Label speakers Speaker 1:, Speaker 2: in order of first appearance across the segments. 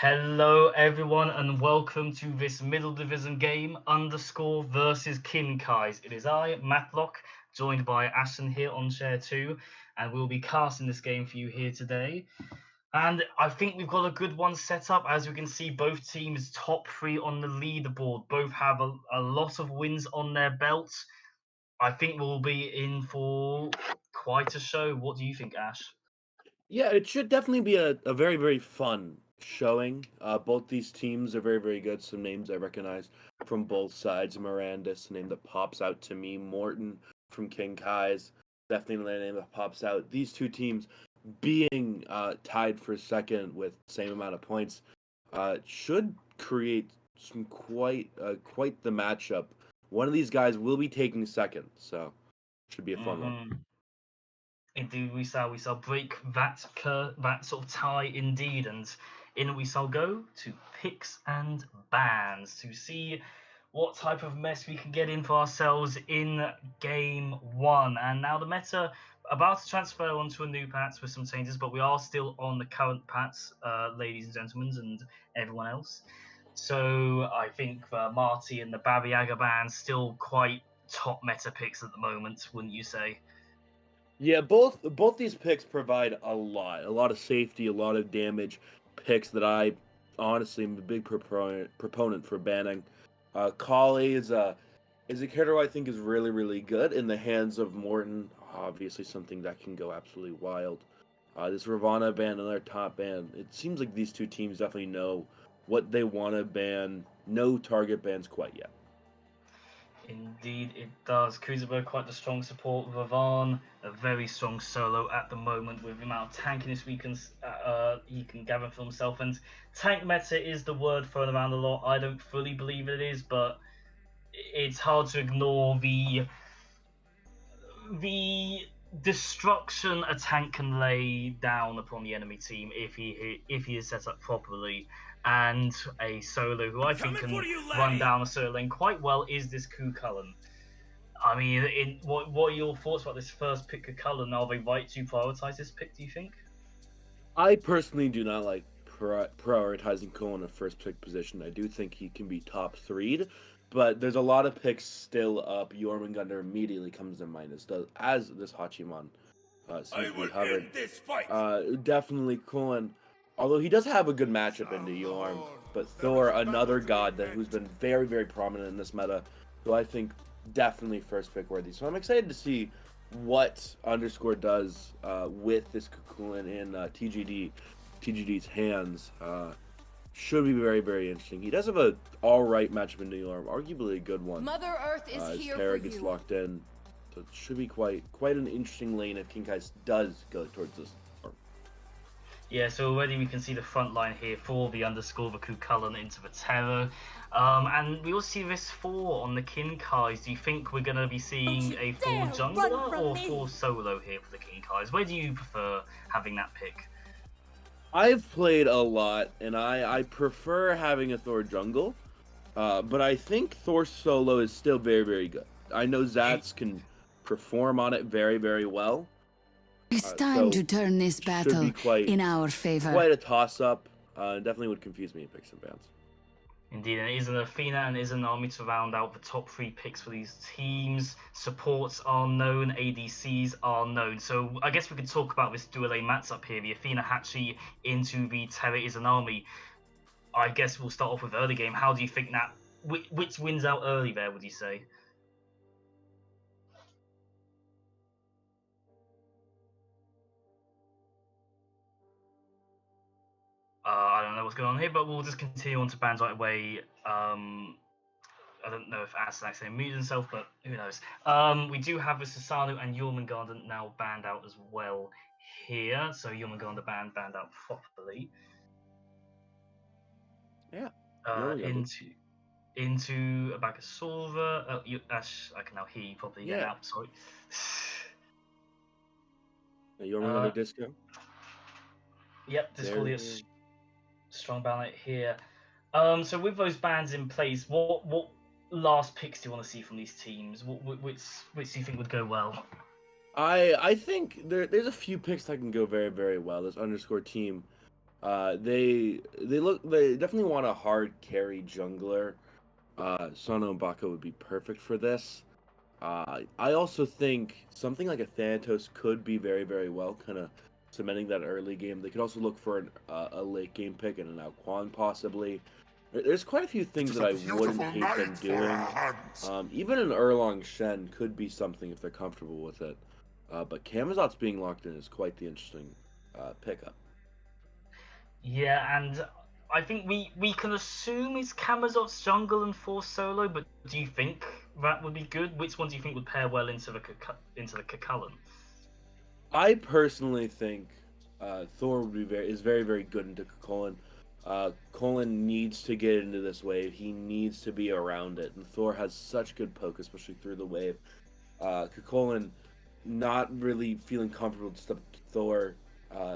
Speaker 1: Hello, everyone, and welcome to this Middle Division game, Underscore versus Kinkai's. It is I, Matlock, joined by Ashton here on Share 2, and we'll be casting this game for you here today. And I think we've got a good one set up. As we can see, both teams top three on the leaderboard. Both have a lot of wins on their belts. I think we'll be in for quite a show. What do you think, Ash?
Speaker 2: Yeah, it should definitely be a very, very fun showing. Both these teams are very, very good. Some names I recognize from both sides. Miranda's a name that pops out to me. Morton from King Kai's, definitely a name that pops out. These two teams being tied for second with the same amount of points should create some quite the matchup. One of these guys will be taking second, so should be a fun one.
Speaker 1: Indeed, we shall break that sort of tie indeed, and in we shall go to picks and bans to see what type of mess we can get in for ourselves in game one. And now the meta about to transfer onto a new patch with some changes, but we are still on the current patch, ladies and gentlemen, and everyone else. So I think Marty and the Baba Yaga band still quite top meta picks at the moment, wouldn't you say?
Speaker 2: Yeah, both these picks provide a lot of safety, a lot of damage. Picks that I honestly am a big proponent for banning. Collie is a character I think is really really good in the hands of Morton. Obviously, something that can go absolutely wild. This Ravana ban, another top ban. It seems like these two teams definitely know what they want to ban. No target bans quite yet.
Speaker 1: Indeed, it does. Kuzenberg quite the strong support. Vavan, a very strong solo at the moment with the amount of tankiness he can gather for himself. And tank meta is the word thrown around a lot. I don't fully believe it is, but it's hard to ignore the destruction a tank can lay down upon the enemy team if he is set up properly. And a solo who I think can run down a solo lane quite well is this Ku Cullen. I mean, what are your thoughts about this first pick of Cullen? Are they right to prioritize this pick, do you think?
Speaker 2: I personally do not like prioritizing Cole in a first pick position. I do think he can be top threed, but there's a lot of picks still up. Jormungandr immediately comes to mind as this Hachiman seems to be hovered. Definitely Kulin, although he does have a good matchup into Yorm, but Thor, another god who's been very, very prominent in this meta, who I think definitely first pick worthy. So I'm excited to see what underscore does with this Kukulin in TGD's hands. Should be very, very interesting. He does have a all right matchup in New York, arguably a good one.
Speaker 3: Mother Earth is
Speaker 2: as
Speaker 3: here
Speaker 2: Terra
Speaker 3: for
Speaker 2: gets
Speaker 3: you.
Speaker 2: locked in, so it should be quite an interesting lane if King Kais does go towards this.
Speaker 1: Yeah, so already we can see the front line here for the underscore, the Kukullen into the Terror. And we will see this 4 on the Kinkais. Do you think we're going to be seeing a 4 jungler or 4 solo here for the Kinkais? Where do you prefer having that pick?
Speaker 2: I've played a lot, and I prefer having a Thor jungle, but I think Thor solo is still very, very good. I know Zats can perform on it very, very well.
Speaker 4: It's time
Speaker 2: so
Speaker 4: to turn this battle in our favor.
Speaker 2: Quite a toss-up. Definitely would confuse me in picks and bans.
Speaker 1: Indeed, and it is an Athena and is an army to round out the top 3 picks for these teams. Supports are known, ADCs are known. So I guess we could talk about this dual lane matchup here. The Athena Hachi into the Terror is an army. I guess we'll start off with early game. How do you think that? Which wins out early there, would you say? I don't know what's going on here, but we'll just continue on to bands right away. I don't know if Aston accidentally muted himself, but who knows. We do have the Sasanu and Jormungandr now banned out as well here. So Jormungandr banned out properly.
Speaker 2: Yeah.
Speaker 1: Into a back of Solver. Ash, I can now hear you properly again now. Sorry.
Speaker 2: Jormungandr disco.
Speaker 1: Yep, Discordia strong ban here. So with those bans in place, what last picks do you want to see from these teams? Which do you think would go well?
Speaker 2: I think there's a few picks that can go very, very well. This underscore team They definitely want a hard carry jungler. Sono and Baka would be perfect for this. I also think something like a Thanatos could be very, very well, kind of cementing that early game. They could also look for a late game pick and an Ao Kuang possibly. There's quite a few things that I wouldn't hate them doing. Even an Erlong Shen could be something if they're comfortable with it. But Camazot's being locked in is quite the interesting pickup.
Speaker 1: Yeah, and I think we can assume it's Camazot's jungle and Force solo, but do you think that would be good? Which one do you think would pair well into the Kakullan?
Speaker 2: I personally think Thor would be very very good into Colin. Colin needs to get into this wave. He needs to be around it, and Thor has such good poke, especially through the wave. Colin not really feeling comfortable to step Thor,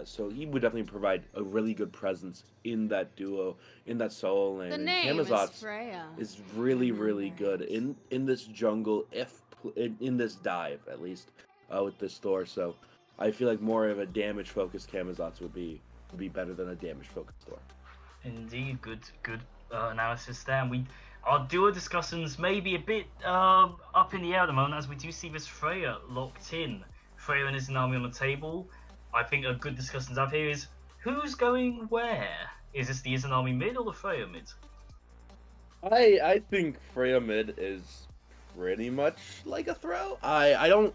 Speaker 2: so he would definitely provide a really good presence in that duo, in that solo lane.
Speaker 3: The
Speaker 2: And
Speaker 3: name is
Speaker 2: Camazot's
Speaker 3: Freya.
Speaker 2: is really really good in this jungle, if in this dive at least with this Thor. So I feel like more of a damage focused Camazot's would be better than a damage focused Thor.
Speaker 1: Indeed, good analysis there. And our duo discussions may be a bit up in the air at the moment, as we do see this Freya locked in. Freya and Izanami on the table. I think a good discussion to have here is who's going where? Is this the Izanami mid or the Freya mid?
Speaker 2: I think Freya mid is pretty much like a throw. I don't.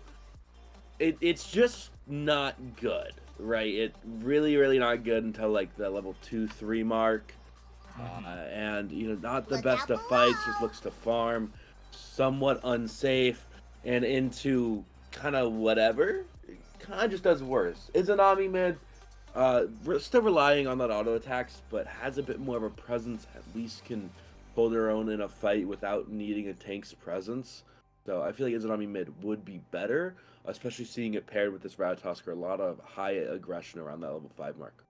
Speaker 2: It's just not good, right? It really not good until like the level 2-3 mark, and not the best of fights. Just looks to farm, somewhat unsafe, and into kind of whatever. Kind of just does worse. Izanami mid, still relying on that auto attacks, but has a bit more of a presence. At least can hold her own in a fight without needing a tank's presence. So I feel like Izanami mid would be better, especially seeing it paired with this Ratatosker. A lot of high aggression around that level 5 mark.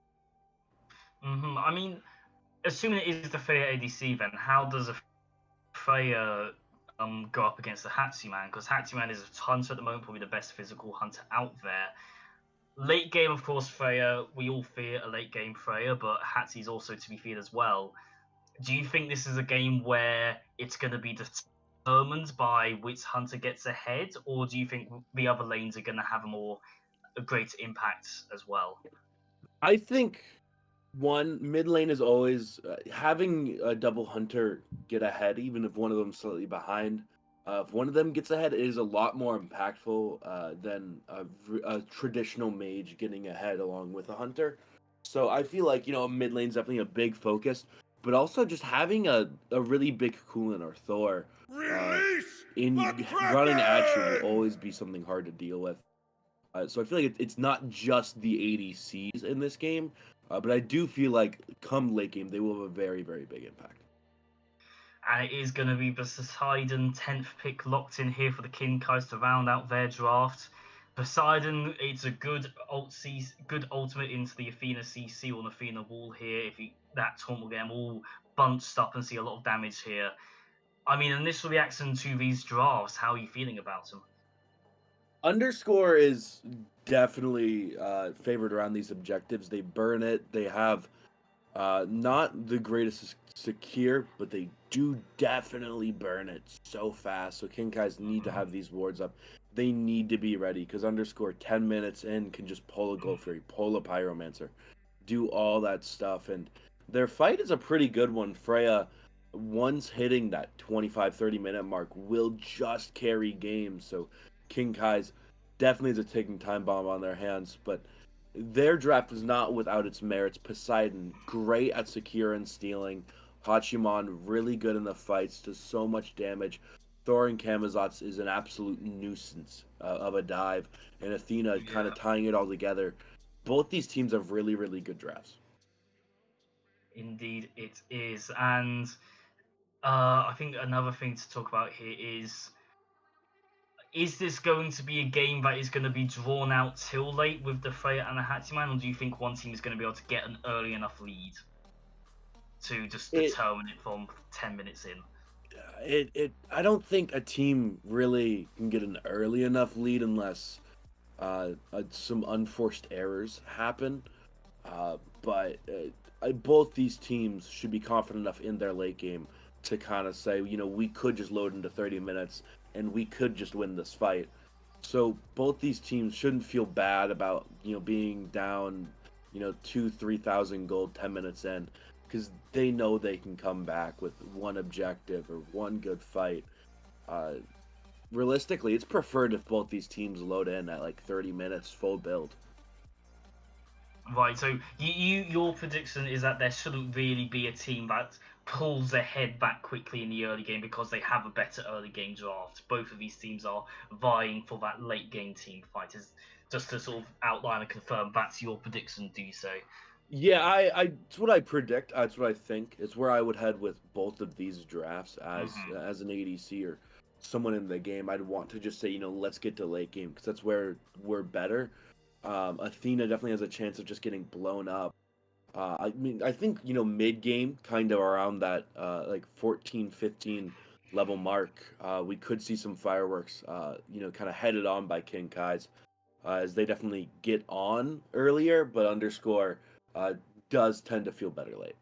Speaker 1: I mean, assuming it is the Freya ADC, then how does a Freya go up against the Hatsuman? Because Hatsuman is a hunter at the moment, probably the best physical hunter out there. Late game, of course, Freya. We all fear a late game Freya, but Hatsi is also to be feared as well. Do you think this is a game where it's going to be determined by which hunter gets ahead, or do you think the other lanes are going to have a greater impact as well?
Speaker 2: I think mid lane is always having a double hunter get ahead, even if one of them's slightly behind. If one of them gets ahead, it is a lot more impactful than a traditional mage getting ahead along with a hunter. So I feel like mid lane's definitely a big focus, but also just having a really big Kulin or Thor in running at you will always be something hard to deal with. So I feel like it's not just the ADCs in this game, but I do feel like come late game they will have a very very big impact.
Speaker 1: And it is going to be the Poseidon 10th pick locked in here for the Kinkais to round out their draft. Poseidon, it's a good ultimate into the Athena CC or an Athena wall here. That taunt will get them all bunched up and see a lot of damage here. I mean, initial reaction to these drafts, how are you feeling about them?
Speaker 2: Underscore is definitely favored around these objectives. They burn it. They have not the greatest secure, but they do definitely burn it so fast. So Kinkais need to have these wards up. They need to be ready because Underscore 10 minutes in can just pull a Gold Fury, pull a Pyromancer, do all that stuff. And their fight is a pretty good one. Freya, once hitting that 25-30 minute mark, will just carry games. So Kinkais definitely is a ticking time bomb on their hands, but their draft is not without its merits. Poseidon, great at secure and stealing. Hachiman, really good in the fights, does so much damage. Thor and Camazotz is an absolute nuisance of a dive. And Athena kind of tying it all together. Both these teams have really, really good drafts.
Speaker 1: Indeed, it is. And I think another thing to talk about here is this going to be a game that is going to be drawn out till late with the Freya and the Hatchiman, or do you think one team is going to be able to get an early enough lead to just determine it from 10 minutes in?
Speaker 2: I don't think a team really can get an early enough lead unless some unforced errors happen. but both these teams should be confident enough in their late game to kind of say, we could just load into 30 minutes and we could just win this fight. So both these teams shouldn't feel bad about, being down, 2,000-3,000 gold 10 minutes in, because they know they can come back with one objective or one good fight. Realistically, it's preferred if both these teams load in at like 30 minutes full build.
Speaker 1: Right, so your prediction is that there shouldn't really be a team that pulls ahead that quickly in the early game because they have a better early game draft. Both of these teams are vying for that late game team fight. Is just to sort of outline and confirm that's your prediction, do you say?
Speaker 2: Yeah, it's what I predict. It's what I think. It's where I would head with both of these drafts as an ADC or someone in the game. I'd want to just say, let's get to late game because that's where we're better. Athena definitely has a chance of just getting blown up. I think, mid game, kind of around that like 14, 15 level mark, we could see some fireworks, kind of headed on by King Kai's, as they definitely get on earlier, but underscore does tend to feel better late.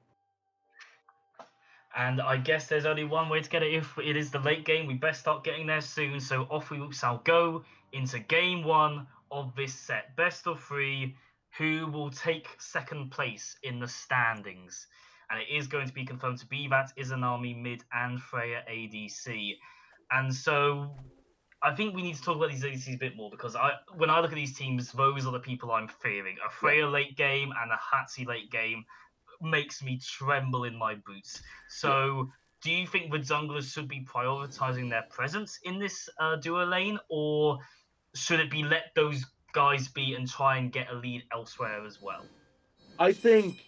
Speaker 1: And I guess there's only one way to get it. If it is the late game, we best start getting there soon. So off we shall go into game one of this set. Best of three. Who will take second place in the standings? And it is going to be confirmed to be that Izanami mid and Freya ADC. And so I think we need to talk about these ADCs a bit more because when I look at these teams, those are the people I'm fearing. A Freya late game and a Hatsi late game makes me tremble in my boots. So, do you think the junglers should be prioritizing their presence in this duo lane, or should it be let those guys be and try and get a lead elsewhere as well?
Speaker 2: I think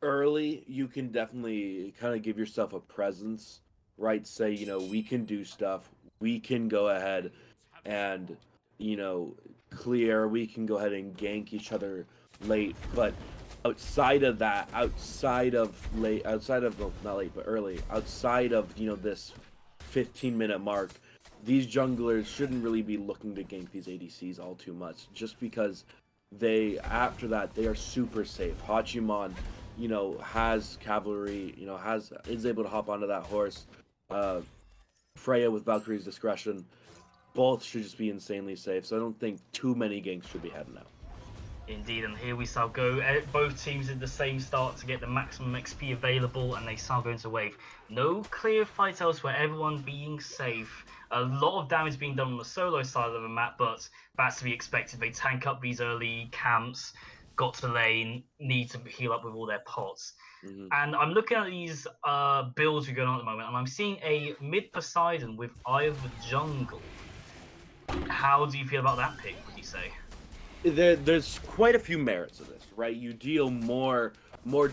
Speaker 2: early you can definitely kind of give yourself a presence, right? Say, we can do stuff, we can go ahead and, clear, we can go ahead and gank each other late, but outside of that, outside of well, not late but early, outside of this 15-minute mark, these junglers shouldn't really be looking to gank these ADCs all too much, just because after that they are super safe. Hachiman, has cavalry, is able to hop onto that horse. Freya with Valkyrie's discretion, both should just be insanely safe. So I don't think too many ganks should be heading out.
Speaker 1: Indeed, and here we shall go. Both teams in the same start to get the maximum XP available, and they shall go into wave. No clear fight elsewhere, everyone being safe. A lot of damage being done on the solo side of the map, but that's to be expected. They tank up these early camps, got to lane, need to heal up with all their pots.
Speaker 2: Mm-hmm.
Speaker 1: And I'm looking at these builds we're going on at the moment, and I'm seeing a mid Poseidon with Eye of the Jungle. How do you feel about that pick, would you say?
Speaker 2: There's quite a few merits of this, right? You deal more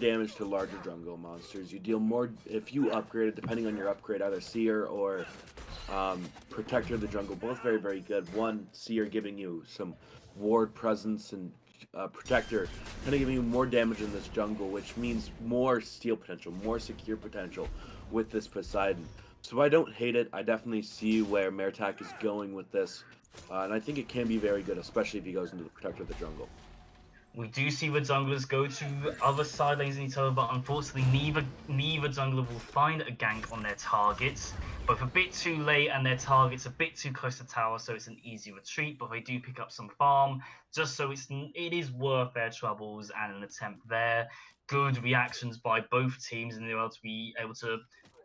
Speaker 2: damage to larger jungle monsters. You deal more if you upgrade it, depending on your upgrade, either Seer or Protector of the Jungle. Both very, very good. One, Seer giving you some ward presence, and Protector kind of giving you more damage in this jungle, which means more steal potential, more secure potential with this Poseidon. So I don't hate it. I definitely see where Mertak is going with this. And I think it can be very good, especially if he goes into the Protector of the Jungle.
Speaker 1: We do see the junglers go to other side lanes in each other, but unfortunately neither jungler will find a gank on their targets. Both a bit too late and their target's a bit too close to tower, so it's an easy retreat, but they do pick up some farm, just so it is worth their troubles and an attempt there. Good reactions by both teams, and they're able to be able to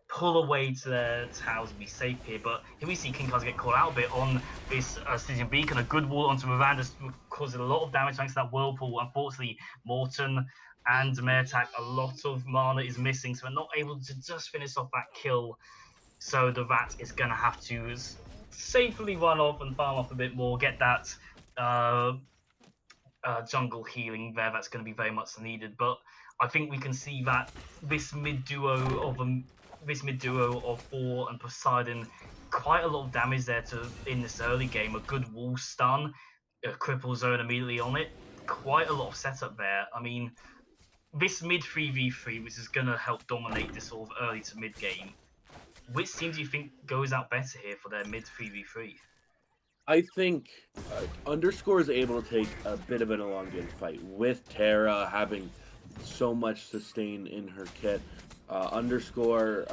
Speaker 1: pull away to their towers and be safe here. But here we see King Kaz get caught out a bit on this Stygian Beacon. A good wall onto Miranda causing a lot of damage thanks to that Whirlpool. Unfortunately, Morton and Mertak, a lot of mana is missing, so they're not able to just finish off that kill. So the Rat is going to have to safely run off and farm off a bit more, get that jungle healing there. That's going to be very much needed. But I think we can see that this mid duo of Thor and Poseidon, quite a lot of damage there in this early game. A good wall stun, a cripple zone immediately on it. Quite a lot of setup there. I mean, this mid 3v3, which is going to help dominate this sort of early to mid game, which team do you think goes out better here for their mid 3v3?
Speaker 2: I think Underscore is able to take a bit of an elongated fight with Terra having so much sustain in her kit. Underscore,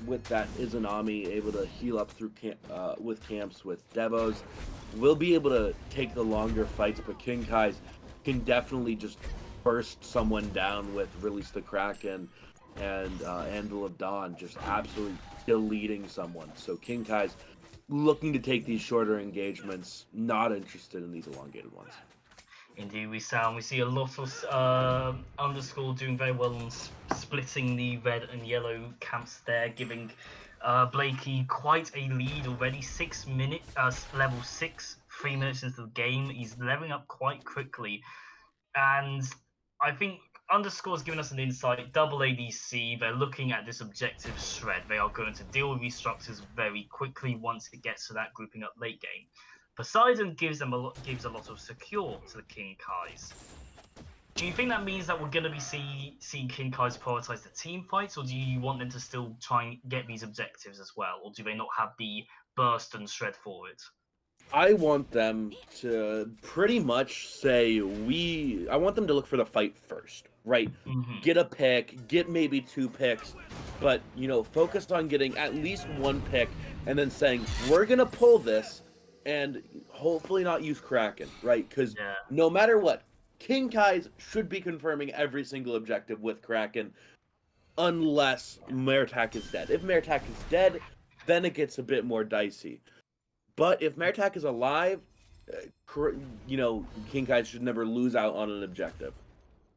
Speaker 2: with that Izanami able to heal up through with camps with Devos, will be able to take the longer fights, but King Kai's can definitely just burst someone down with Release the Kraken and Anvil of Dawn, just absolutely deleting someone. So King Kai's looking to take these shorter engagements, not interested in these elongated ones.
Speaker 1: Indeed, we see a lot of Underscore doing very well on splitting the red and yellow camps there, giving Blakey quite a lead already. 6 minutes, level 6, 3 minutes into the game. He's leveling up quite quickly, and I think Underscore's given us an insight. Double ADC, they're looking at this objective shred. They are going to deal with these structures very quickly once it gets to that grouping up late game. Poseidon gives a lot of secure to the King Kais. Do you think that means that we're going to be seeing King Kais prioritize the team fights, or do you want them to still try and get these objectives as well, or do they not have the burst and shred for it?
Speaker 2: I want them to pretty much say I want them to look for the fight first, right?
Speaker 1: Mm-hmm.
Speaker 2: Get a pick, get maybe 2 picks, but focused on getting at least 1 pick and then saying we're gonna pull this and hopefully not use Kraken, right? Because no matter what, King Kai's should be confirming every single objective with Kraken unless Mertak is dead. If Mertak is dead, then it gets a bit more dicey. But if Mertak is alive, King Kai should never lose out on an objective.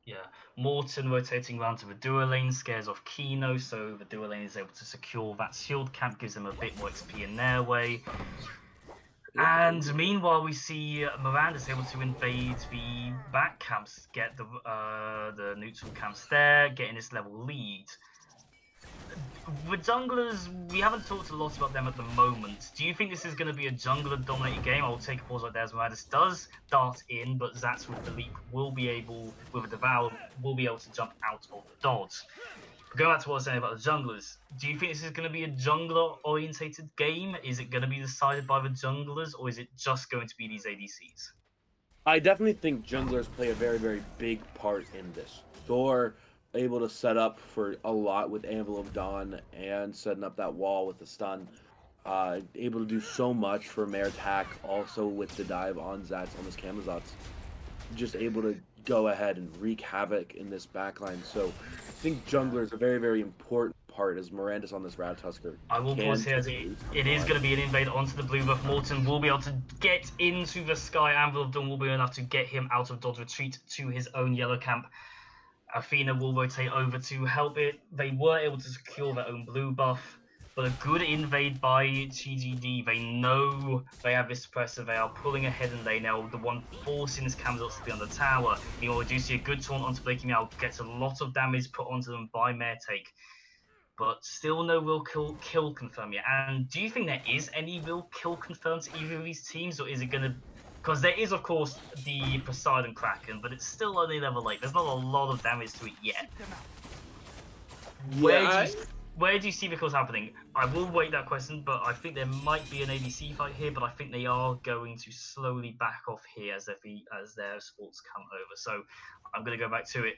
Speaker 1: Yeah, Morton rotating around to the dual lane scares off Kino, so the dual lane is able to secure that shield camp, gives them a bit more XP in their way. And meanwhile, we see Miranda's able to invade the back camps, get the neutral camps there, getting this level lead. The junglers, we haven't talked a lot about them at the moment. Do you think this is going to be a jungler-dominated game? I'll take a pause right there as Miranda's does dart in, but Zats with the leap will be able, with a devour, will be able to jump out of the dodge. Going back to what I was saying about the junglers, do you think this is going to be a jungler-orientated game? Is it going to be decided by the junglers, or is it just going to be these ADCs?
Speaker 2: I definitely think junglers play a very, very big part in this. Thor able to set up for a lot with Anvil of Dawn and setting up that wall with the stun. Able to do so much for Mertak, also with the dive on Zats, on this Camazotz. Just able to go ahead and wreak havoc in this backline. So I think jungler is a very, very important part as Miranda's on this Ratatusker.
Speaker 1: I will pause here. It is going to be an invade onto the blue buff. Morton will be able to get into the sky. Anvil of Dawn will be enough to get him out of dodge, retreat to his own yellow camp. Athena will rotate over to help it. They were able to secure their own blue buff, but a good invade by TGD. They know they have this suppressor. They are pulling ahead in lane now. The one forcing this Camazotz to be on the tower. You do see a good taunt onto Blakey Meow. Gets a lot of damage put onto them by Mertake, but still no real kill confirmed yet. And do you think there is any real kill confirmed to either of these teams, or is it going to... Because there is, of course, the Poseidon Kraken, but it's still only level 8. There's not a lot of damage to it yet. Where do you see the kills happening? I will wait that question, but I think there might be an ADC fight here, but I think they are going to slowly back off here as their sports come over. So I'm going to go back to it.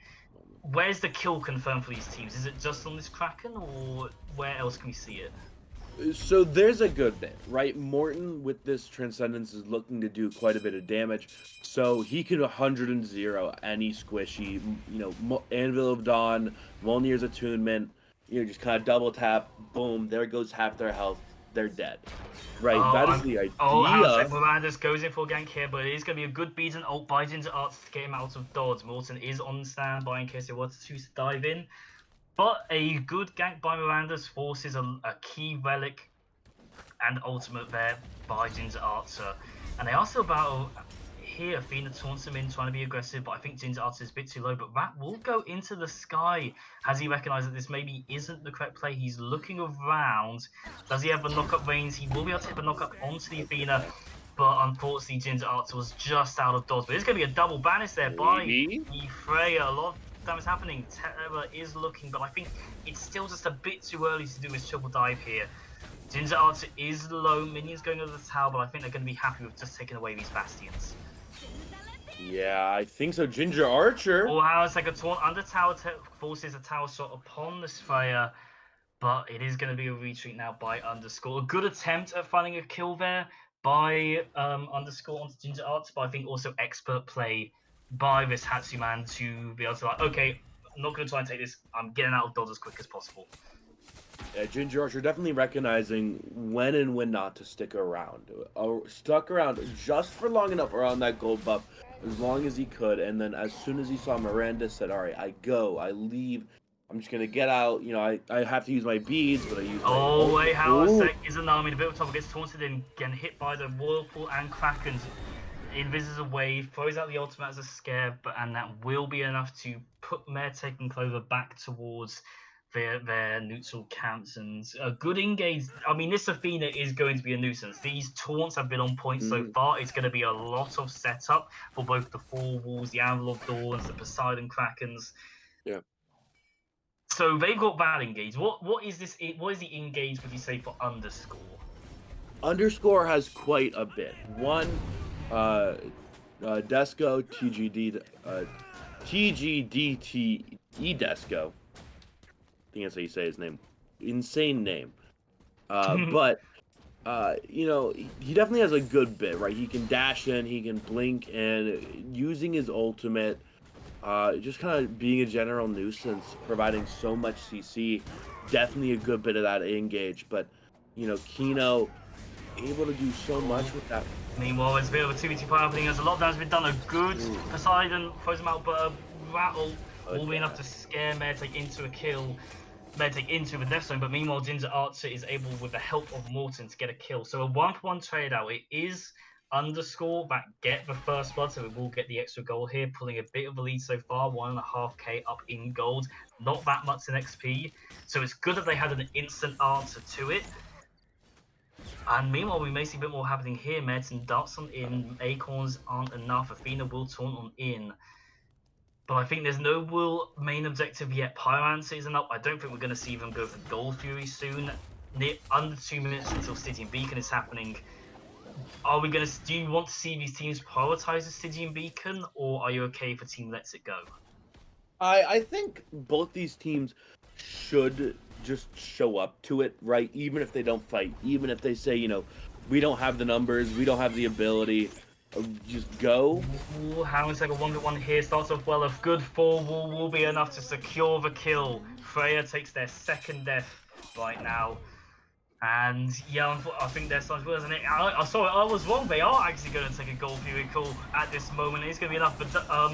Speaker 1: Where's the kill confirmed for these teams? Is it just on this Kraken, or where else can we see it?
Speaker 2: So there's a good bit, right? Morton with this Transcendence is looking to do quite a bit of damage, so he could 100-0 any squishy, Anvil of Dawn, Mjolnir's Attunement, just kind of double tap, boom, there goes half their health, they're dead. Right, that is the idea.
Speaker 1: Miranda's goes in for a gank here, but it is going to be a good beat and ult by Ginger Arts to get him out of dodge. Morton is on standby in case they want to dive in. But a good gank by Miranda's forces a key relic and ultimate there by Ginger Archer. And they are still about here. Athena taunts him in, trying to be aggressive, but I think Ginger Archer is a bit too low. But Rat will go into the sky. Has he recognized that this maybe isn't the correct play? He's looking around. Does he have a knock-up range? He will be able to hit a knock-up onto the Athena. But unfortunately, Ginger Archer was just out of dodge. But there's going to be a double banish there by the Freya. A lot of damage happening. Terror is looking, but I think it's still just a bit too early to do his triple dive here. Ginger Archer is low. Minions going over the tower, but I think they're going to be happy with just taking away these bastions.
Speaker 2: Yeah, I think so. Ginger Archer.
Speaker 1: Or how it's like a taunt under tower forces a tower shot upon the Sphere, but it is going to be a retreat now by Underscore. A good attempt at finding a kill there by Underscore onto Ginger Archer, but I think also expert play by this Hatsuman to be able to like, okay, I'm not going to try and take this. I'm getting out of dodge as quick as possible.
Speaker 2: Yeah, Ginger Archer definitely recognizing when and when not to stick around. Stuck around just for long enough around that gold buff, as long as he could, and then as soon as he saw Miranda, said, "All right, I go, I leave. I'm just gonna get out. You know, I have to use my beads, but I use my."
Speaker 1: Oh, wait, how a
Speaker 2: Ooh.
Speaker 1: sec is Anami. The bit of trouble gets taunted in, getting hit by the Whirlpool and Krakens. Invises a wave, throws out the ultimate as a scare, and that will be enough to put Mertek and Clover back towards their neutral camps. And a good engage. I mean, this Athena is going to be a nuisance. These taunts have been on point so far. It's going to be a lot of setup for both the Four Walls, the Anvil of Dawns, the Poseidon Krakens.
Speaker 2: Yeah.
Speaker 1: So they've got that engage. What is this? What is the engage? Would you say for Underscore?
Speaker 2: Underscore has quite a bit. One, Desco, TGDTE Desco. I think that's how you say his name. Insane name. But you know, he definitely has a good bit, right? He can dash in, he can blink, and using his ultimate, just kind of being a general nuisance, providing so much CC, definitely a good bit of that engage. But you know, Kino able to do so much with that.
Speaker 1: Meanwhile, it's a bit of a 2v2 fight happening as a lot of damage has been done. A good Poseidon throws him out, but a rattle will be enough to scare Mertek into a kill. Mertek into the death zone, but meanwhile, Ginger Archer is able, with the help of Morton, to get a kill. So a 1-for-1 trade out. It is Underscore that get the first blood, so we will get the extra goal here, pulling a bit of a lead so far, 1.5k up in gold. Not that much in XP, so it's good that they had an instant answer to it. And meanwhile, we may see a bit more happening here. Merton darts on in, Acorns aren't enough, Athena will taunt on in. But I think there's no real main objective yet. Pyromancer isn't up. I don't think we're going to see them go for Gold Fury soon. Under 2 minutes until Stygian Beacon is happening. Are we going to? Do you want to see these teams prioritize the Stygian Beacon, or are you okay if a team lets it go?
Speaker 2: I think both these teams should just show up to it, right? Even if they don't fight, even if they say, you know, we don't have the numbers, we don't have the ability, just go.
Speaker 1: Ooh, Harren's like a 1v1 here. Starts off well. A good 4-wall will be enough to secure the kill. Freya takes their second death right now. And yeah, I think their size was, isn't it? Sorry, I was wrong. They are actually going to take a Gold Fury call at this moment. It's going to be enough, but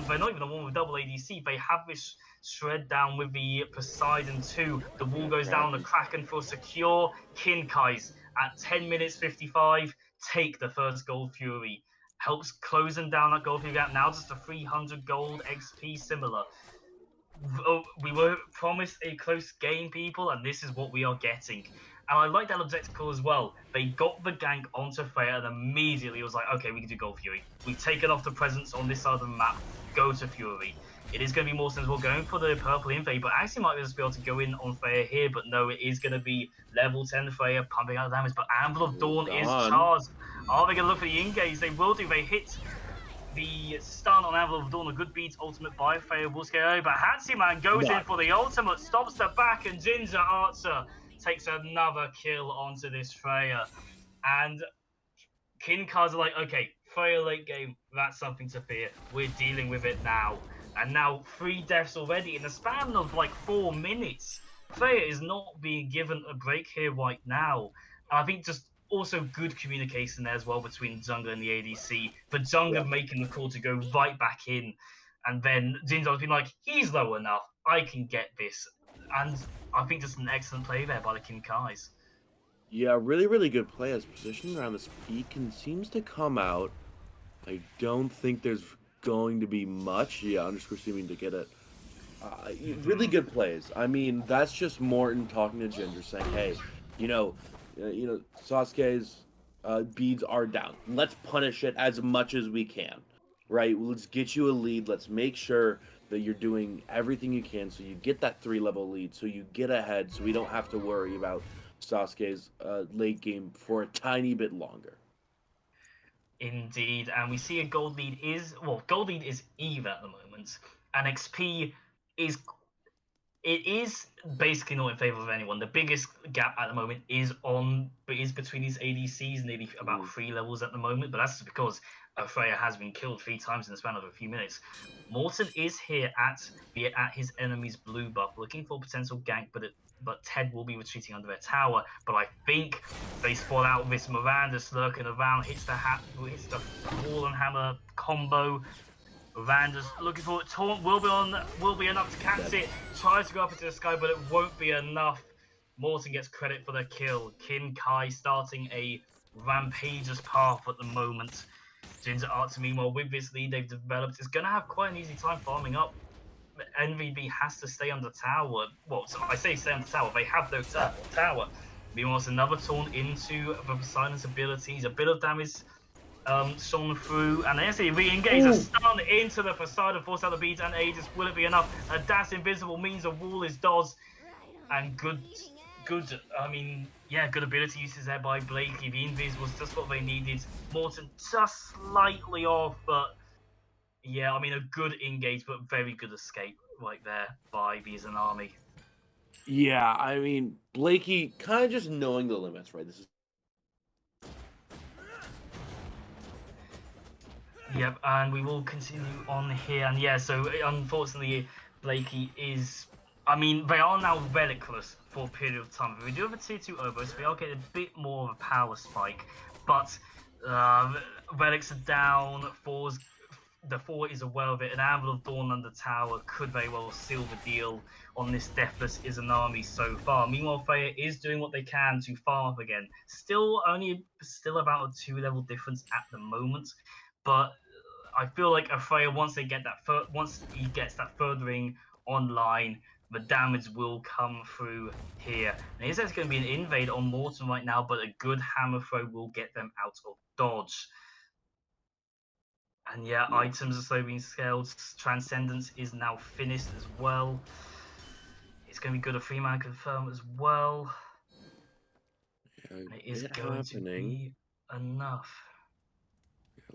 Speaker 1: they're not even the one with double ADC. They have this shred down with the Poseidon 2. The wall goes down, the Kraken for secure. Kinkai's at 10 minutes 55 take the first Gold Fury. Helps closing down that Gold Fury gap. Now just a 300 gold XP similar. We were promised a close game, people, and this is what we are getting. And I like that objective call as well. They got the gank onto Freya and immediately was like, okay, we can do Gold Fury. We've taken off the presence on this side of the map. Go to Fury. It is going to be more sensible going for the purple invade, but actually might just be able to go in on Freya here. But no, it is going to be level 10 Freya pumping out damage. But Anvil of Dawn is charged. Are they going to look for the engage? They will do. They hit the stun on Anvil of Dawn, a good beat ultimate by Freya will scare over. Hatsuman goes in for the ultimate, stops the back, and Ginger Archer takes another kill onto this Freya. And Kinkars are like, okay, Freya late game, that's something to fear. We're dealing with it now. And now 3 deaths already in the span of like 4 minutes. Freya is not being given a break here right now. And I think just also good communication there as well between Jungler and the ADC. But Jungler making the call to go right back in. And then Jinjar's been like, he's low enough. I can get this. And I think just an excellent play there by the Kinkais.
Speaker 2: Yeah, really, really good play as positioning around this beacon seems to come out. I don't think there's going to be much. Yeah, Underscore seeming to get it. Really good plays. I mean, that's just Morton talking to Ginger saying, hey, you know, Sasuke's beads are down. Let's punish it as much as we can, right? Let's get you a lead. Let's make sure that you're doing everything you can so you get that 3-level lead, so you get ahead, so we don't have to worry about Sasuke's late game for a tiny bit longer.
Speaker 1: Indeed, and we see a gold lead is even at the moment, and XP is basically not in favor of anyone. The biggest gap at the moment is between these ADCs, nearly about 3 levels at the moment, but that's because Freya has been killed 3 times in the span of a few minutes. Morton is here at his enemy's blue buff, looking for potential gank, but Ted will be retreating under their tower. But I think they spot out this Miranda lurking around, hits the wall and hammer combo. Miranda's looking for it. Taunt will be enough to catch it. Tries to go up into the sky, but it won't be enough. Morton gets credit for the kill. Kin Kai starting a rampageous path at the moment. Ginger Archer, meanwhile, with this lead they've developed, is going to have quite an easy time farming up. NVB has to stay under tower. Well, so I say stay under tower. They have no tower. Meanwhile, it's another taunt into the Silence abilities. A bit of damage shone through, and as he re-engage a stun into the Poseidon, force out the beads and Aegis. Will it be enough? A dash invisible means a wall is dodged, and good ability uses there by Blakey. The invis was just what they needed. Morton just slightly off, but yeah, I mean, a good engage, but very good escape right there by the Izanami.
Speaker 2: Yeah, I mean, Blakey kind of just knowing the limits, right? This is.
Speaker 1: Yep, and we will continue on here. And yeah, so unfortunately, Blakey is. I mean, they are now relicless for a period of time. We do have a tier 2 Obo, so we are getting a bit more of a power spike. But relics are down, the 4 is aware of it. An Anvil of Dawn under tower could very well seal the deal on this deathless Izanami so far. Meanwhile, Freya is doing what they can to farm up again. Still about a 2-level difference at the moment, but I feel like Freya, once he gets that furthering online, the damage will come through here. And here's going to be an invade on Morton right now, but a good hammer throw will get them out of dodge. And yeah, items are slowly being scaled. Transcendence is now finished as well. It's going to be good at 3-man confirm as well. And it is going to be enough.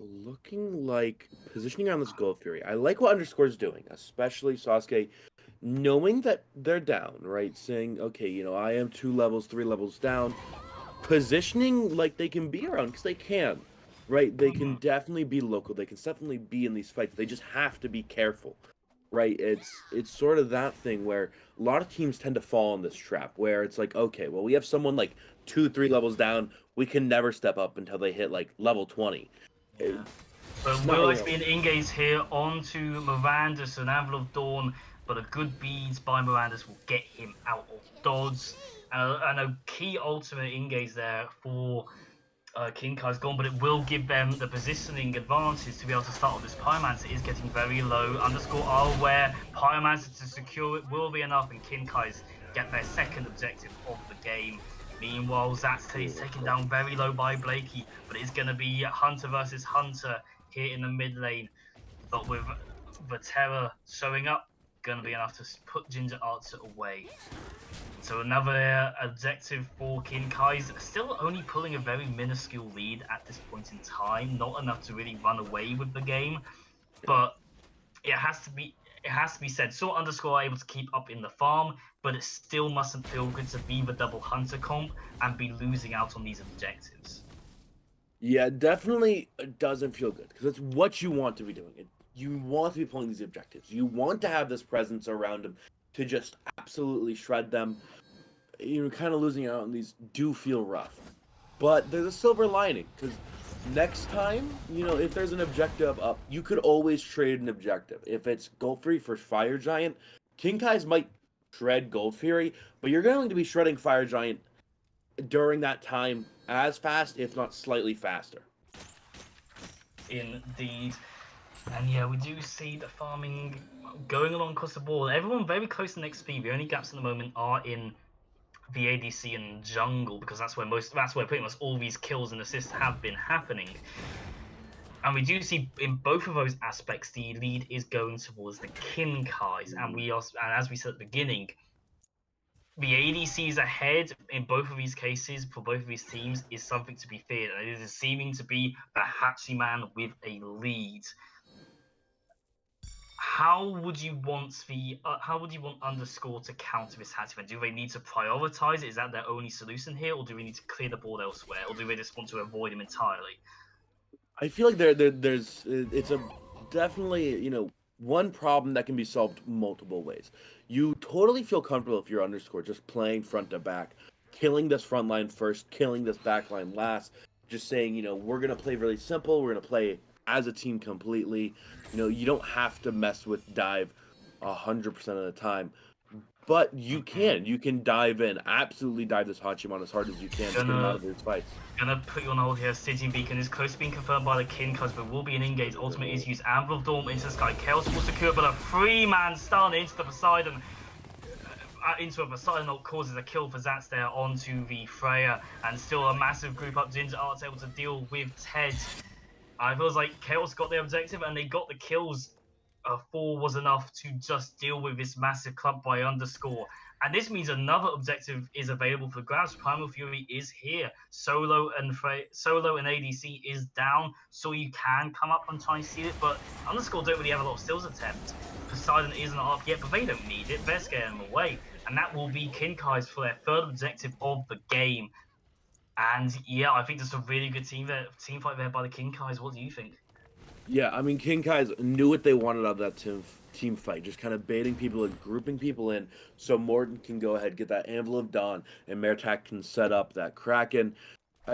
Speaker 2: Looking like positioning on this Gold Fury. I like what Underscore's doing, especially Sasuke, knowing that they're down, right? Saying, okay, you know, I am 2 levels, 3 levels down. Positioning like they can be around, because they can, right? They can definitely be local. They can definitely be in these fights. They just have to be careful, right? It's sort of that thing where a lot of teams tend to fall in this trap, where it's like, okay, well, we have someone like 2-3 levels down. We can never step up until they hit like level 20.
Speaker 1: Yeah. But will actually an engage here onto Mirandus, an Anvil of Dawn, but a good beads by Mirandus will get him out of dodge. And a key ultimate engage there for King Kai's gone, but it will give them the positioning advantage to be able to start with this Pyromancer. It is getting very low. Underscore are aware. Pyromancer to secure it will be enough, and King Kai's get their second objective of the game. Meanwhile, Zaxte is taken down very low by Blakey, but it's going to be Hunter versus Hunter here in the mid lane. But with the Terror showing up, going to be enough to put Ginger Archer away. So another objective for Kin Kai's, still only pulling a very minuscule lead at this point in time. Not enough to really run away with the game, but it has to be said. Saw Underscore are able to keep up in the farm, but it still mustn't feel good to be the double Hunter comp and be losing out on these objectives.
Speaker 2: Yeah, definitely doesn't feel good, because it's what you want to be doing. You want to be pulling these objectives. You want to have this presence around them to just absolutely shred them. You're kind of losing out on these do feel rough. But there's a silver lining, because next time, you know, if there's an objective up, you could always trade an objective. If it's Gold Fury for Fire Giant, King Kai's might shred Gold Fury, but you're going to be shredding Fire Giant during that time as fast, if not slightly faster.
Speaker 1: Indeed. And yeah, we do see the farming going along across the board. Everyone very close to XP. The only gaps at the moment are in the ADC and jungle, because that's where pretty much all these kills and assists have been happening. And we do see in both of those aspects the lead is going towards the Kin Kais, and as we said at the beginning, the ADCs ahead in both of these cases for both of these teams is something to be feared, and it is seeming to be the Hachiman with a lead. How would you want Underscore to counter this Hachiman? Do they need to prioritize it? Is that their only solution here, or do we need to clear the board elsewhere, or do they just want to avoid him entirely?
Speaker 2: I feel like there's it's a definitely one problem that can be solved multiple ways. You totally feel comfortable if you're Underscore just playing front to back, killing this front line first, killing this back line last, just saying, we're gonna play really simple, we're gonna play as a team completely. You don't have to mess with dive 100% of the time. But you can dive in, absolutely dive this Hachiman as hard as you can to get him out of these fights.
Speaker 1: Gonna put you on hold here. Stygian Beacon is close to being confirmed by the King, because there will be an engage. Ultimate is used. Anvil of Dawn into the sky. Chaos will secure, but a 3-man stun into the Poseidon. Into a Poseidon ult causes a kill for Zats there onto the Freya, and still a massive group up. Ginger Art's able to deal with Ted. I feels like Chaos got their objective and they got the kills. 4 was enough to just deal with this massive club by Underscore. And this means another objective is available for grabs. Primal Fury is here. Solo and ADC is down, so you can come up and try and steal it. But Underscore don't really have a lot of steals attempt. Poseidon isn't up yet, but they don't need it. They're scaring them away. And that will be Kinkai's for their third objective of the game. And yeah, I think there's a really good team fight there by the Kinkais. What do you think?
Speaker 2: Yeah, I mean, King Kai's knew what they wanted out of that team fight, just kind of baiting people and grouping people in so Morton can go ahead, get that Anvil of Dawn, and Mertak can set up that Kraken.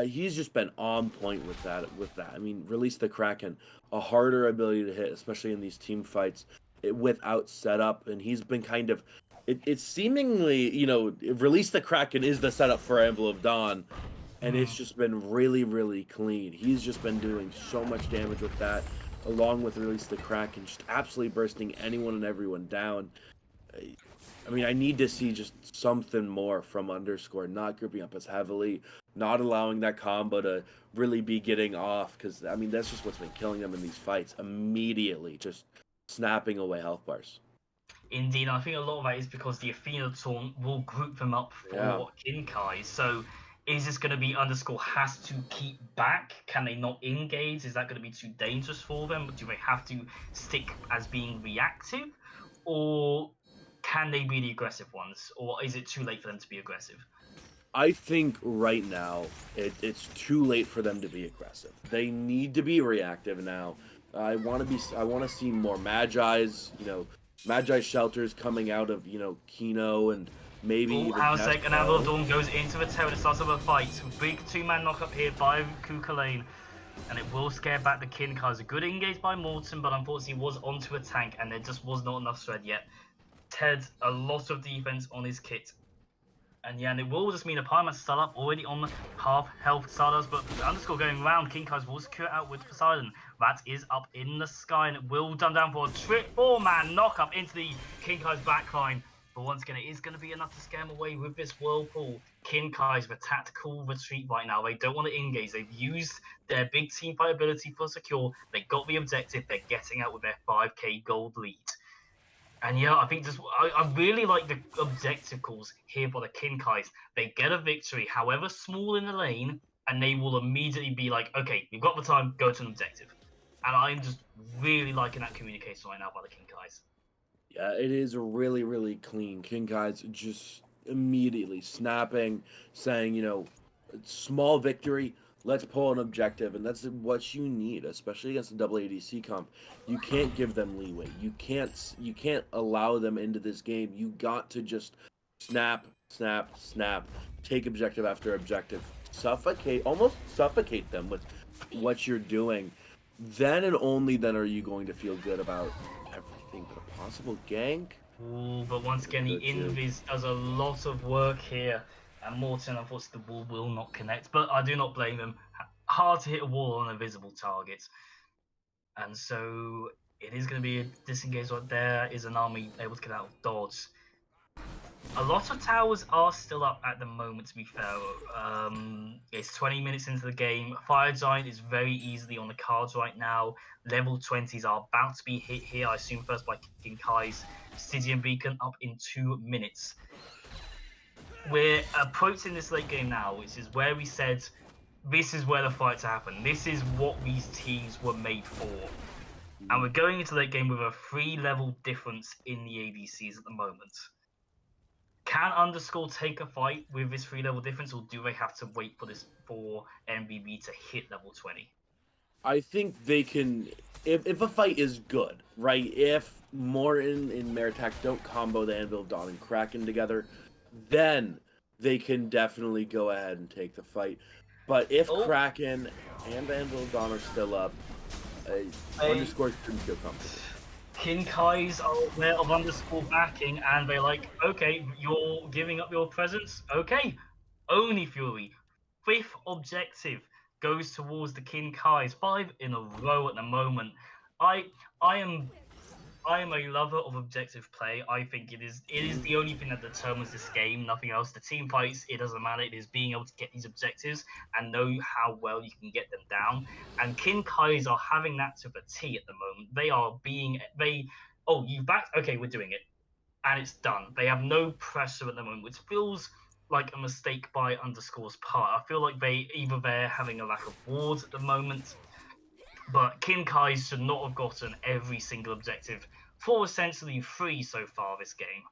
Speaker 2: He's just been on point with that. I mean, release the Kraken, a harder ability to hit, especially in these team fights, without setup, and he's been kind of... It's seemingly, release the Kraken is the setup for Anvil of Dawn, and it's just been really, really clean. He's just been doing so much damage with that, along with release the Kraken, just absolutely bursting anyone and everyone down. I mean, I need to see just something more from Underscore, not grouping up as heavily, not allowing that combo to really be getting off, because, I mean, that's just what's been killing them in these fights, immediately, just snapping away health bars.
Speaker 1: Indeed, I think a lot of that is because the Athena taunt will group them up for Kinkai. So is this going to be Underscore has to keep back? Can they not engage? Is that going to be too dangerous for them? Do they have to stick as being reactive? Or can they be the aggressive ones? Or is it too late for them to be aggressive?
Speaker 2: I think right now it's too late for them to be aggressive. They need to be reactive now. I want to see more Magi's, Magi shelters coming out of, Kino and maybe even
Speaker 1: Halsek and Anvil of Dawn goes into the tower to start up a fight. Big 2-man knock up here by Kukulane. And it will scare back the Kinkais. A good engage by Morton, but unfortunately was onto a tank and there just was not enough thread yet. Ted, a lot of defense on his kit. And yeah, and it will just mean a Pyroman startup already on the half health Stardust, but Underscore going round, Kinkai's will secure out with Poseidon. That is up in the sky, and it will dumb down for a 4-man knock up into the Kinkai's backline. But once again, it is going to be enough to scare him away with this Whirlpool. Kinkai's the tactical retreat right now. They don't want to engage. They've used their big team fight ability for secure. They got the objective. They're getting out with their 5k gold lead. And yeah, I think I really like the objective calls here by the Kinkais. They get a victory, however small in the lane, and they will immediately be like, okay, we've got the time, go to an objective. And I'm just really liking that communication right now by the Kinkais.
Speaker 2: Yeah, it is really, really clean. Kinkai's just immediately snapping, saying, small victory, let's pull an objective, and that's what you need, especially against the double ADC comp. You can't give them leeway. You can't allow them into this game. You got to just snap, snap, snap, take objective after objective, almost suffocate them with what you're doing. Then and only then are you going to feel good about everything but a possible gank.
Speaker 1: Ooh, but once again, the Invis does a lot of work here. And Morton, unfortunately, the wall will not connect. But I do not blame him. Hard to hit a wall on a visible target. And so it is going to be a disengage right there. Is an army able to get out of dodge? A lot of towers are still up at the moment, to be fair. It's 20 minutes into the game. Fire Giant is very easily on the cards right now. Level 20s are about to be hit here, I assume first by Kinkai's. Stygian Beacon up in 2 minutes. we're approaching this late game now, which is where we said this is where the fights happen. This is what these teams were made for. And we're going into late game with a 3-level difference in the ADCs at the moment. Can Underscore take a fight with this 3-level difference, or do they have to wait for this for MVB to hit level 20?
Speaker 2: I think they can, if a fight is good, right? If Morton and Meritak don't combo the Anvil, Dawn, and Kraken together, then they can definitely go ahead and take the fight. But if Kraken and Anvil, Dawn are still up, Underscore shouldn't feel comfortable.
Speaker 1: Kinkai's are aware of Underscore backing, and they're like, okay, you're giving up your presence? Okay. Only Fury. 5th objective goes towards the Kinkai's. 5 in a row at the moment. I am a lover of objective play. I think it is the only thing that determines this game, nothing else. The team fights, it doesn't matter. It is being able to get these objectives and know how well you can get them down. And Kinkai's are having that to the T at the moment. You backed, okay, we're doing it. And it's done. They have no pressure at the moment, which feels like a mistake by Underscore's part. I feel like they're having a lack of wards at the moment. But Kinkai's should not have gotten every single objective for essentially 3 so far this game.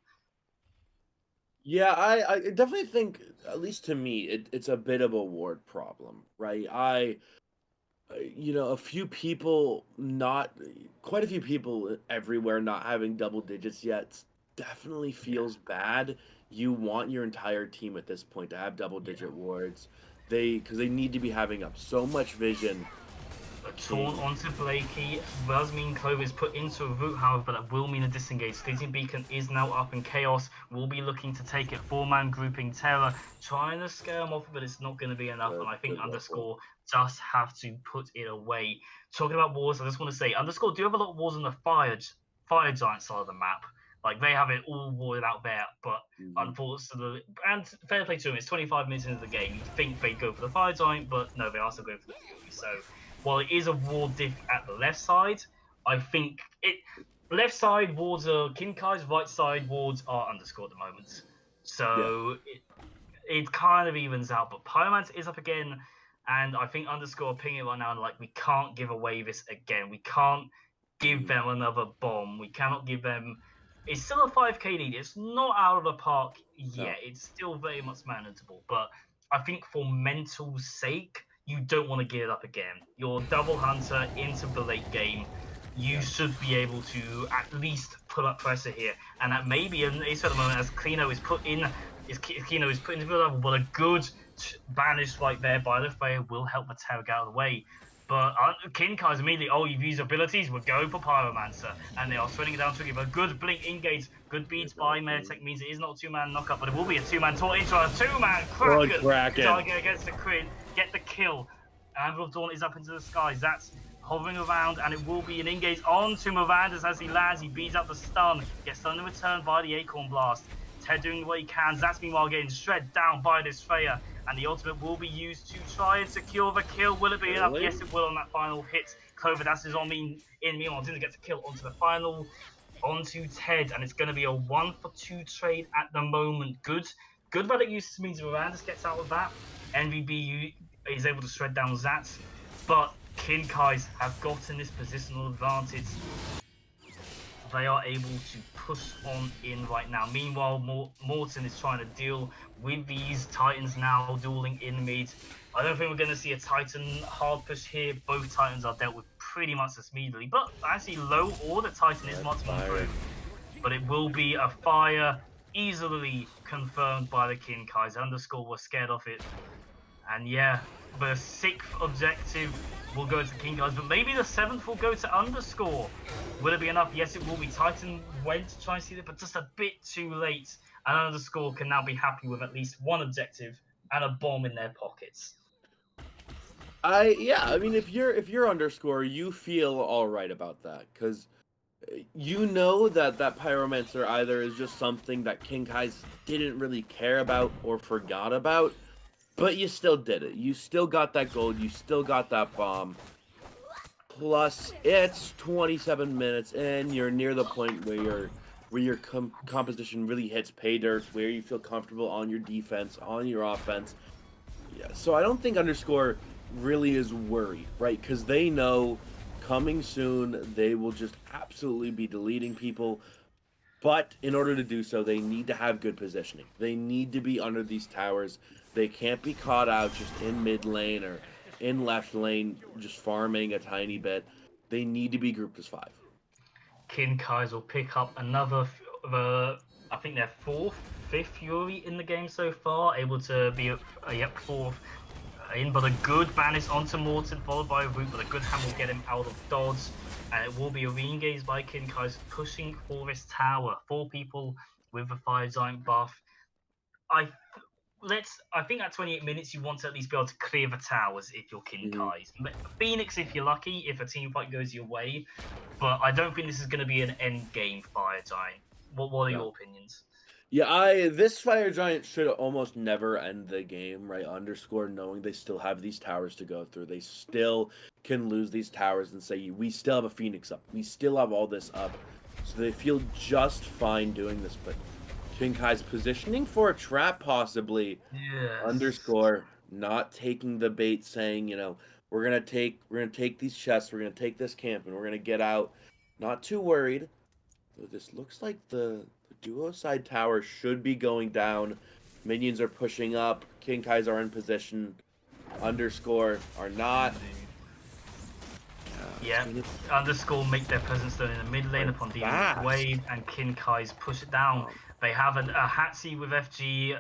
Speaker 2: Yeah, I definitely think, at least to me, it's a bit of a ward problem, right? Quite a few people everywhere not having double digits yet definitely feels bad. You want your entire team at this point to have double digit wards. Because they need to be having up so much vision.
Speaker 1: A taunt onto Blakey does mean Clover is put into a route, however, but that will mean a disengage. Fleeting Beacon is now up in Chaos. Will be looking to take it. 4-man grouping Terror, trying to scare him off, but it's not going to be enough. And I think Underscore just have to put it away. Talking about wars, I just want to say, Underscore do have a lot of wars on the fire giant side of the map. Like, they have it all warded out there, but unfortunately, and fair play to them, it's 25 minutes into the game. You'd think they'd go for the fire giant, but no, they are still going for the Fury. So while it is a ward diff at the left side, I think left side wards are Kinkai's, right side wards are Underscore at the moment. So it kind of evens out. But Pyromancer is up again, and I think Underscore pinging it right now, and like, we can't give away this again. We can't give them another bomb. We cannot give them. It's still a 5k lead. It's not out of the park yet. No. It's still very much manageable. But I think for mental sake, you don't want to give it up again. You're Double Hunter into the late game. You should be able to at least put up pressure here. And that may be an ace at the moment as Kino is put into the level, but a good banish right there by the Freya will help the Terror get out of the way. But Kinkai's immediately, you've used abilities, we're going for Pyromancer. And they are spreading it down to give a good blink engage. Good beats by Meditech means it is not a 2-man knockup, but it will be a 2-man taunt into a 2-man Kraken. Target against the crit, get the kill. Anvil of Dawn is up into the skies. That's hovering around, and it will be an engage onto Miranda's as he lands. He beats out the stun, gets stunned in return by the Acorn Blast. Ted doing what he can. That's meanwhile getting shred down by this Freya, and the ultimate will be used to try and secure the kill. Will it be enough? Yes, it will on that final hit. Clover, that's his on meanwhile didn't get the kill onto the final, onto Ted, and it's going to be a 1-for-2 trade at the moment. Good relic use means Mirandus gets out of that. NVB is able to shred down Zats, but Kinkai's have gotten this positional advantage. They are able to push on in right now. Meanwhile, Morton is trying to deal with these Titans now dueling in mid. I don't think we're going to see a Titan hard push here. Both Titans are dealt with pretty much immediately. But actually, low order Titan is much more improved. But it will be a fire easily confirmed by the Kinkai's. Underscore was scared of it. And yeah, the 6th objective will go to Kinkai's, but maybe the 7th will go to Underscore. Will it be enough? Yes, it will be. Titan went to try and see it, but just a bit too late. And Underscore can now be happy with at least one objective and a bomb in their pockets.
Speaker 2: I mean, if you're Underscore, you feel all right about that, because you know that Pyromancer either is just something that Kinkai's didn't really care about or forgot about. But you still did it. You still got that gold. You still got that bomb. Plus, it's 27 minutes, and you're near the point where where your composition really hits pay dirt, where you feel comfortable on your defense, on your offense. Yeah, so I don't think Underscore really is worried, right? Because they know coming soon they will just absolutely be deleting people. But in order to do so, they need to have good positioning. They need to be under these towers. They can't be caught out just in mid lane or in left lane, just farming a tiny bit. They need to be grouped as 5.
Speaker 1: Kai's will pick up another, I think they're fifth Fury in the game so far, able to be, yep, fourth in, but a good banish onto Morton, followed by a root, but a good hand will get him out of dodge, and it will be a re-engage by Kai's pushing for this tower. 4 people with the Fire Giant buff. I think at 28 minutes you want to at least be able to clear the towers if you're Kai's. Phoenix if you're lucky, if a team fight goes your way, but I don't think this is going to be an end game Fire Giant. What are your opinions?
Speaker 2: Yeah, this Fire Giant should almost never end the game, right? Underscore knowing they still have these towers to go through. They still can lose these towers and say, we still have a Phoenix up. We still have all this up. So they feel just fine doing this, but Kai's positioning for a trap possibly.
Speaker 1: Yes.
Speaker 2: Underscore not taking the bait, saying, we're gonna take these chests, we're gonna take this camp, and we're gonna get out. Not too worried. So this looks like the duo side tower should be going down. Minions are pushing up. Kai's are in position. Underscore are not.
Speaker 1: Yeah, Underscore make their presence known in the mid lane upon dealing with wave, and Kai's push it down. They have a Hatsi with FG.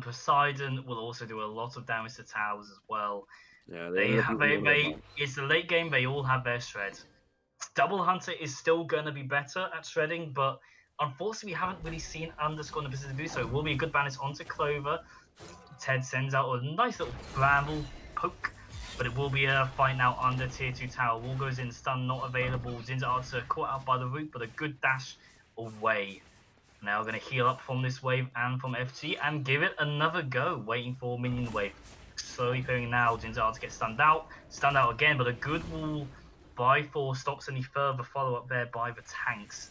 Speaker 1: Poseidon will also do a lot of damage to towers as well.
Speaker 2: Yeah,
Speaker 1: it's the late game. They all have their shred. Double Hunter is still going to be better at shredding, but unfortunately we haven't really seen Underscore in the position to do so. It will be a good balance onto Clover. Ted sends out a nice little bramble poke, but it will be a fight now under tier 2 tower. Wall goes in, stun not available. Zinza Archer caught out by the root, but a good dash away. Now going to heal up from this wave and from FG and give it another go, waiting for minion wave. Slowly clearing now. Zinza Archer gets stunned out again, but a good wall by 4 stops any further follow-up there by the tanks.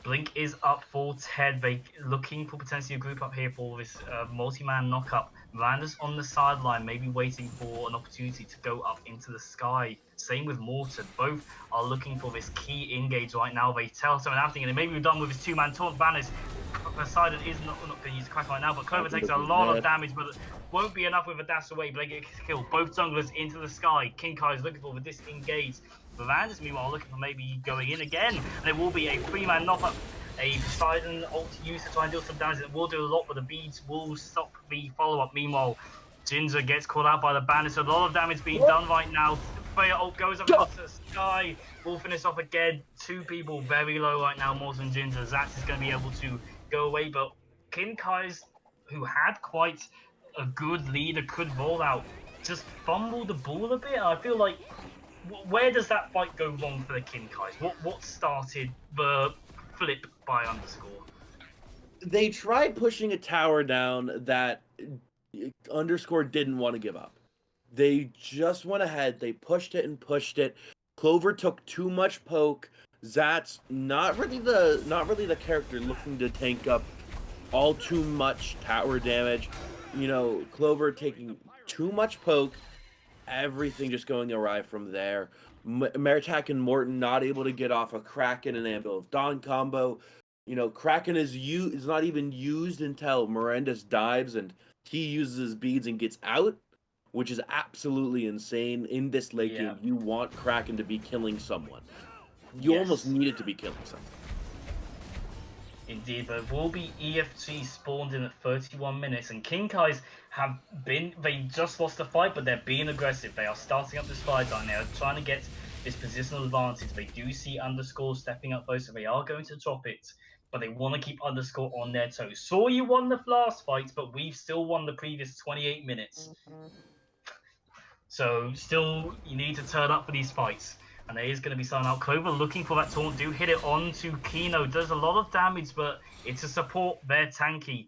Speaker 1: Blink is up for Ted. They looking for potentially a group up here for this multi-man knock-up. Miranda's on the sideline, maybe waiting for an opportunity to go up into the sky. Same with Morton. Both are looking for this key engage right now. They tell someone everything, and they may be done with his 2-man taunt. Banners. Poseidon is not going to use Crack right now, but Clover takes a lot of damage, but won't be enough with a dash away. Blake gets killed. Both junglers into the sky. Kai is looking for the disengage. Miranda's meanwhile looking for maybe going in again, and it will be a 3-man knock-up. A Poseidon ult used to try and deal some damage. It will do a lot, but the beads will stop the follow-up. Meanwhile, Jinza gets caught out by the bandits. So a lot of damage being done right now. Freya ult goes up into the sky. Will finish off again. 2 people very low right now, more than Jinza. Zax is going to be able to go away, but Kai's, who had quite a good lead, a good rollout, just fumbled the ball a bit. I feel like, where does that fight go wrong for the Kai's? What started the flip by Underscore?
Speaker 2: They tried pushing a tower down that Underscore didn't want to give up. They just went ahead. They pushed it and pushed it. Clover took too much poke. Zat's not really the character looking to tank up all too much tower damage. Clover taking too much poke. Everything just going awry from there. Meritak and Morton not able to get off a Kraken and Anvil of Dawn combo. Kraken is not even used until Miranda's dives and he uses his beads and gets out, which is absolutely insane. In this late game, you want Kraken to be killing someone. You almost need it to be killing someone.
Speaker 1: Indeed, there will be EFG spawned in at 31 minutes, and Kai's they just lost the fight, but they're being aggressive. They are starting up this fight line. They are trying to get this positional advantage. They do see Underscore stepping up though, so they are going to drop it, but they want to keep Underscore on their toes. Saw you won the last fight, but we've still won the previous 28 minutes. So still, you need to turn up for these fights. And there is going to be someone out. Clover looking for that taunt. Do hit it on to Kino. Does a lot of damage, but it's to support their tanky.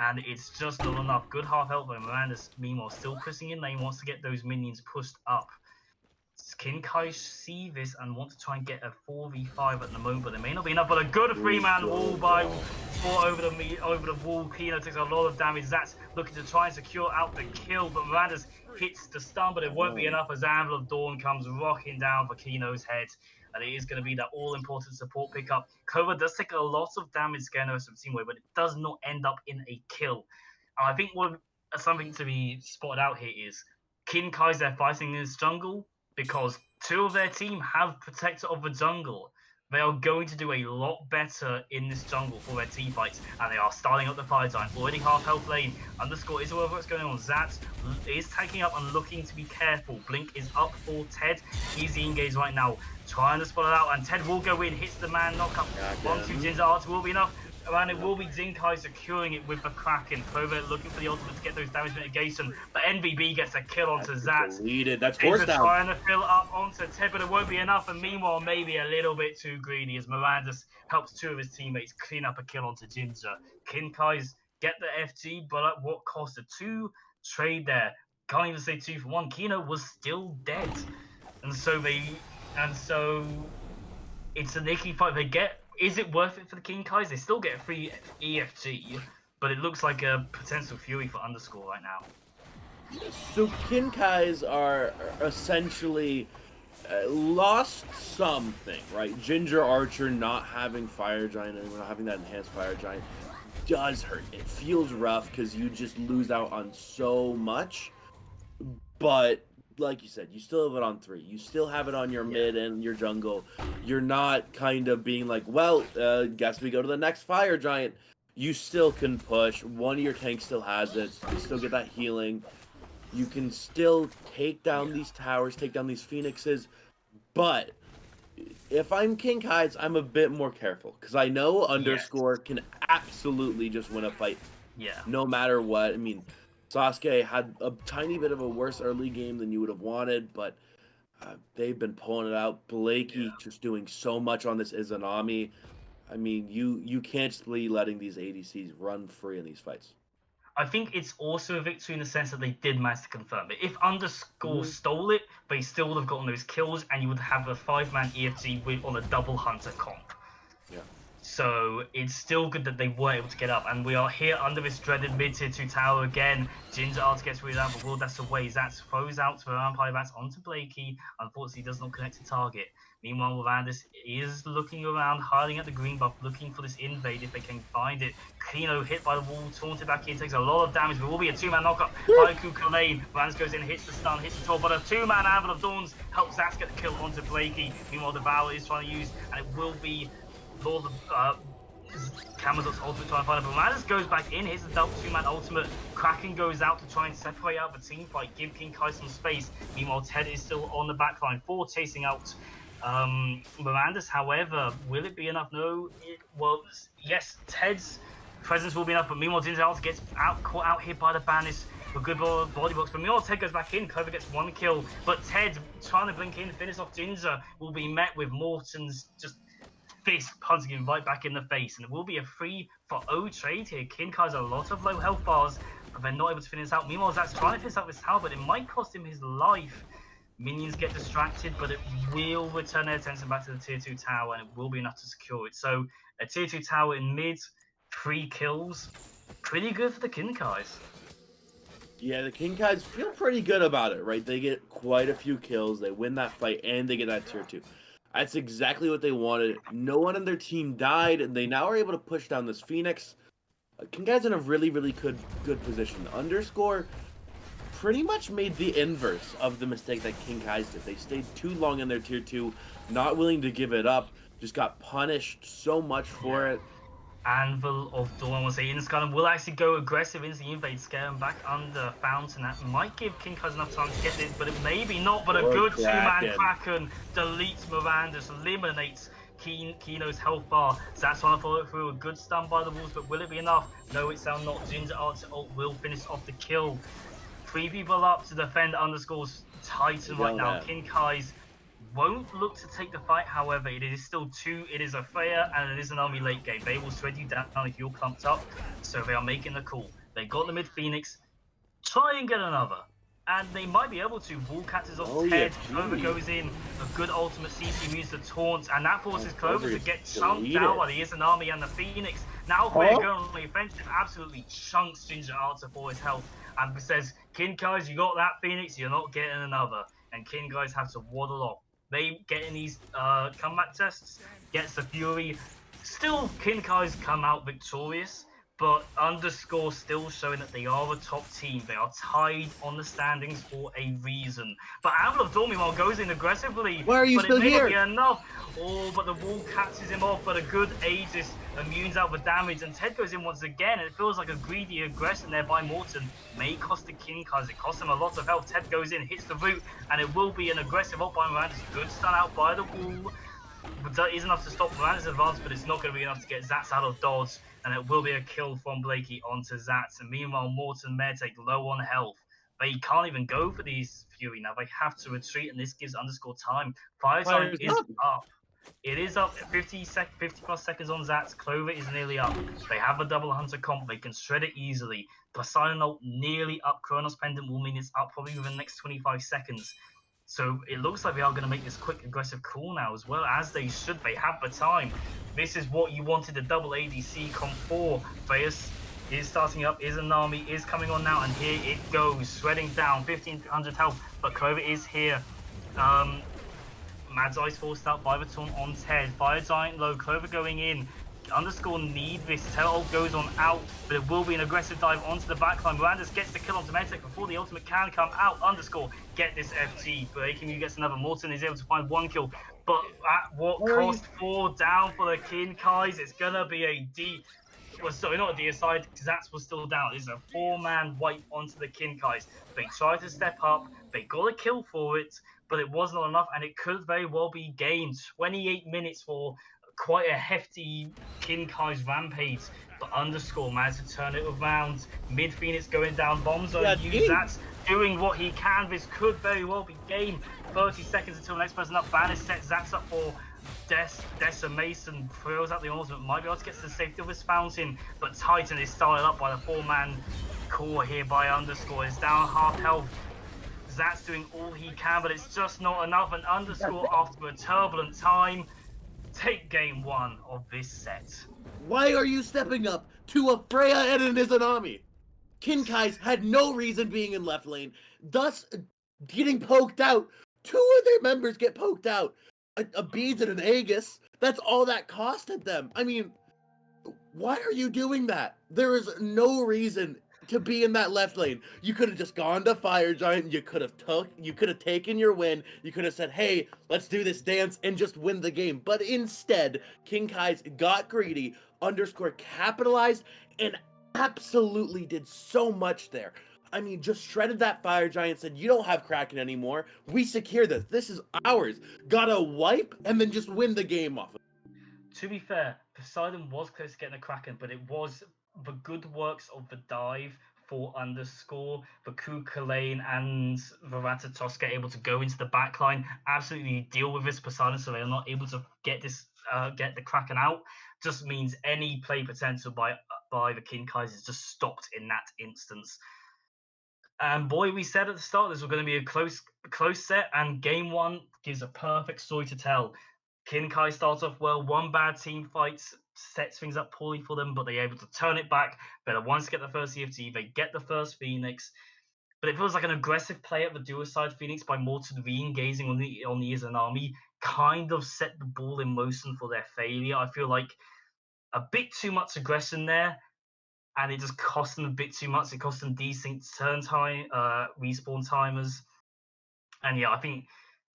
Speaker 1: And it's just not enough. Good half health though. Miranda's meanwhile still pressing in lane. Wants to get those minions pushed up. Kinkai see this and want to try and get a 4v5 at the moment, but there may not be enough. But a good three-man wall by over the wall. Kino takes a lot of damage. That's looking to try and secure out the kill, but Miranda's hits the stun, but it won't be enough as Anvil of Dawn comes rocking down for Kino's head. And it is going to be that all-important support pickup. Clover does take a lot of damage scaring us from Teamway, but it does not end up in a kill. And I think something to be spotted out here is Kinkai's they're fighting in this jungle because two of their team have Protector of the Jungle. They are going to do a lot better in this jungle for their team fights, and they are starting up the fire giant. Already half health lane. Underscore is aware of what's going on. Zat is taking up and looking to be careful. Blink is up for Ted. Easy engage right now. Trying to spot it out, and Ted will go in, hits the man, knock up. 1-2 Jin's art will be enough. And it will be Zinkai securing it with the Kraken. Clover looking for the ultimate to get those damage mitigation. But NBB gets a kill onto Zat.
Speaker 2: That's horse down.
Speaker 1: Trying to fill up onto Ted, but it won't be enough. And meanwhile, maybe a little bit too greedy as Mirandus helps two of his teammates clean up a kill onto Ginger. Kinkai's get the FG, but at what cost? A 2 trade there. Can't even say 2 for 1. Kino was still dead. And so it's an icky fight. Is it worth it for the Kinkais? They still get a free EFG, but it looks like a potential fury for Underscore right now.
Speaker 2: So Kinkais are essentially lost something, right? Ginger Archer not having Fire Giant anymore, not having that enhanced Fire Giant does hurt. It feels rough because you just lose out on so much, but like you said, you still have it on 3. You still have it on your mid and your jungle. You're not kind of being like, well, guess we go to the next Fire Giant. You still can push. One of your tanks still has it. You still get that healing. You can still take down these towers, take down these phoenixes. But if I'm Kinkai's, I'm a bit more careful because I know Underscore can absolutely just win a fight.
Speaker 1: Yeah.
Speaker 2: No matter what. I mean, Sasuke had a tiny bit of a worse early game than you would have wanted, but they've been pulling it out. Blakey just doing so much on this Izanami. I mean, you can't just be letting these ADCs run free in these fights.
Speaker 1: I think it's also a victory in the sense that they did manage to confirm it. If Underscore stole it, they still would have gotten those kills, and you would have a 5-man EFG on a double Hunter comp.
Speaker 2: Yeah.
Speaker 1: So it's still good that they were able to get up, and we are here under this dreaded mid-tier 2 tower again. Ginger Art gets rid of that, but Will that's away. Zat throws out for Vampire Bats onto Blakey. Unfortunately, does not connect to target. Meanwhile, Mirandus is looking around, hiding at the green buff, looking for this invade if they can find it. Kino hit by the wall, taunted back in, takes a lot of damage, but will be a 2-man knockup. Haiku Kalane, Mirandus goes in, hits the stun, hits the troll, but a 2-man Anvil of Dawns helps Zat get the kill onto Blakey. Meanwhile, Devour is trying to use, and it will be Lord of Camazot's ultimate trying to find it, but Mirandus goes back in, hits the double 2-man ultimate. Kraken goes out to try and separate out the team fight, give Kinkai some space. Meanwhile, Ted is still on the backline, 4 chasing out Mirandus. However, will it be enough? No. Well, yes, Ted's presence will be enough, but meanwhile, Ginger gets caught out here by the Banish. A good body box, but meanwhile, Ted goes back in. Clover gets 1 kill, but Ted trying to blink in, finish off Ginger, will be met with Morton's just fist punching him right back in the face, and it will be a 3-for-0 trade here. Kinkai's a lot of low health bars, but they're not able to finish out. Meanwhile, Zach's trying to finish out this tower, but it might cost him his life. Minions get distracted, but it will return their attention back to the tier 2 tower, and it will be enough to secure it. So a tier 2 tower in mid, 3 kills, pretty good for the Kinkais.
Speaker 2: Yeah, the Kinkais feel pretty good about it, right? They get quite a few kills, they win that fight, and they get that tier 2. That's exactly what they wanted. No one on their team died, and they now are able to push down this Phoenix. Kinkai's in a really, really good position. Underscore pretty much made the inverse of the mistake that Kinkai's did. They stayed too long in their tier 2, not willing to give it up, just got punished so much for it.
Speaker 1: Anvil of Dawn will say Inscan will actually go aggressive into the invade, scare him back under Fountain. That might give Kinkai's enough time to get this, but it maybe not. But a good 2-man Kraken deletes Mirandus, eliminates Kino's health bar. That's trying to follow it through. A good stun by the walls, but will it be enough? No, it shall not. Ginger Archer will finish off the kill. 3 people up to defend Underscore's Titan right now. Kinkai's won't look to take the fight, however, it is still 2, it is a fair and it is an army late game. They will shred you down if you're clumped up, so they are making the call. They got the mid Phoenix, try and get another. and they might be able to. Bull catches off Ted, Clover goes in, a good ultimate CC means the taunt, and that forces Clover to get chunked out by the Izanami and the Phoenix. Now Queer going on the offensive, absolutely chunks Ginger Archer for his health, and says, Kinkais, you got that Phoenix, you're not getting another. And Kinkais have to waddle off. They get in these comeback tests, gets the Fury. Still, Kinkais come out victorious, but Underscore still showing that they are a top team. They are tied on the standings for a reason. But Apple of Dawn, meanwhile, goes in aggressively.
Speaker 2: Why are you still here?
Speaker 1: But it may not be enough. Oh, but the wall catches him off, but a good Aegis immunes out the damage, and Ted goes in once again, and it feels like a greedy aggression there by Morton. May cost the Kinkais. It costs him a lot of health. Ted goes in, hits the root, and it will be an aggressive ult by Mirandus. Good stun out by the wall. But that is enough to stop Miranda's advance, but it's not going to be enough to get Zats out of dodge, and it will be a kill from Blakey onto Zats. And meanwhile, Morton and Medtech low on health. They can't even go for these Fury now. They have to retreat, and this gives Underscore time. Fire time is up. It is up 50 plus seconds on Zats. Clover is nearly up. They have a double Hunter comp. They can shred it easily. Poseidon ult nearly up. Kronos Pendant will mean it's up probably within the next 25 seconds. So it looks like they are going to make this quick, aggressive call now as well, as they should. They have the time. This is what you wanted the double ADC comp for. Feus is starting up. Izanami is coming on now, and here it goes. Shredding down, 1500 health, but Clover is here. Mad's Ice forced out by the taunt on Ted. Fire Giant low, Clover going in. Underscore need this. Tail goes on out, but it will be an aggressive dive onto the backline. Mirandus gets the kill onto Medtech before the ultimate can come out. Underscore get this FG. Breaking you gets another. Morton is able to find one kill, but at what cost? 4 down for the Kinkais. It's gonna be a D. Well, sorry, not a D aside, because Zats was still down. It's a 4-man wipe onto the Kinkais. They tried to step up. They got a kill for it, but it wasn't enough, and it could very well be game. 28 minutes for quite a hefty Kinkai's rampage, but Underscore managed to turn it around. Mid Phoenix going down, bombs on you. That's doing what he can. This could very well be game. 30 seconds until the next person up. Banner sets Zats up for Mason throws out the ultimate. Might be able to get to the safety of his fountain, but Titan is started up by the 4-man core here by Underscore. It's down half health. Zats doing all he can, but it's just not enough. And Underscore, after a turbulent time, take game 1 of this set.
Speaker 2: Why are you stepping up to a Freya and an Izanami? Kinkais had no reason being in left lane, thus getting poked out. 2 of their members get poked out. A Beads and an Aegis, that's all that costed them. I mean, why are you doing that? There is no reason to be in that left lane. You could have just gone to Fire Giant, you could have taken your win, you could have said, hey, let's do this dance and just win the game. But instead, Kinkais got greedy, Underscore capitalized, and absolutely did so much there. I mean, just shredded that Fire Giant, said, you don't have Kraken anymore. We secure this. This is ours. Gotta wipe and then just win the game off of it.
Speaker 1: To be fair, Poseidon was close to getting a Kraken, but it was the good works of the dive for Underscore, the Kalane and the Ratatoska able to go into the backline, absolutely deal with this Poseidon, so they are not able to get the Kraken out. Just means any play potential by the Kinkais is just stopped in that instance. And boy, we said at the start this was going to be a close set, and game 1 gives a perfect story to tell. Kinkai starts off well, one bad team fights, sets things up poorly for them, but they're able to turn it back. Better once get the first EFT, they get the first Phoenix. But it feels like an aggressive play at the duo side Phoenix by Morton re-engaging on the Izanami kind of set the ball in motion for their failure. I feel like a bit too much aggression there, and it just cost them a bit too much. It cost them decent turn time, respawn timers. And yeah, I think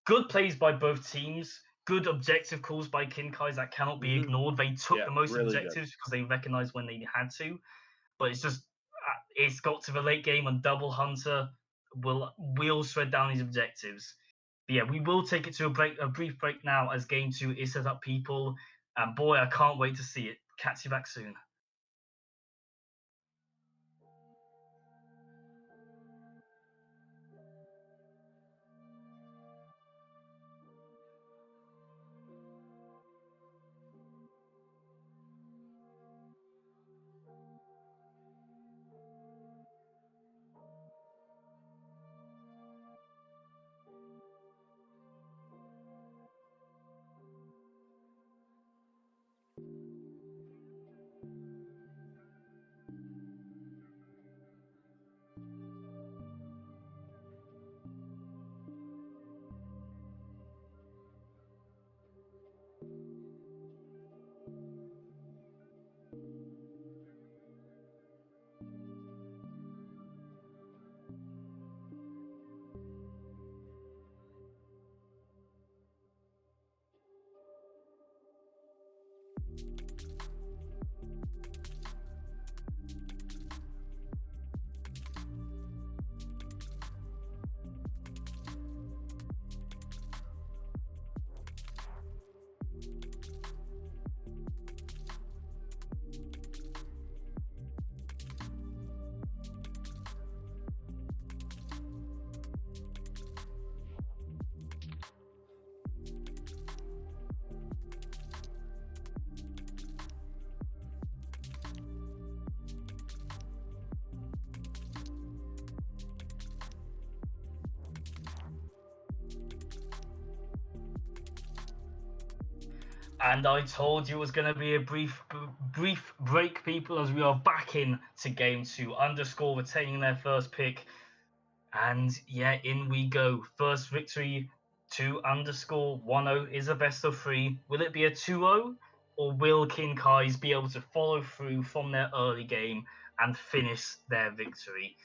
Speaker 1: good plays by both teams. Good objective calls by Kinkais that cannot be ignored. They took the most really objectives because they recognized when they had to. But it's just, it's got to the late game, and Double Hunter will shred down these objectives. But yeah, we will take it to a brief break now as game 2 is set up, people. And boy, I can't wait to see it. Catch you back soon. And I told you it was going to be a brief break, people, as we are back in to game 2. Underscore retaining their first pick. And yeah, in we go. First victory to underscore 1-0 is a best of 3. Will it be a 2-0? Or will King Kais be able to follow through from their early game and finish their victory?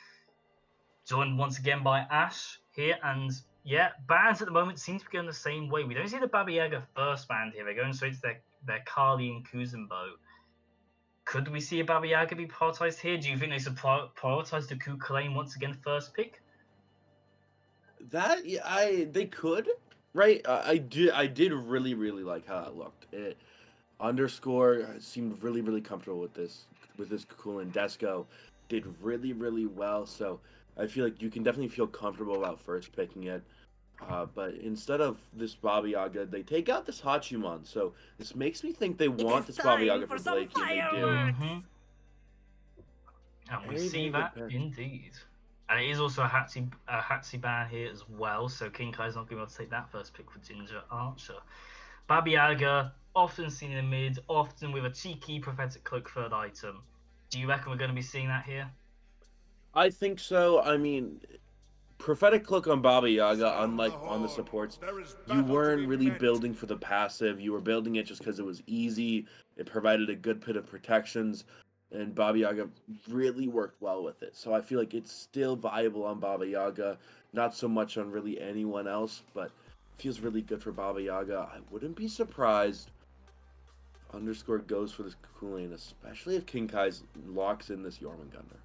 Speaker 1: Joined once again by Ash here, and yeah, bands at the moment seem to be going the same way. We don't see the Baba Yaga first band here. They're going straight to their Kali and Kuzenbo. Could we see a Baba Yaga be prioritized here? Do you think they should prioritize the Kukulane once again first pick?
Speaker 2: That they could, right? I did really like how it looked. Underscore seemed really comfortable with this Kukulane. Desco did really well, so I feel like you can definitely feel comfortable about first picking it. But instead of this Baba Yaga, they take out this Hachiman. So this makes me think they want this Baba Yaga for Blakey, and they do.
Speaker 1: Mm-hmm. And we see that indeed. And it is also a Hatsi ban here as well, so King Kai's not going to be able to take that first pick for Ginger Archer. Baba Yaga, often seen in the mid, often with a cheeky prophetic cloak third item. Do you reckon we're going to be seeing that here?
Speaker 2: I think so. I mean, prophetic cloak on Baba Yaga, unlike on the supports, you weren't really building for the passive. You were building it just because it was easy. It provided a good bit of protections, and Baba Yaga really worked well with it. So I feel like it's still viable on Baba Yaga, not so much on really anyone else, but feels really good for Baba Yaga. I wouldn't be surprised underscore goes for this Kukulane, especially if King Kai's locks in this Jormungandr.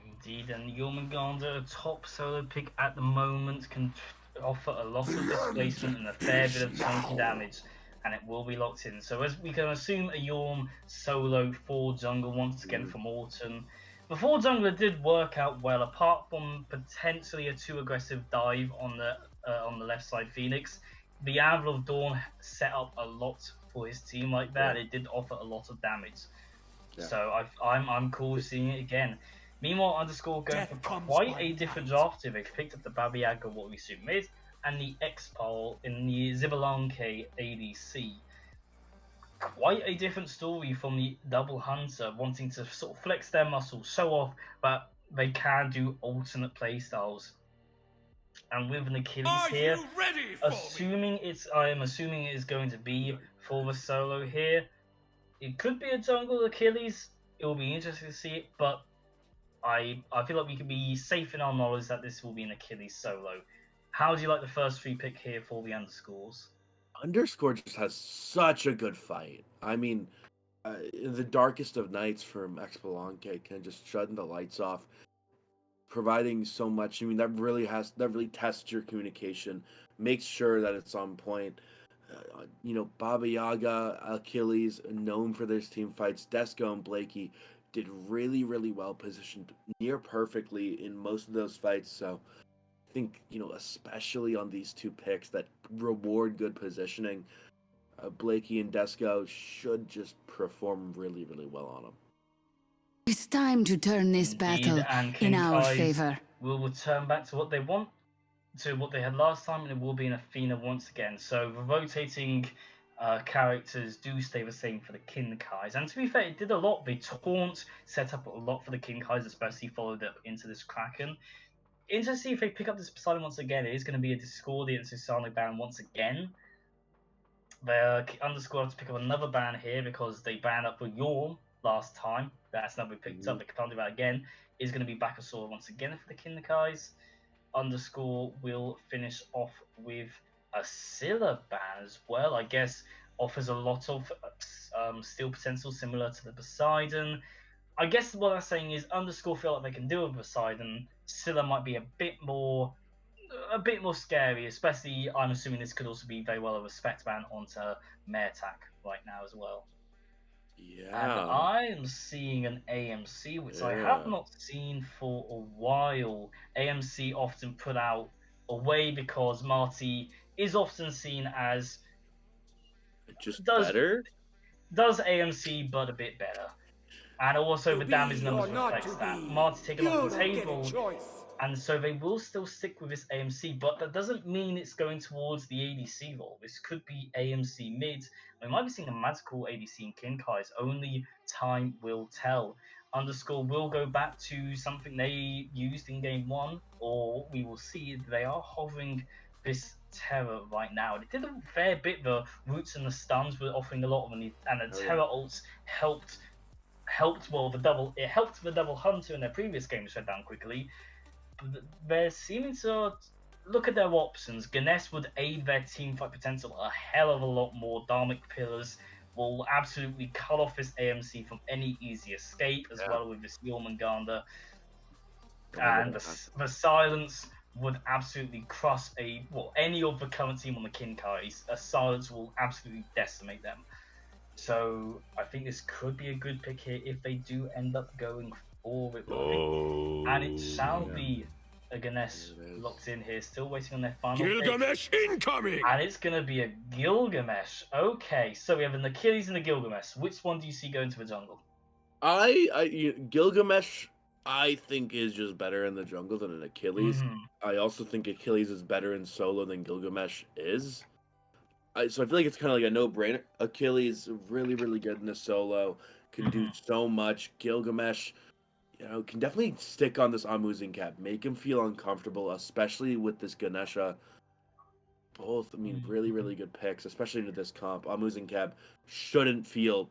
Speaker 1: Indeed, and Jormungandr, a top solo pick at the moment, can offer a lot of displacement and a fair bit of chunky damage, and it will be locked in. So as we can assume a Yorm solo for jungle once again from Autumn. The 4 jungler did work out well, apart from potentially a too aggressive dive on the left side Phoenix. The Anvil of Dawn set up a lot for his team like that. It did offer a lot of damage. So I'm cool with seeing it again. Meanwhile, underscore going for quite a different draft here. They've picked up the Baba Yaga, what we assume is, and the X-Pole in the Zibalanke ADC. Quite a different story from the Double Hunter, wanting to sort of flex their muscles, show off that they can do alternate playstyles. And with an Achilles here, I am assuming it is going to be for the solo here. It could be a jungle Achilles. It will be interesting to see it, but I feel like we can be safe in our knowledge that this will be an Achilles solo. How do you like the first 3 pick here for the underscores?
Speaker 2: Underscore just has such a good fight. I mean, in the darkest of nights from Xbalanque can just shutting the lights off, providing so much. I mean, that really tests your communication, makes sure that it's on point. Baba Yaga, Achilles, known for their team fights. Desco and Blakey did really well, positioned near perfectly in most of those fights. So I think, especially on these 2 picks that reward good positioning, Blakey and Desco should just perform really well on them.
Speaker 4: It's time to turn this battle in our favor.
Speaker 1: We'll return back to what they want, to what they had last time, and it will be an Athena once again. So the rotating characters do stay the same for the King Kais. And to be fair, it did a lot. The Taunt set up a lot for the King Kais, especially followed up into this Kraken. Interesting to see if they pick up this Poseidon once again. It is going to be a Discordia and Susano ban once again. The underscore have to pick up another ban here because they banned up for Yorm last time. That's now been picked up. They can't do that again. Is going to be back a sword once again for the King Kais. Underscore will finish off with a Scylla ban as well. I guess offers a lot of steal potential similar to the Poseidon. I guess what I'm saying is underscore feel like they can do with Poseidon. Scylla might be a bit more scary, especially I'm assuming this could also be very well a respect ban onto Mertak right now as well.
Speaker 2: Yeah.
Speaker 1: And I am seeing an AMC, which I have not seen for a while. AMC often put out away because Marty is often seen as
Speaker 2: better.
Speaker 1: Does AMC but a bit better. And also the damage numbers reflects that. Marty taking off the table And so they will still stick with this AMC, but that doesn't mean it's going towards the ADC role. This could be AMC mid. We might be seeing a magical ADC in Kinkai's. Only time will tell. Underscore will go back to something they used in game one, or we will see they are hovering this terror right now. They did a fair bit. The roots and the stuns were offering a lot of them, and the terror ults helped. Well, it helped the double hunter in their previous game shut down quickly. They're seeming to look at their options. Ganesh would aid their teamfight potential a hell of a lot more. Dharmic Pillars will absolutely cut off this AMC from any easy escape, as well with this Jormungandr. And the silence would absolutely crush any of the current team on the Kinkais. A silence will absolutely decimate them. So I think this could be a good pick here if they do end up going for it. And it shall be a Ganesh locked in here, still waiting on their final
Speaker 3: Gilgamesh incoming!
Speaker 1: And it's going to be a Gilgamesh. Okay, so we have an Achilles and a Gilgamesh. Which one do you see going to the jungle?
Speaker 2: Gilgamesh, I think, is just better in the jungle than an Achilles. I also think Achilles is better in solo than Gilgamesh is. So I feel like it's kind of like a no-brainer. Achilles, really, really good in the solo, can do so much. Gilgamesh, can definitely stick on this Amuzing cap, make him feel uncomfortable, especially with this Ganesha. Both, really, really good picks, especially into this comp. Amuzing cap shouldn't feel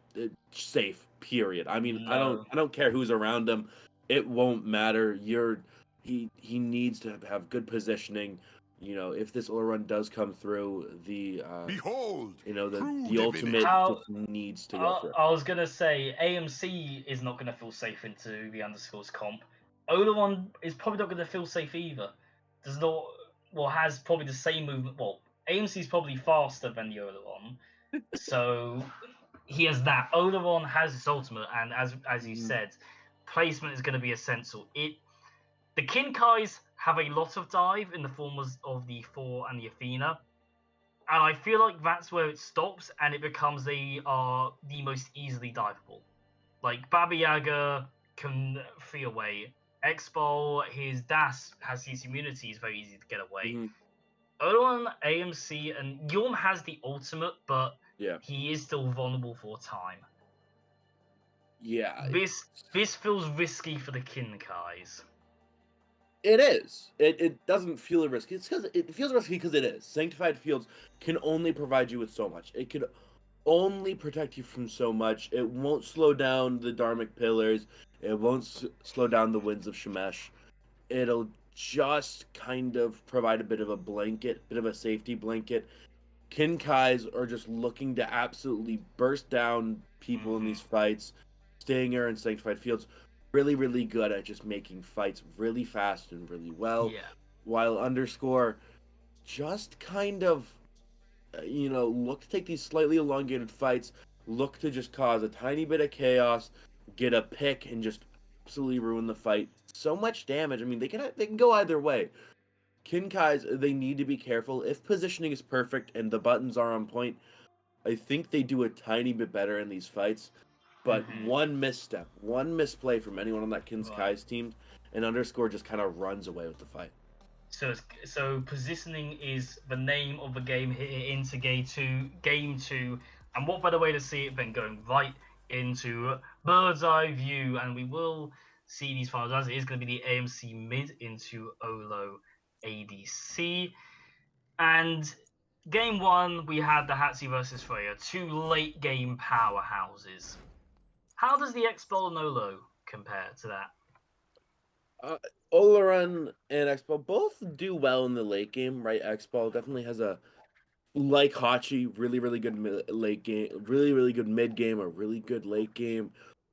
Speaker 2: safe, period. I don't care who's around him. It won't matter. He needs to have good positioning. If this ult run does come through,
Speaker 3: behold,
Speaker 2: the ultimate just needs to go through.
Speaker 1: I was gonna say AMC is not gonna feel safe into the underscores comp. Olaron is probably not gonna feel safe either. Has probably the same movement. Well, AMC is probably faster than the Olaron, so he has that. Olaron has his ultimate, and as you said, placement is going to be essential. The Kinkais have a lot of dive in the form of the Thor and the Athena, and I feel like that's where it stops, and it becomes they are the most easily diveable. Like Baba Yaga can free away. Expo, his dash has his immunity, is very easy to get away. Owen, AMC, and Yorm has the ultimate, but he is still vulnerable for time.
Speaker 2: Yeah.
Speaker 1: This feels risky for the Kinkais.
Speaker 2: It is. It doesn't feel risky. It's because it feels risky because it is. Sanctified Fields can only provide you with so much. It could only protect you from so much. It won't slow down the Dharmic Pillars. It won't slow down the Winds of Shemesh. It'll just kind of provide a bit of a blanket, bit of a safety blanket. Kinkais are just looking to absolutely burst down people in these fights. Stinger and Sanctified Fields, really, really good at just making fights really fast and really well.
Speaker 1: Yeah.
Speaker 2: While underscore just kind of, look to take these slightly elongated fights, look to just cause a tiny bit of chaos, get a pick, and just absolutely ruin the fight. So much damage. They can go either way. Kinkais, they need to be careful. If positioning is perfect and the buttons are on point, I think they do a tiny bit better in these fights. But one misstep, one misplay from anyone on that Kinkai's team, and underscore just kind of runs away with the fight.
Speaker 1: So positioning is the name of the game here into game two, and what better way to see it than going right into bird's eye view, and we will see these finals as it is going to be the AMC mid into Olo ADC. And game one, we had the Hatsi versus Freya, two late game powerhouses. How does the Expo and Olo compare to that?
Speaker 2: Olaran and Expo both do well in the late game, right? Expo definitely has like Hachi, really, really good late game, really, really good mid game, a really good late game.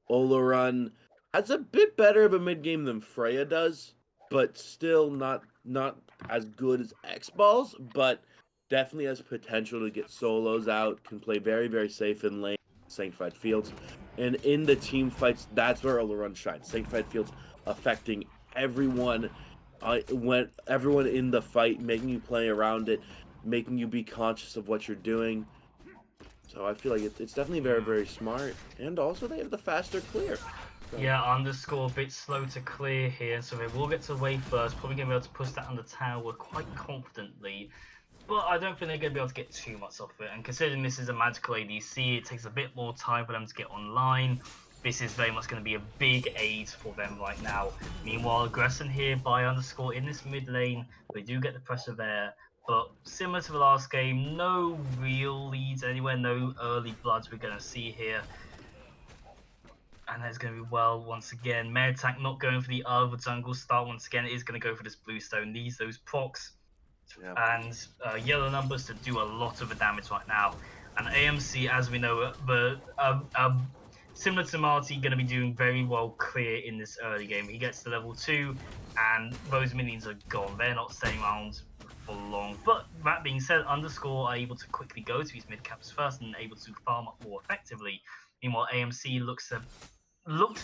Speaker 2: Olaran has a bit better of a mid game than Freya does, but still not as good as X-Balls, but definitely has potential to get solos out, can play very, very safe in lane, Sanctified Fields. And in the team fights, that's where Olaran shines. Sanctified Fields affecting everyone, everyone in the fight, making you play around it, making you be conscious of what you're doing. So I feel like it's definitely very, very smart. And also they have the faster clear.
Speaker 1: Yeah, underscore a bit slow to clear here, so they will get to wave first. Probably going to be able to push that on the tower quite confidently. But I don't think they're going to be able to get too much off it. And considering this is a magical ADC, it takes a bit more time for them to get online. This is very much going to be a big aid for them right now. Meanwhile, aggression here by underscore in this mid lane. They do get the pressure there. But similar to the last game, no real leads anywhere, no early bloods we're going to see here. And there's going to be, well, once again, Medtank not going for the other jungle start. Once again, it is going to go for this bluestone. Needs those procs and yellow numbers to do a lot of the damage right now. And AMC, as we know, similar to Marty, going to be doing very well clear in this early game. He gets to level 2, and those minions are gone. They're not staying around for long. But that being said, underscore are able to quickly go to his mid caps first and able to farm up more effectively. Meanwhile, AMC looks to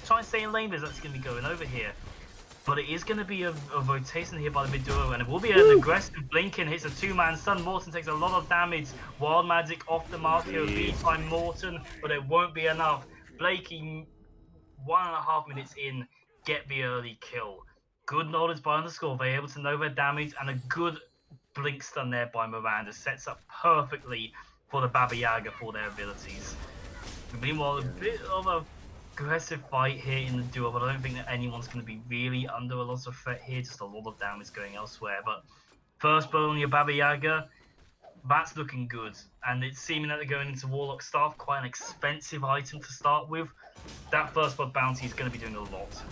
Speaker 1: try and stay in lane, but that's going to be going over here. But it is going to be a rotation here by the mid duo, and it will be an aggressive Blinken hits a 2-man stun. Morton takes a lot of damage. Wild Magic off the mark here, beat by Morton, but it won't be enough. Blakey, 1.5 minutes in, get the early kill. Good knowledge by underscore. They're able to know their damage, and a good blink stun there by Miranda sets up perfectly for the Baba Yaga for their abilities. Meanwhile, a bit of a aggressive fight here in the duo, but I don't think that anyone's going to be really under a lot of threat here. Just a lot of damage going elsewhere. But first blow on your Baba Yaga, that's looking good. And it's seeming that they're going into Warlock Staff, quite an expensive item to start with. That first blood bounty is going to be doing a lot.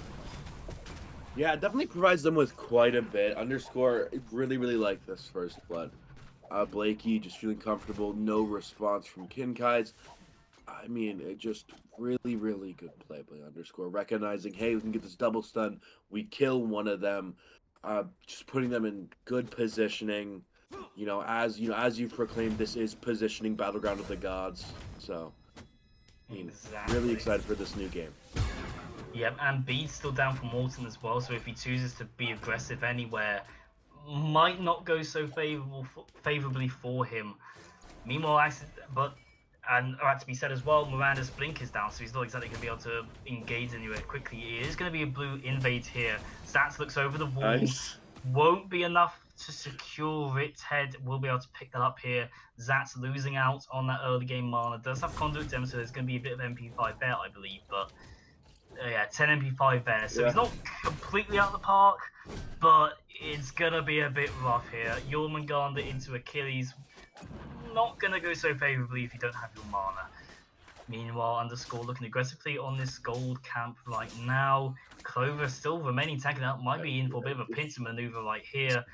Speaker 2: Yeah, it definitely provides them with quite a bit. Underscore really like this first blood. Blakey just feeling comfortable, no response from Kinkai's. I mean, it just really good play by underscore. Recognizing, hey, we can get this double stun. We kill one of them. Just putting them in good positioning. As you proclaimed, this is positioning Battleground of the Gods. So, really excited for this new game.
Speaker 1: Yep, and B's still down for Morton as well. So if he chooses to be aggressive anywhere, might not go so favorably for him. Meanwhile, and that to be said as well, Miranda's blink is down, so he's not exactly going to be able to engage anywhere quickly. It is going to be a blue invade here. Stats looks over the wall. Nice. Won't be enough to secure it. Ted will be able to pick that up here. Zat's losing out on that early game mana. Does have Conduit Gem, so there's going to be a bit of MP5 there, I believe. But yeah, 10 MP5 there. So he's not completely out of the park, but it's going to be a bit rough here. Jormungandr into Achilles. Not going to go so favorably if you don't have your mana. Meanwhile, underscore looking aggressively on this gold camp right now. Clover still remaining tanking out. Might be in for a bit of a pincer maneuver right here.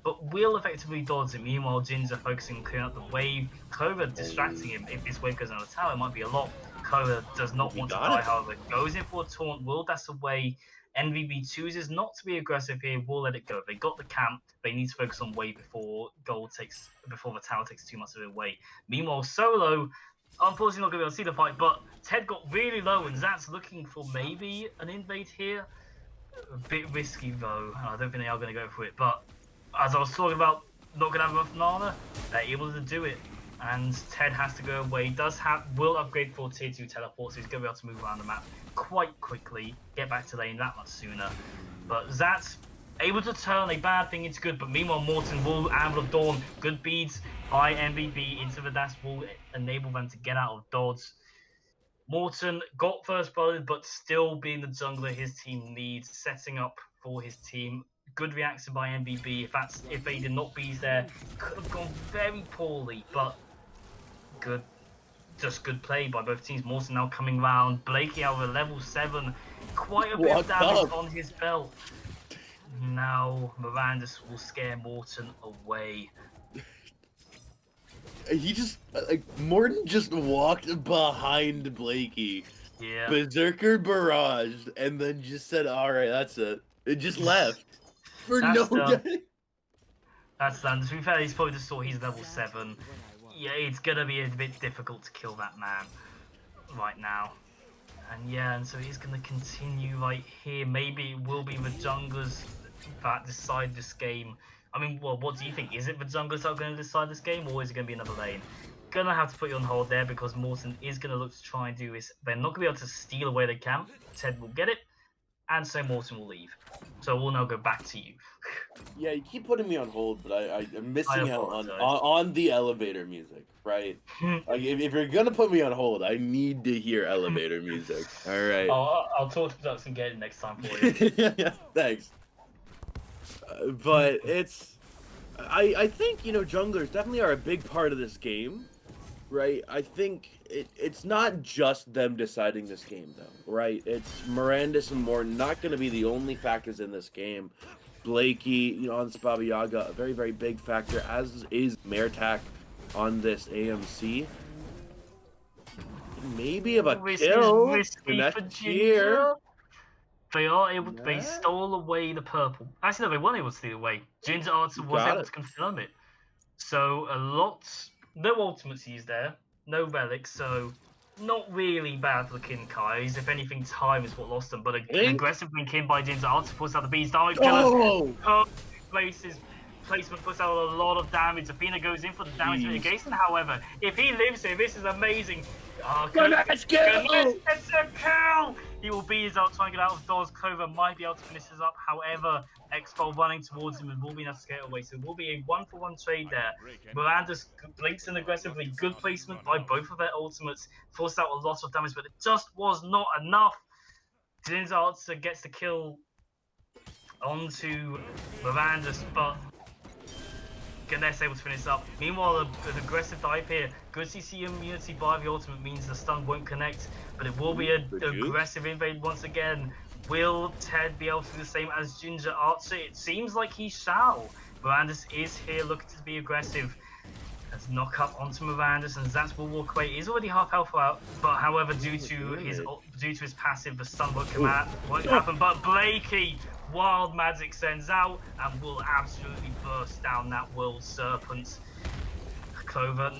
Speaker 1: But will effectively dodge it. Meanwhile, Ginger focusing on clearing out the wave. Clover distracting him. If this wave goes on the tower, it might be a lot. Clover does not want to die, however. Goes in for a taunt. Will dash away. NVB chooses not to be aggressive here. Will let it go. They got the camp. They need to focus on wave before the tower takes too much of it away. Meanwhile, Solo, unfortunately not going to be able to see the fight, but Ted got really low, and Zat's looking for maybe an invade here. A bit risky though, and I don't think they are going to go for it. But as I was talking about, not going to have enough mana, they're able to do it. And Ted has to go away. Will upgrade for tier 2 teleport, so he's going to be able to move around the map quite quickly, get back to lane that much sooner. But Zat's able to turn a bad thing into good, but meanwhile Morton will Anvil of Dawn, good beads by MVP into the dash will enable them to get out of dodge. Morton got first blood, but still being the jungler his team needs, setting up for his team. Good reaction by MVP. If they did not bees there, could have gone very poorly, but just good play by both teams. Morton now coming round. Blakey out of level 7. Quite a bit of damage on his belt. Now Miranda will scare Morton away.
Speaker 2: He just, Morton just walked behind Blakey.
Speaker 1: Yeah.
Speaker 2: Berserker barraged, and then just said, alright, that's it. It just left.
Speaker 1: That's done. To be fair, he's probably just saw he's level 7. Yeah, it's gonna be a bit difficult to kill that man right now. And so he's gonna continue right here. Maybe it will be the junglers that decide this game. I mean, well, what do you think? Is it the junglers that are going to decide this game, or is it going to be another lane? gonna have to put you on hold there because Morton is gonna look to try and do this. They're not gonna be able to steal away the camp. Ted will get it, and so Morton will leave. So we'll now go back to you.
Speaker 2: Yeah, you keep putting me on hold, but I'm missing out
Speaker 1: apologize.
Speaker 2: on the elevator music, right? Like, if you're gonna put me on hold, I need to hear elevator music. All right.
Speaker 1: I'll talk to production and get it next time for you.
Speaker 2: Yeah, thanks. But I think, you know, junglers definitely are a big part of this game, right? I think it's not just them deciding this game, though, right? It's Mirandus and Morton not going to be the only factors in this game. Blakey, you know, on this Baba Yaga, a very, very big factor, as is Mertak on this AMC. Maybe of a kill for next year.
Speaker 1: They are able. They stole away the purple. Actually, no, they weren't able to steal away. Ginger Archer was able to confirm it. So no ultimates used there, no relics. So not really bad for the Kinkais. If anything, time is what lost them. But an aggressive blink in by Ginger Archer puts out the bees. Damage killers. Placement puts out a lot of damage. Athena goes in for the damage mitigation. However, if he lives here, this is amazing. Let's gets a kill! He will beat his out, trying to get out of doors. Clover might be able to finish this up. However, Expo running towards him and will be enough to get away. So it will be a 1-for-1 trade there. Miranda blinks in aggressively. Good placement by both of their ultimates. Forced out a lot of damage, but it just was not enough. Ginger Archer gets the kill onto Miranda, but Ganesh able to finish up. Meanwhile, an aggressive dive here. Good CC immunity by the ultimate means the stun won't connect, but it will be an aggressive invade once again. Will Ted be able to do the same as Ginger Archer? It seems like he shall. Mirandus is here looking to be aggressive. Let's knock up onto Mirandus, and Zats will walk away. He's already half health out, but however, due to his passive, the stun won't happen. But Blakey, wild magic sends out and will absolutely burst down that World Serpent. Clover,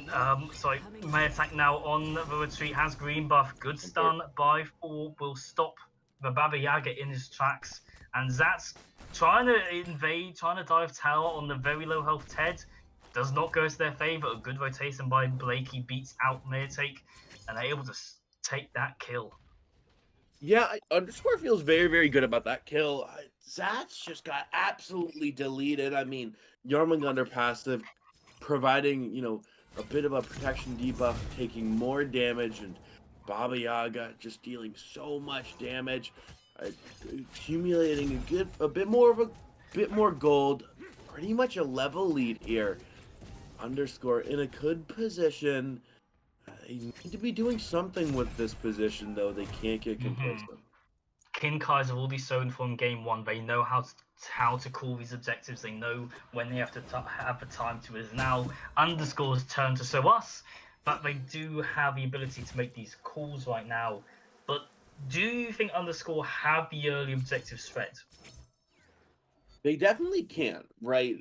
Speaker 1: may attack now on the retreat, has green buff. Good stun by 4 will stop the Baba Yaga in his tracks. And Zats trying to invade, trying to dive tower on the very low health Ted. Does not go to their favor. A good rotation by Blakey beats out Maytake, and they're able to take that kill.
Speaker 2: Yeah, Underscore feels very, very good about that kill. Zats just got absolutely deleted. I mean, Jormungandr passive, providing, you know, a bit of a protection debuff, taking more damage, and Baba Yaga just dealing so much damage, accumulating a bit more gold, pretty much a level lead here. Underscore in a good position. They need to be doing something with this position, though. They can't get complacent.
Speaker 1: Kinkais have already shown from game 1. They know how to call these objectives. They know when they have to have the time to. It is now Underscore's turn to show us that they do have the ability to make these calls right now. But do you think Underscore have the early objective threat?
Speaker 2: They definitely can, right?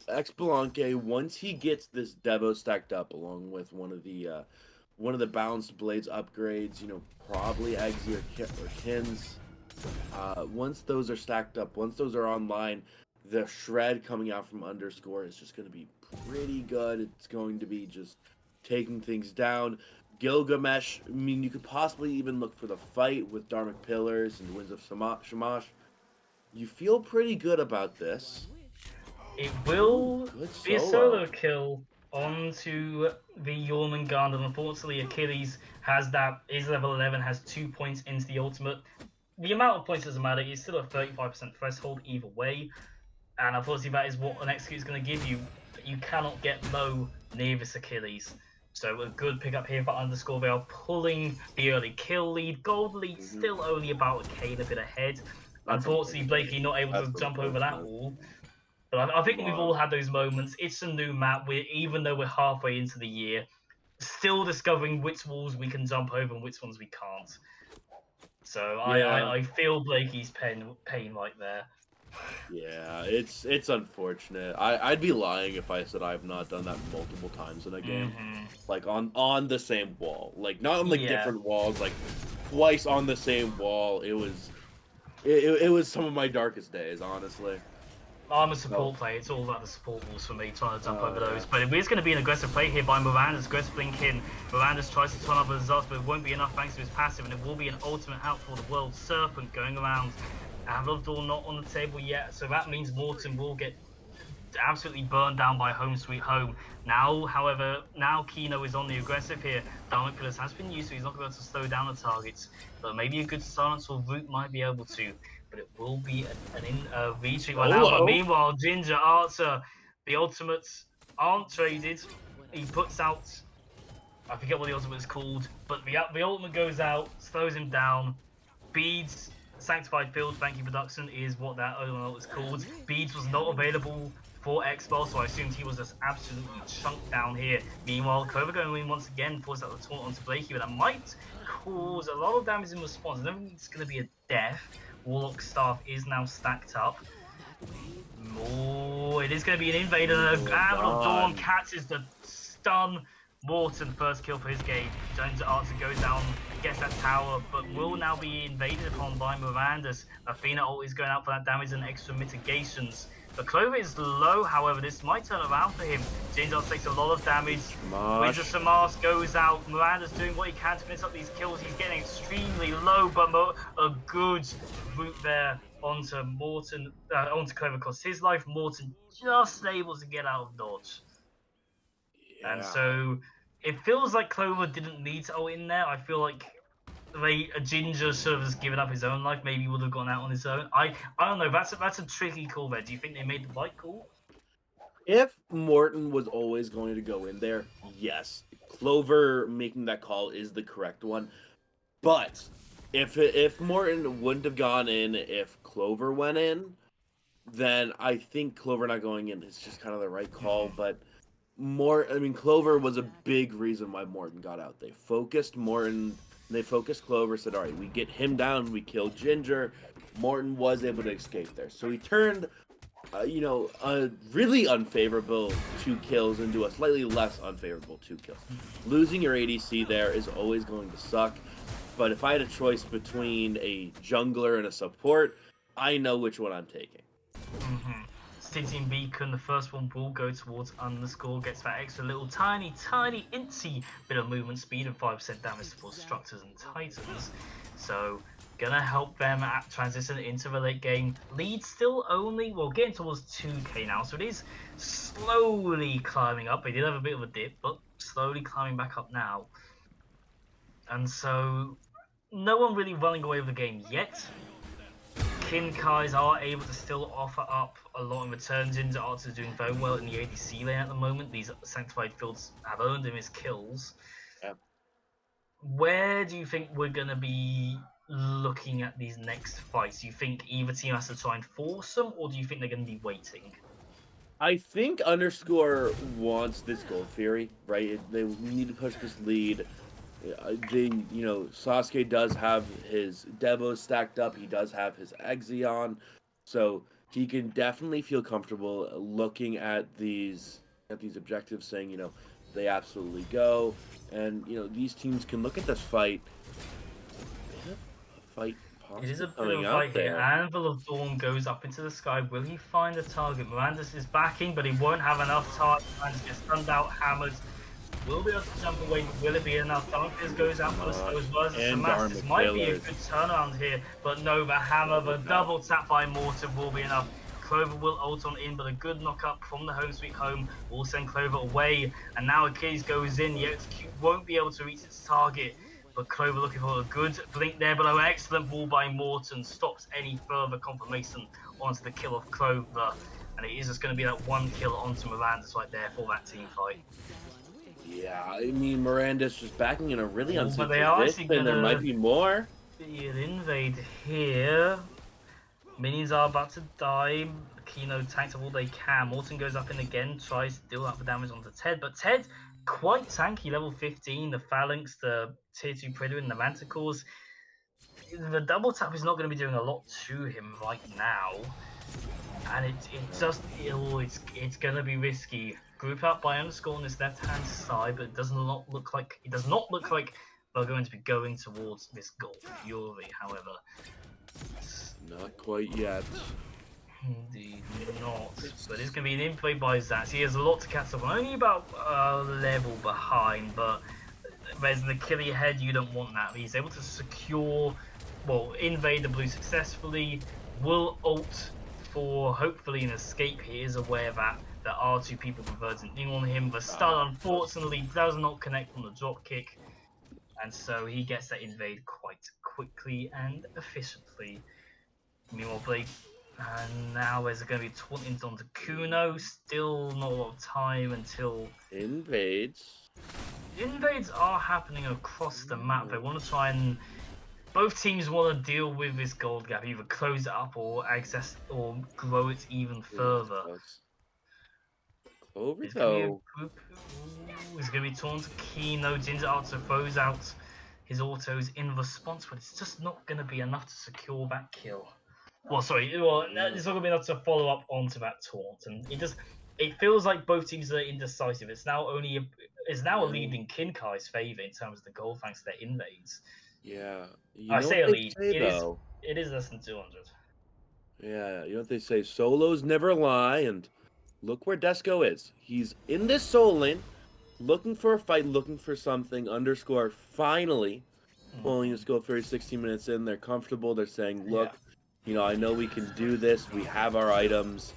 Speaker 2: Xbalanque, once he gets this Devo stacked up along with one of the balanced blades upgrades, you know, probably Eggsy or Kins. Once those are stacked up, once those are online, the shred coming out from Underscore is just going to be pretty good. It's going to be just taking things down. Gilgamesh, I mean, you could possibly even look for the fight with Dharmic Pillars and Winds of Shamash. You feel pretty good about this.
Speaker 1: It will be a solo kill onto the Jormungandr. Unfortunately, Achilles is level 11, has 2 points into the ultimate. The amount of points doesn't matter. It's still a 35% threshold either way. And unfortunately, that is what an execute is going to give you. You cannot get low near this Achilles. So a good pickup here for Underscore. They are pulling the early kill lead. Gold lead still only about a K a bit ahead. Unfortunately, Blakey not able to jump over that wall. But I think we've all had those moments. It's a new map. Even though we're halfway into the year, still discovering which walls we can jump over and which ones we can't. So I feel Blakey's pain right there.
Speaker 2: Yeah, it's unfortunate. I'd be lying if I said I've not done that multiple times in a game. Like on the same wall. Like not on different walls, like twice on the same wall. It was some of my darkest days, honestly.
Speaker 1: I'm a support player. It's all about the support rules for me, trying to jump over those. But it is going to be an aggressive play here by Miranda's. Aggressive blink in. Miranda's tries to turn up results, but it won't be enough thanks to his passive, and it will be an ultimate out for the World Serpent going around. Anvil of Dawn not on the table yet, so that means Morton will get absolutely burned down by Home Sweet Home. Now, however, Kino is on the aggressive here. Dynamic Pillars has been used, so he's not going to be able to slow down the targets. But maybe a good silence or root might be able to. But it will be a retreat right now. But meanwhile, Ginger Archer, the ultimates aren't traded. He puts out, I forget what the ultimate is called, but the ultimate goes out, slows him down. Beads, Sanctified Field, thank you production, is what that ultimate is called. Beads was not available for Xbox, so I assumed he was just absolutely chunked down here. Meanwhile, Clover going in once again, forces out the taunt onto Blakey, but that might cause a lot of damage in response. I don't think it's going to be a death. Warlock staff is now stacked up. Oh, it is going to be an invader. Anvil of Dawn catches the stun. Morton, first kill for his game. Ginger Archer goes down, gets that tower, but will now be invaded upon by Miranda's. Athena ult is going out for that damage and extra mitigations. But Clover is low, however, this might turn around for him. Ginger Archer takes a lot of damage. Wizard of Samaras goes out. Miranda's doing what he can to finish up these kills. He's getting extremely low, but a good route there onto Morton, onto Clover costs his life. Morton just able to get out of dodge. Yeah. And so it feels like Clover didn't need to ult in there. I feel like a Ginger sort of has given up his own life. Maybe he would have gone out on his own. I don't know. That's a tricky call there. Do you think they made the right call?
Speaker 2: If Morton was always going to go in there, yes. Clover making that call is the correct one. But if Morton wouldn't have gone in, if Clover went in, then I think Clover not going in is just kind of the right call. But Clover was a big reason why Morton got out. They focused Morton. They focused Clover, said, all right, we get him down, we kill Ginger. Morton was able to escape there. So he turned, a really unfavorable 2 kills into a slightly less unfavorable 2 kills. Losing your ADC there is always going to suck. But if I had a choice between a jungler and a support, I know which one I'm taking.
Speaker 1: Stygian Beacon, the first one will go towards underscore, gets that extra little tiny incy bit of movement speed and 5% damage for structures and titans. So gonna help them transition into the late game. Lead still only, well, getting towards 2k now, so it is slowly climbing up. They did have a bit of a dip, but slowly climbing back up now. And so no one really running away with the game yet. Kinkais are able to still offer up a lot in return. Ginger Archer is doing very well in the ADC lane at the moment. These Sanctified Fields have earned him his kills.
Speaker 2: Yep.
Speaker 1: Where do you think we're going to be looking at these next fights? Do you think either team has to try and force them, or do you think they're going to be waiting?
Speaker 2: I think underscore wants this Gold Fury, right? They need to push this lead. Sasuke does have his Devos stacked up. He does have his Exion, so he can definitely feel comfortable looking at these objectives, saying, they absolutely go. And these teams can look at this fight.
Speaker 1: It is a bit of a fight here. Anvil of Dawn goes up into the sky. Will he find a target? Miranda's is backing, but he won't have enough target. Miranda's gets stunned out, hammered. Will be able to jump away, but will it be enough? Darkness goes out for the slows versus Samas. This might be a good turnaround here, but no, the hammer, the double tap by Morton will be enough. Clover will ult on in, but a good knock-up from the Home Sweet Home will send Clover away. And now Achilles goes in, the execute won't be able to reach its target. But Clover looking for a good blink there, but an excellent ball by Morton stops any further confirmation onto the kill of Clover. And it is just going to be that 1 kill onto Miranda's right there for that team fight.
Speaker 2: Yeah, Miranda's just backing in a really unsafe
Speaker 1: position,
Speaker 2: and there might be more.
Speaker 1: Be an invade here. Minions are about to die. Kino tanks all they can. Morton goes up in again, tries to deal out the damage onto Ted, but Ted quite tanky, level 15. The Phalanx, the tier 2 Predator, and the Manticores. The double tap is not going to be doing a lot to him right now. And it's going to be risky. Group up by underscore on this left-hand side, but it does not look like they're going to be going towards this Gold Fury, however.
Speaker 2: Not quite yet.
Speaker 1: Indeed not. But it's going to be an invade by Zats. He has a lot to catch up on. Only about a level behind, but there's an Achilles head. You don't want that. He's able to secure, well, invade the blue successfully. Will ult for hopefully an escape. He is aware that there are two people converting on him. The stun, unfortunately, does not connect on the drop kick. And so he gets that invade quite quickly and efficiently. Meanwhile, Blake, and now there's going to be taunting onto Kuno. Still not a lot of time until
Speaker 2: invades.
Speaker 1: Invades are happening across the map. They want to try and both teams want to deal with this gold gap, either close it up or access or grow it even further.
Speaker 2: Over
Speaker 1: It's going to be a
Speaker 2: though.
Speaker 1: group. Ooh, it's going to be torn to Kino. Ginger also throws out his autos in response, but it's just not going to be enough to secure that kill. Well, sorry, well, it's not going to be enough to follow up onto that taunt, and it feels like both teams are indecisive. It's now a lead in Kinkai's favor in terms of the goal, thanks to their invades.
Speaker 2: Yeah,
Speaker 1: I say a lead.
Speaker 2: It
Speaker 1: is less than 200.
Speaker 2: Yeah, you know what they say? Solos never lie, and look where Desco is. He's in this solo lane, looking for a fight, looking for something. Underscore finally pulling his scope for 16 minutes in. They're comfortable. They're saying, look, I know we can do this. We have our items.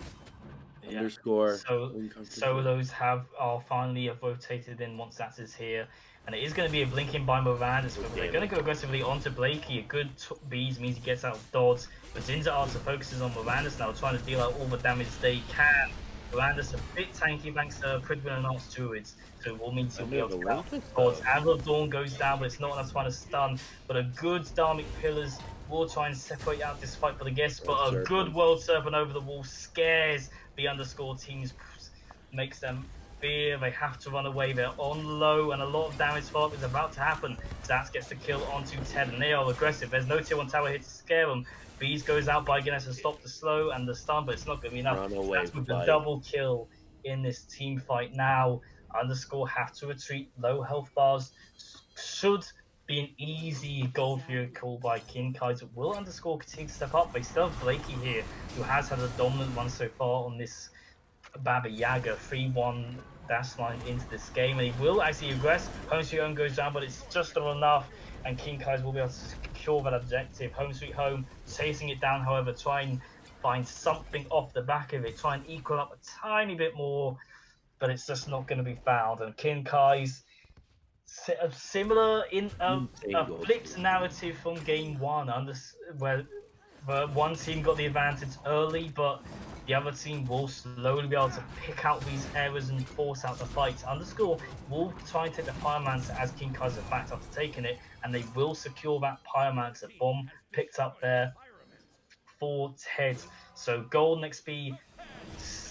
Speaker 1: Yeah.
Speaker 2: Underscore.
Speaker 1: So those are finally rotated in once that is here. And it is going to be a blinking by Mirandus, but they're going to go aggressively onto Blakey. A good bees means he gets out of dodge. But Zinza also focuses on Mirandus now, trying to deal out all the damage they can. Mirandus a bit tanky thanks to Pridwin and Arts Druids, so it will mean he'll be able to get out of dodge. Anvil of Dawn goes down, but it's not enough to find a stun. But a good Dharmic Pillars will try and separate out this fight for the guests, but a good World Serpent over the wall scares the underscore teams, makes them fear. They have to run away. They're on low, and a lot of damage follow-up is about to happen. Zats gets the kill onto Ted, and they are aggressive. There's no tier 1 tower here to scare them. Bees goes out by Guinness to stop the slow and the stun, but it's not going to be enough. That's with the double kill in this team fight now. Underscore have to retreat. Low health bars should be an easy gold view call by King Kaiser. Will underscore continue to step up? They still have Blakey here, who has had a dominant one so far on this Baba Yaga 3-1 dash line into this game, and he will actually aggress. Home Sweet Home goes down, but it's just not enough, and King Kaiser will be able to secure that objective. Home Sweet Home chasing it down, however, try and find something off the back of it, try and equal up a tiny bit more, but it's just not going to be found. And King Kai's similar in a flipped narrative from game 1, where the one team got the advantage early, but the other team will slowly be able to pick out these errors and force out the fights. Underscore will try and take the Pyromancer as King Kaiser backed after taking it, and they will secure that Pyromancer bomb picked up there for Ted. So Golden XP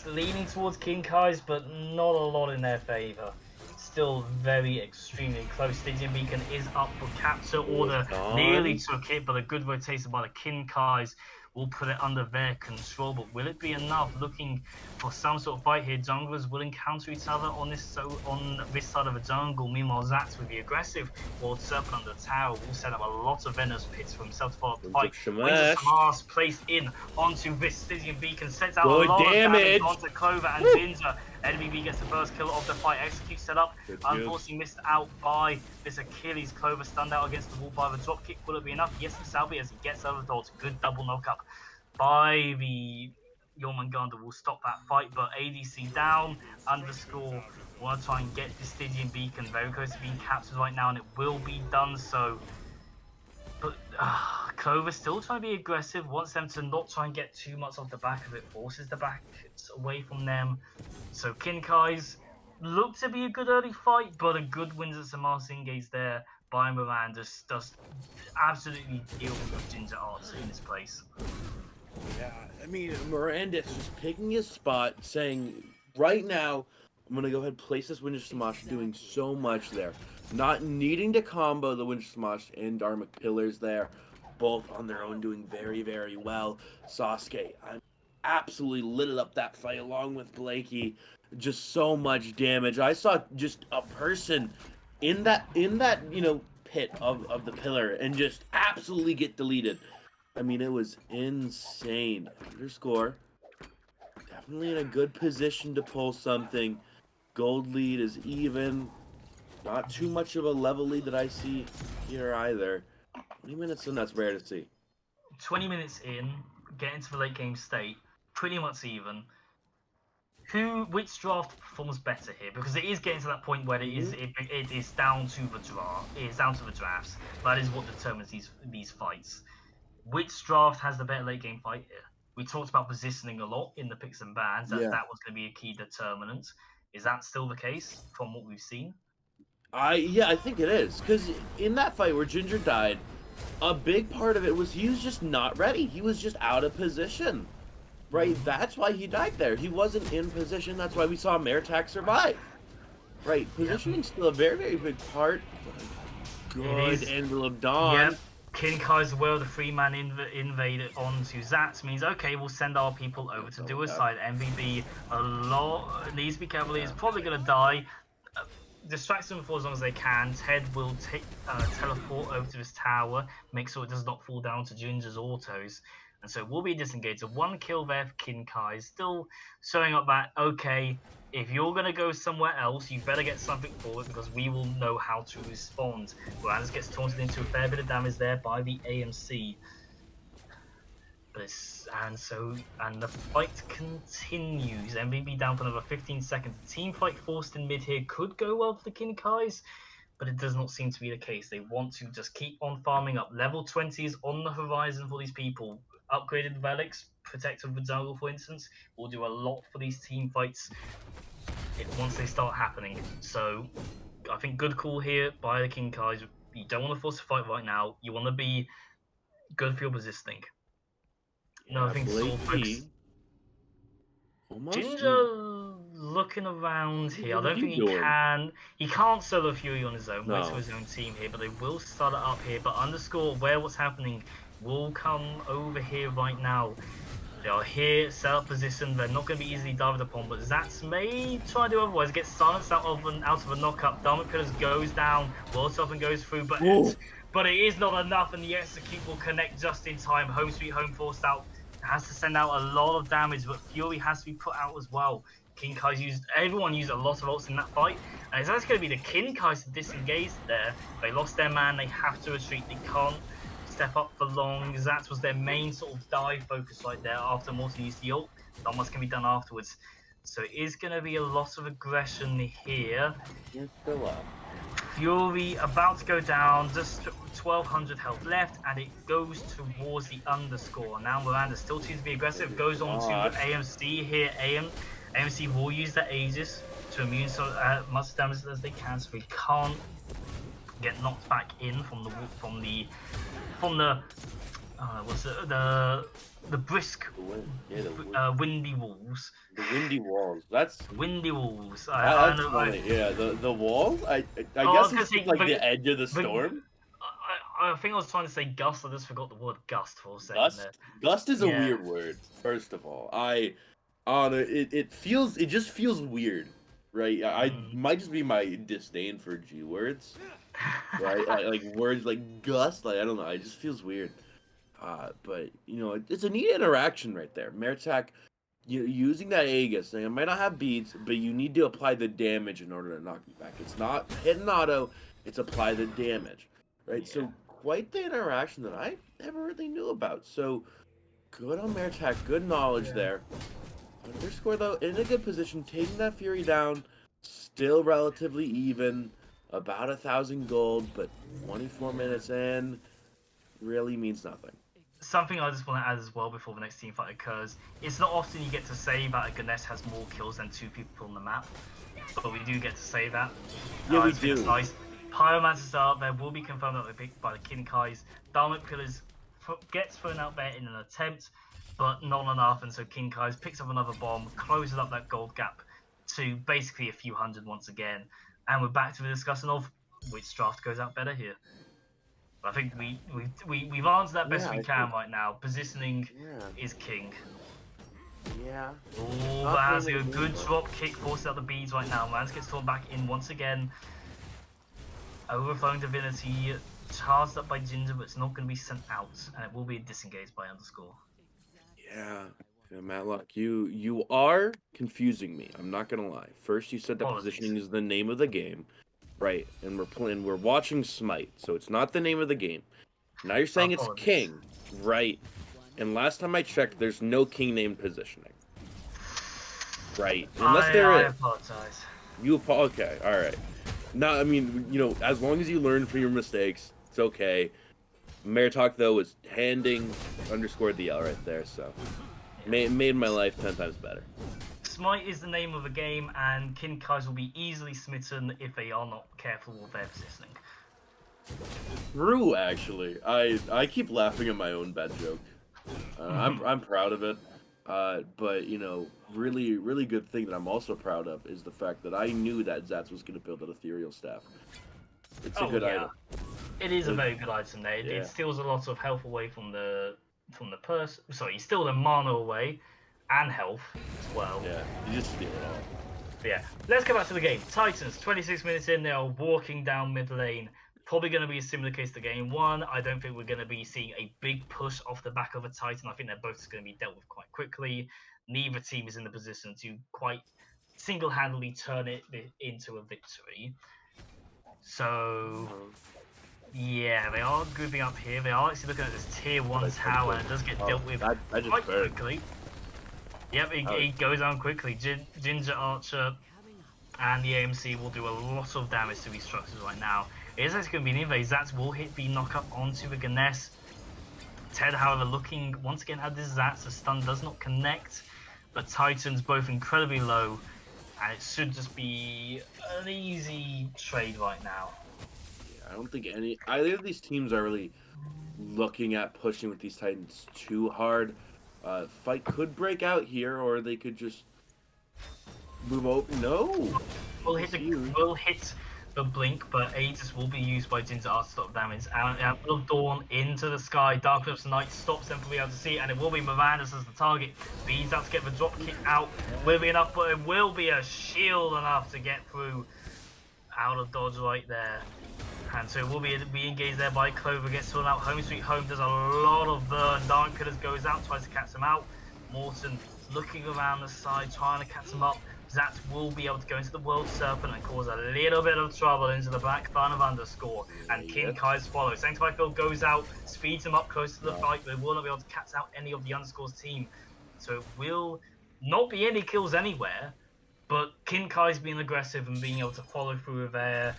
Speaker 1: leaning towards King Kai's, but not a lot in their favor. Still very extremely close. Stygian Beacon is up for capture. Order nearly took it, but a good rotation by the King Kai's will put it under their control. But will it be enough? Looking for some sort of fight here. Junglers will encounter each other on this side of the jungle. Meanwhile, Zats with the aggressive World Serpent under the tower will set up a lot of Venomous pits for himself to follow up the fight. Shamash placed in onto this Stygian Beacon, sets out a lot of damage onto Clover and Ginger. NBB gets the first kill of the fight, executes set up. Unfortunately missed out by this Achilles. Clover stunned out against the wall by the dropkick. Will it be enough? Yes, it shall be as he gets out of the dodge. Good double knock-up by the Jormungandr will stop that fight, but ADC down. Underscore want to try and get the Stygian Beacon very close to being captured right now, and it will be done so. But Clover still trying to be aggressive, wants them to not try and get too much off the back of it, forces the back away from them. So Kinkai's looked to be a good early fight, but a good wins at Samar Engage there by Mirandus does absolutely deal with Ginger Arts in this place.
Speaker 2: Yeah, I mean, Mirandus just picking his spot, saying, right now, I'm going to go ahead and place this Winter Smash, doing so much there. Not needing to combo the Winter Smash and Dharmic Pillars there. Both on their own doing very, very well. Sasuke, I'm absolutely lit up that fight along with Blakey. Just so much damage. I saw just a person in that pit of the pillar and just absolutely get deleted. I mean, it was insane. Underscore definitely in a good position to pull something. Gold lead is even. Not too much of a level lead that I see here either. 20 minutes in, that's rare to see.
Speaker 1: 20 minutes in, getting to the late game state, pretty much even. Which draft performs better here? Because it is getting to that point where it is down to the draft. It is down to the drafts. That is what determines these fights. Which draft has the better late game fight here? We talked about positioning a lot in the picks and bans. That was going to be a key determinant. Is that still the case from what we've seen?
Speaker 2: I think it is, because in that fight where Ginger died, a big part of it was he was just not ready. He was just out of position. Right? That's why he died there. He wasn't in position. That's why we saw Mertak survive. Right? Positioning's still a very, very big part. Good Anvil of Dawn.
Speaker 1: Yep. King Kai's will, the 3-man invade onto Zats means, okay, we'll send our people over to do a side. MVB needs to be careful. He's probably going to die. Distract them for as long as they can. Ted will teleport over to this tower, make sure it does not fall down to Ginger's autos. And so we'll be disengaged. A 1 kill there for Kinkai. Still showing up that, okay, if you're going to go somewhere else, you better get something for it because we will know how to respond. Rans gets taunted into a fair bit of damage there by the AMC. And the fight continues. MVP down for another 15 seconds. The team fight forced in mid here could go well for the Kinkais, but it does not seem to be the case. They want to just keep on farming up. Level 20s on the horizon for these people. Upgraded relics, protected with jungle, for instance, will do a lot for these team fights once they start happening. So I think good call here by the Kinkais. You don't want to force a fight right now. You want to be good for your positioning. No, I think Ginger looking around here. I don't think he can. He can't solo Fury on his own. Wait for his own team here, but they will start it up here. But underscore where what's happening will come over here right now. They are here, set up position. They're not going to be easily dived upon, but Zats may try to do otherwise. Get silenced out of a knock-up. Diamond Pillars goes down. World Sovereign goes through, but it is not enough, and the execute will connect just in time. Home Sweet Home forced out. Has to send out a lot of damage, but Fury has to be put out as well. Everyone used a lot of ults in that fight, and it's actually going to be the Kinkais to disengage there. They lost their man, they have to retreat, they can't step up for long. That was their main sort of dive focus right there after Morton used the ult. Not much can be done afterwards. So it is going to be a lot of aggression here.
Speaker 2: You're still up.
Speaker 1: Fury about to go down, just 1200 health left, and it goes towards the underscore. Now Miranda still chooses to be aggressive, goes on to AMC here. AMC will use the Aegis to immune much damage as they can, so they can't get knocked back in from the brisk windy walls.
Speaker 2: The windy walls. That's
Speaker 1: windy walls.
Speaker 2: That's funny. Yeah, the walls. I guess it's like the edge of the storm.
Speaker 1: I think I was trying to say gust. I just forgot the word gust for a second.
Speaker 2: Gust is a weird word. First of all, it just feels weird, right? I might just be my disdain for G words, right? like words like gust. Like I don't know. It just feels weird. But you know, it's a neat interaction right there. Mertak, using that Aegis. It might not have beats, but you need to apply the damage in order to knock you back. It's not hit and auto. It's apply the damage, right? Yeah. So quite the interaction that I never really knew about. So good on Mertak. Good knowledge there. Underscore though in a good position, taking that Fury down. Still relatively even. About 1,000 gold, but 24 minutes in really means nothing.
Speaker 1: Something I just want to add as well before the next team fight occurs. It's not often you get to say that a Ganesh has more kills than 2 people on the map, but we do get to say that.
Speaker 2: Yeah, we do.
Speaker 1: Nice. Pyromancers are there will be confirmed by the Kinkais. Dharmic Pillars gets thrown out there in an attempt, but not enough, and so Kinkais picks up another bomb, closes up that gold gap to basically a few hundred once again, and we're back to the discussion of which draft goes out better here. I think we've answered that best we can right now. Positioning is king.
Speaker 2: Yeah.
Speaker 1: Oh, Vaz, a good drop kick forces out the beads right now. Vaz gets thrown back in once again. Overflowing Divinity, charged up by Ginger, but it's not going to be sent out, and it will be disengaged by underscore.
Speaker 2: Yeah. Yeah, Matlock, you are confusing me. I'm not gonna lie. First, you said that
Speaker 1: Apologies.
Speaker 2: positioning is the name of the game, right? And we're watching Smite, so it's not the name of the game. Now you're saying it's
Speaker 1: Apologies.
Speaker 2: king, right? And last time I checked, there's no king named positioning, right? Unless there
Speaker 1: I
Speaker 2: is.
Speaker 1: apologize.
Speaker 2: Okay, all right. No, I mean, as long as you learn from your mistakes, it's okay. Meritalk though was handing underscored the L right there, so made my life 10 times better.
Speaker 1: Smite is the name of the game, and Kinkais will be easily smitten if they are not careful with their positioning.
Speaker 2: True, actually. I keep laughing at my own bad joke. I'm proud of it. But really really good thing that I'm also proud of is the fact that I knew that Zats was going to build an ethereal staff. It's a good item.
Speaker 1: It is a very good item there.
Speaker 2: Yeah.
Speaker 1: It steals a lot of health away from the person. Sorry, you steal the mana away and health as well.
Speaker 2: Yeah, you just steal it all.
Speaker 1: But yeah, let's go back to the game. Titans, 26 minutes in, they are walking down mid lane. Probably going to be a similar case to game one. I don't think we're going to be seeing a big push off the back of a Titan. I think they're both going to be dealt with quite quickly. Neither team is in the position to quite single-handedly turn it into a victory. So, yeah, they are grouping up here. They are actually looking at this tier 1 tower, and it does get dealt with quite quickly. Yep, it goes down quickly. Ginger Archer and the AMC will do a lot of damage to these structures right now. It is actually going to be an invade. Zats will hit the knockup onto the Ganesh. Ted, however, looking once again at this Zats. The stun does not connect, but Titan's both incredibly low, and it should just be an easy trade right now.
Speaker 2: Yeah, I don't think either of these teams are really looking at pushing with these Titans too hard. Fight could break out here, or they could just move over. No,
Speaker 1: We'll hit the blink, but Aegis will be used by Ginger Art to stop damage. Out of Dawn into the sky. Darkness of Night stops them from being able to see, and it will be Mirandus as the target. He's out to get the drop kick out. Will be enough, but it will be a shield enough to get through. Out of dodge right there. And so it will be engaged there by Clover. Gets thrown out. Home Sweet Home does a lot of burn. Dark Killers goes out, tries to catch him out. Morton looking around the side, trying to catch him up. Zats will be able to go into the World Serpent and cause a little bit of trouble into the back line of underscore. And Kinkai's follow. Sanctified Field goes out, speeds him up close to the fight, but they will not be able to catch out any of the underscore's team. So it will not be any kills anywhere, but Kinkai's being aggressive and being able to follow through with their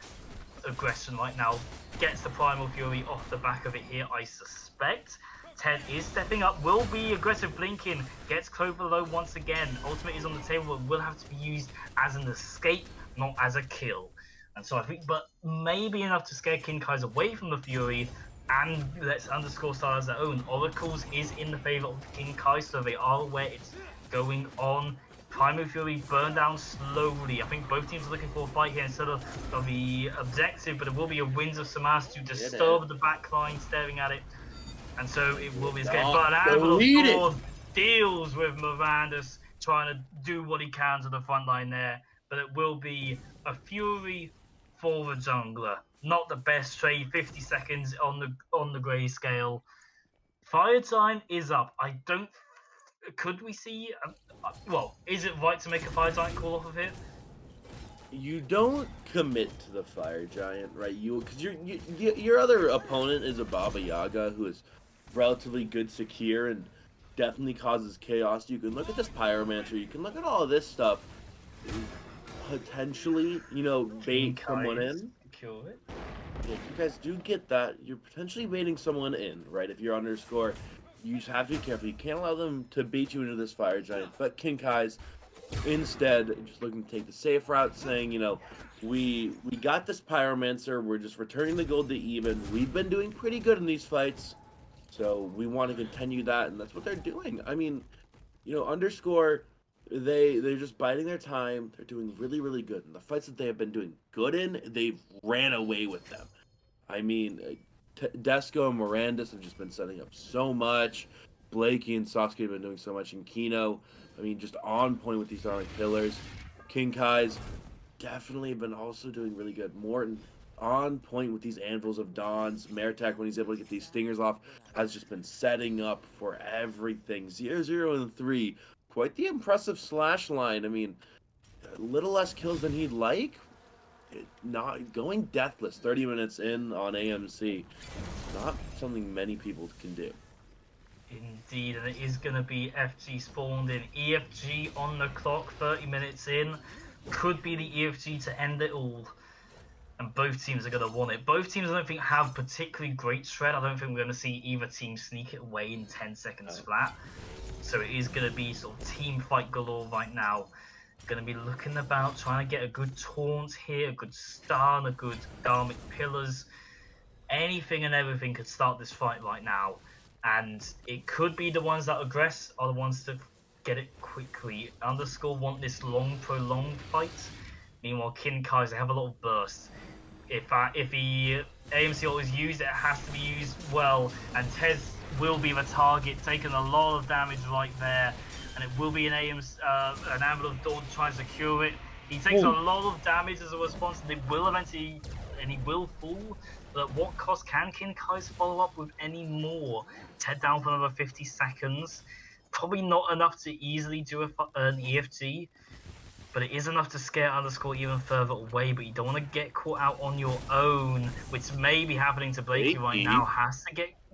Speaker 1: aggression right now. Gets the Primal Fury off the back of it here, I suspect. Ted is stepping up, will be aggressive, blinking, gets Clover low once again. Ultimate is on the table, but will have to be used as an escape, not as a kill. And so I think, but maybe enough to scare Kinkai's away from the Fury and lets underscore start as their own. Oracles is in the favor of Kinkai, so they are aware it's going on. Primal Fury burn down slowly. I think both teams are looking for a fight here instead of the objective, but it will be a Winds of Samas to disturb the backline, staring at it. And so it will be escape. But Anvil of Dawn deals with Mirandus, trying to do what he can to the front line there. But it will be a Fury for the jungler. Not the best trade. 50 seconds on the grayscale. Fire time is up. I don't. Could we see? Well, is it right to make a Fire Giant call off of it?
Speaker 2: You don't commit to the Fire Giant, right? Because your other opponent is a Baba Yaga who is relatively good secure and definitely causes chaos. You can look at this Pyromancer. You can look at all of this stuff. Potentially, bait someone in.
Speaker 1: Kill it.
Speaker 2: Yeah, you guys do get that. You're potentially baiting someone in, right? If you're underscore, you just have to be careful. You can't allow them to bait you into this Fire Giant. But Kinkai's instead just looking to take the safe route, saying, we got this Pyromancer. We're just returning the gold to even. We've been doing pretty good in these fights, so we want to continue that, and that's what they're doing. I mean, underscore, they're just biding their time. They're doing really, really good. In the fights that they have been doing good in, they've ran away with them. I mean, Desco and Mirandus have just been setting up so much. Blakey and Sasuke have been doing so much in Kino. I mean, just on point with these darling pillars. Kinkai's definitely been also doing really good. Morton on point with these Anvils of Dawns. Meritek, when he's able to get these stingers off, has just been setting up for everything. 0, and 3. Quite the impressive slash line. I mean, a little less kills than he'd like. Not going deathless 30 minutes in on AMC. Not something many people can do.
Speaker 1: Indeed, and it is going to be FG spawned in. EFG on the clock, 30 minutes in. Could be the EFG to end it all. And both teams are going to want it. Both teams, I don't think, have particularly great shred. I don't think we're going to see either team sneak it away in 10 seconds flat. So it is going to be sort of team fight galore right now. Going to be looking about, trying to get a good taunt here, a good stun, a good garlic pillars. Anything and everything could start this fight right now. And it could be the ones that aggress are the ones that get it quickly. Underscore want this long, prolonged fight. Meanwhile, Kinkai's, they have a lot of bursts. If the AMC always used it, it has to be used well. And Tez will be the target, taking a lot of damage right there. And it will be an Anvil of Dawn to try and secure it. He takes a lot of damage as a response, and it will eventually, and he will fall. But at what cost can Kinkai's follow up with any more? Ted down for another 50 seconds. Probably not enough to easily do an EFG, but it is enough to scare Underscore even further away. But you don't want to get caught out on your own, which may be happening to Blakey right now.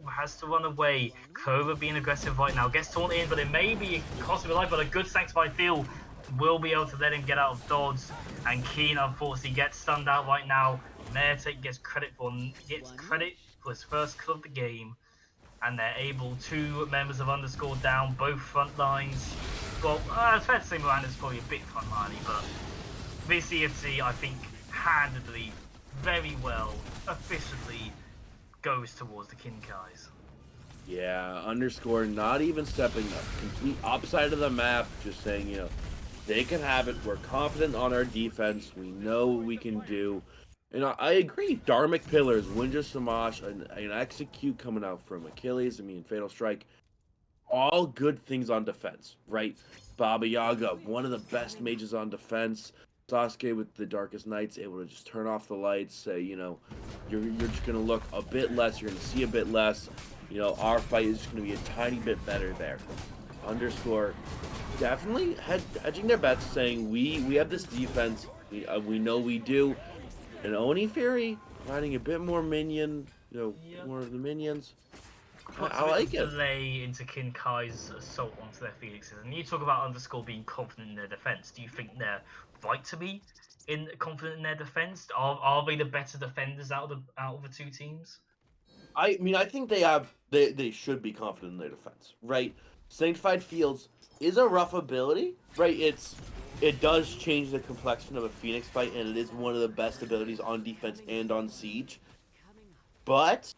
Speaker 1: Has to run away. Clover being aggressive right now. Gets torn in, but it may be cost of his life, but a good Sanctified Field will be able to let him get out of dodge. And Keen, unfortunately, gets stunned out right now. Meritek gets credit for his first kill of the game. And they're able, 2 members of Underscore down, both front lines. Well, it's fair to say Miranda's probably a bit frontliney, but this EFC, I think, handedly, very well, efficiently, goes towards the Kinkais.
Speaker 2: Yeah, Underscore not even stepping up. Complete opposite of the map, just saying, you know, they can have it. We're confident on our defense. We know what we can do. And I agree. Dharmic Pillars, Winja Samash, and Execute coming out from Achilles, Fatal Strike. All good things on defense, right? Baba Yaga, one of the best mages on defense. Sasuke with the Darkest Nights, able to just turn off the lights, say, you know, you're just going to look a bit less, you're going to see a bit less. You know, our fight is just going to be a tiny bit better there. Underscore definitely hedging their bets, saying we have this defense, we know we do. And Oni Fury finding a bit more minion, you know, more of the minions. I like it.
Speaker 1: Delay into Kinkai's assault onto their Phoenixes. And you talk about Underscore being confident in their defense. Do you think they're right to be confident in their defense? Are they the better defenders out of the 2 teams?
Speaker 2: I mean, I think they should be confident in their defense, right? Sanctified Fields is a rough ability, right? It does change the complexion of a Phoenix fight, and it is one of the best abilities on defense and on siege. But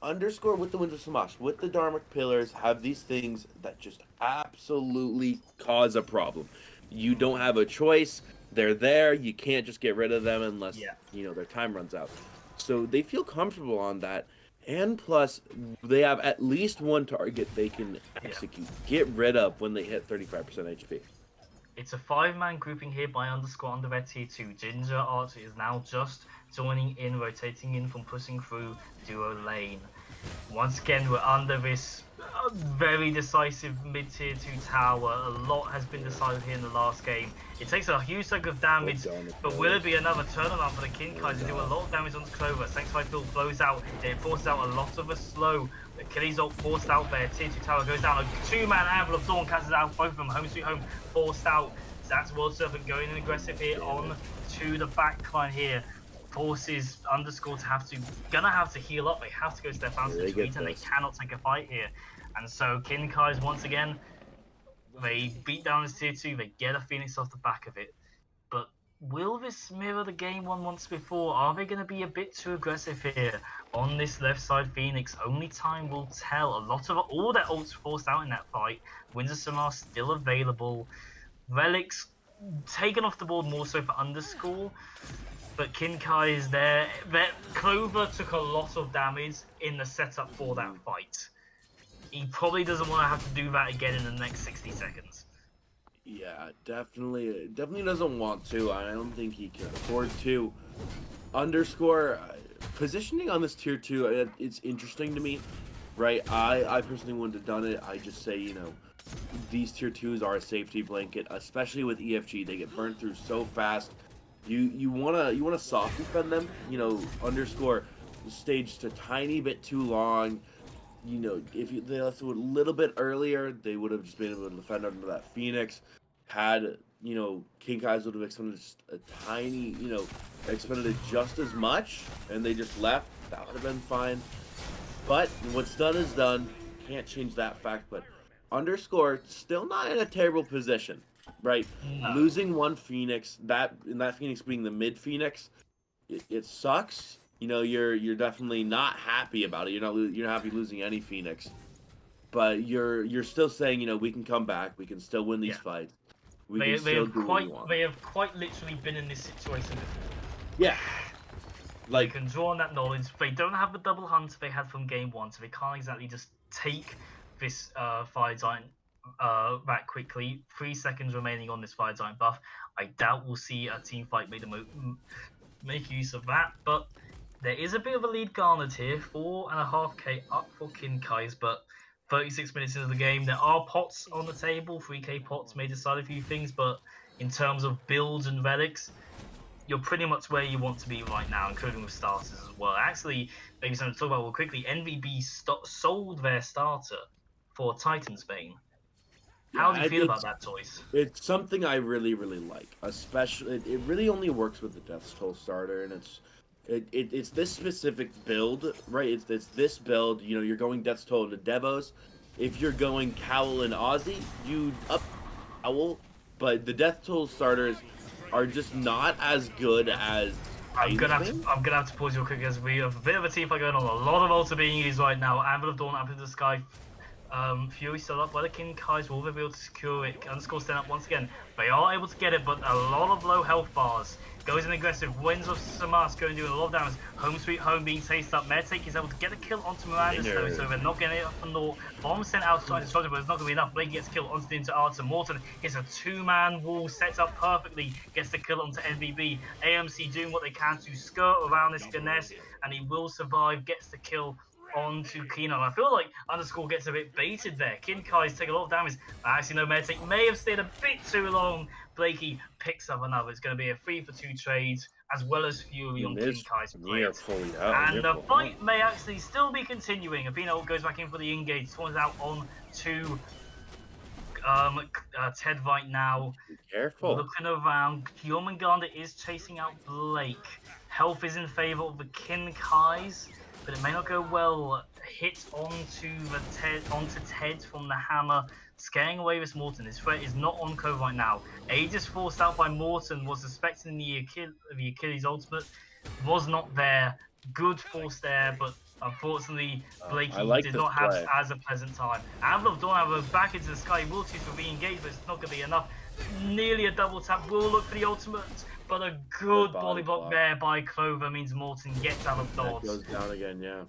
Speaker 2: Underscore with the Winds of Samash, with the Dharmic Pillars, have these things that just absolutely cause a problem. You don't have a choice. They're there. You can't just get rid of them unless, you know, their time runs out. So they feel comfortable on that. And plus, they have at least one target they can execute, get rid of when they hit 35% HP.
Speaker 1: It's a 5-man grouping here by Underscore under their tier 2. Ginger Archer is now just joining in, rotating in from pushing through duo lane. Once again, we're under this very decisive mid-tier 2 tower. A lot has been decided here in the last game. It takes a huge chunk of damage, but will it be another turnaround for the Kinkais to do a lot of damage onto Clover? Sanctified Field blows out, it forces out a lot of a slow. Achilles ult forced out there, tier 2 tower goes down. A 2-man Anvil of Dawn casts out both of them. Home sweet home, forced out. That's World Serpent going in aggressive here on to the backline here. Forces Underscore to gonna have to heal up. They have to go to their fountain retreat, and they cannot take a fight here. And so Kinkai's once again, they beat down his tier 2. They get a Phoenix off the back of it. But will this mirror the game won once before? Are they going to be a bit too aggressive here on this left side Phoenix? Only time will tell. All their ults forced out in that fight. Winds of Summer still available. Relics taken off the board more so for Underscore. But Kinkai is there. Clover took a lot of damage in the setup for that fight. He probably doesn't want to have to do that again in the next 60 seconds.
Speaker 2: Yeah, definitely doesn't want to. I don't think he can afford to. Underscore positioning on this tier 2, it's interesting to me, right? I personally wouldn't have done it. I just say, you know, these tier 2s are a safety blanket, especially with EFG. They get burned through so fast. You wanna soft defend them. You know, Underscore staged a tiny bit too long. You know, if they left it a little bit earlier, they would have just been able to defend under that Phoenix. Had, you know, King Kai's would have expended just a tiny, you know, expended it just as much, and they just left. That would have been fine. But what's done is done. Can't change that fact. But Underscore still not in a terrible position, right?
Speaker 1: No.
Speaker 2: Losing one Phoenix, that Phoenix being the mid Phoenix, it sucks. You know, you're definitely not happy about it. You're not happy losing any Phoenix, but you're still saying, you know, we can come back. We can still win these fights.
Speaker 1: They have quite literally been in this situation before.
Speaker 2: Yeah.
Speaker 1: Like, they can draw on that knowledge. They don't have the double hunt they had from game 1, so they can't exactly just take this fire giant back quickly. 3 seconds remaining on this fire giant buff. I doubt we'll see a team fight make use of that, but there is a bit of a lead garnered here. 4.5k up for Kinkai's, but 36 minutes into the game, there are pots on the table. 3k pots may decide a few things, but in terms of builds and relics, you're pretty much where you want to be right now, including with starters as well. Actually, maybe something to talk about real quickly. NVB sold their starter for Titan's Bane. How do you feel about that choice?
Speaker 2: It's something I really, really like. Especially, it really only works with the Death's Toll starter, and it's this specific build, right? It's this build. You know, you're going Death's Toll into Devos. If you're going Cowl and Aussie, you up Cowl, but the Death Toll starters are just not as good as.
Speaker 1: I'm gonna have to pause real quick as we have a bit of a team fight going on. A lot of ults are being used right now. Anvil of Dawn up into the sky. Fury still up by the King Kai's. Will they be able to secure it? Underscore stand up once again. They are able to get it, but a lot of low health bars. Goes in aggressive. Winds of Samas going doing a lot of damage. Home Sweet Home being tasted up. Medtake is able to get a kill onto Miranda, so they're not getting it up on the bomb sent out to try to struggle, but it's not going to be enough. Blake gets killed onto the into Arthur. Morton hits a 2-man wall, sets up perfectly, gets the kill onto NVB. AMC doing what they can to skirt around this Ganesh, and he will survive, gets the kill onto Keenan. I feel like Underscore gets a bit baited there. Kinkai's take a lot of damage. Actually, no, Medtake may have stayed a bit too long. Blakey picks up another. It's going to be a 3-for-2 trade, as well as Fury on Kinkai's plate. And the fight may actually still be continuing. Athena goes back in for the engage, spawns out on to Ted right now.
Speaker 2: Be careful.
Speaker 1: Looking around, Jormungandr is chasing out Blake. Health is in favor of the Kinkai's, but it may not go well. Hit onto Ted from the hammer, scaring away this Morton. His threat is not on Cove right now. Aegis forced out by Morton, was suspecting the Achilles ultimate, was not there. Good force there, but unfortunately Blakey did not have as a pleasant time. Anvil of Dawn, however, back into the sky. Will choose to re-engage, but it's not going to be enough. Nearly a double tap. Will look for the ultimate, but a good body block there by Clover means Morton gets out of dodge.
Speaker 2: Goes down again, yeah.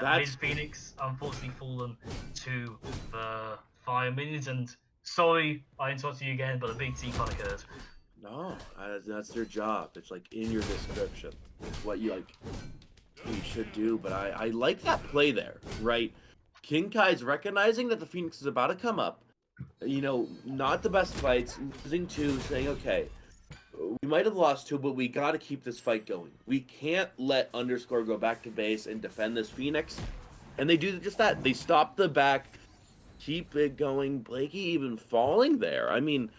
Speaker 1: Mid Phoenix unfortunately fallen to the fire minions, and sorry I interrupted you again, but a big team fight occurred.
Speaker 2: No, that's their job. It's like in your description. It's what you should do. But I like that play there, right? Kinkai's recognizing that the Phoenix is about to come up. You know, not the best fights. Losing 2, saying, okay, we might have lost 2, but we got to keep this fight going. We can't let Underscore go back to base and defend this Phoenix. And they do just that. They stop the back, keep it going. Blakey even falling there. I mean,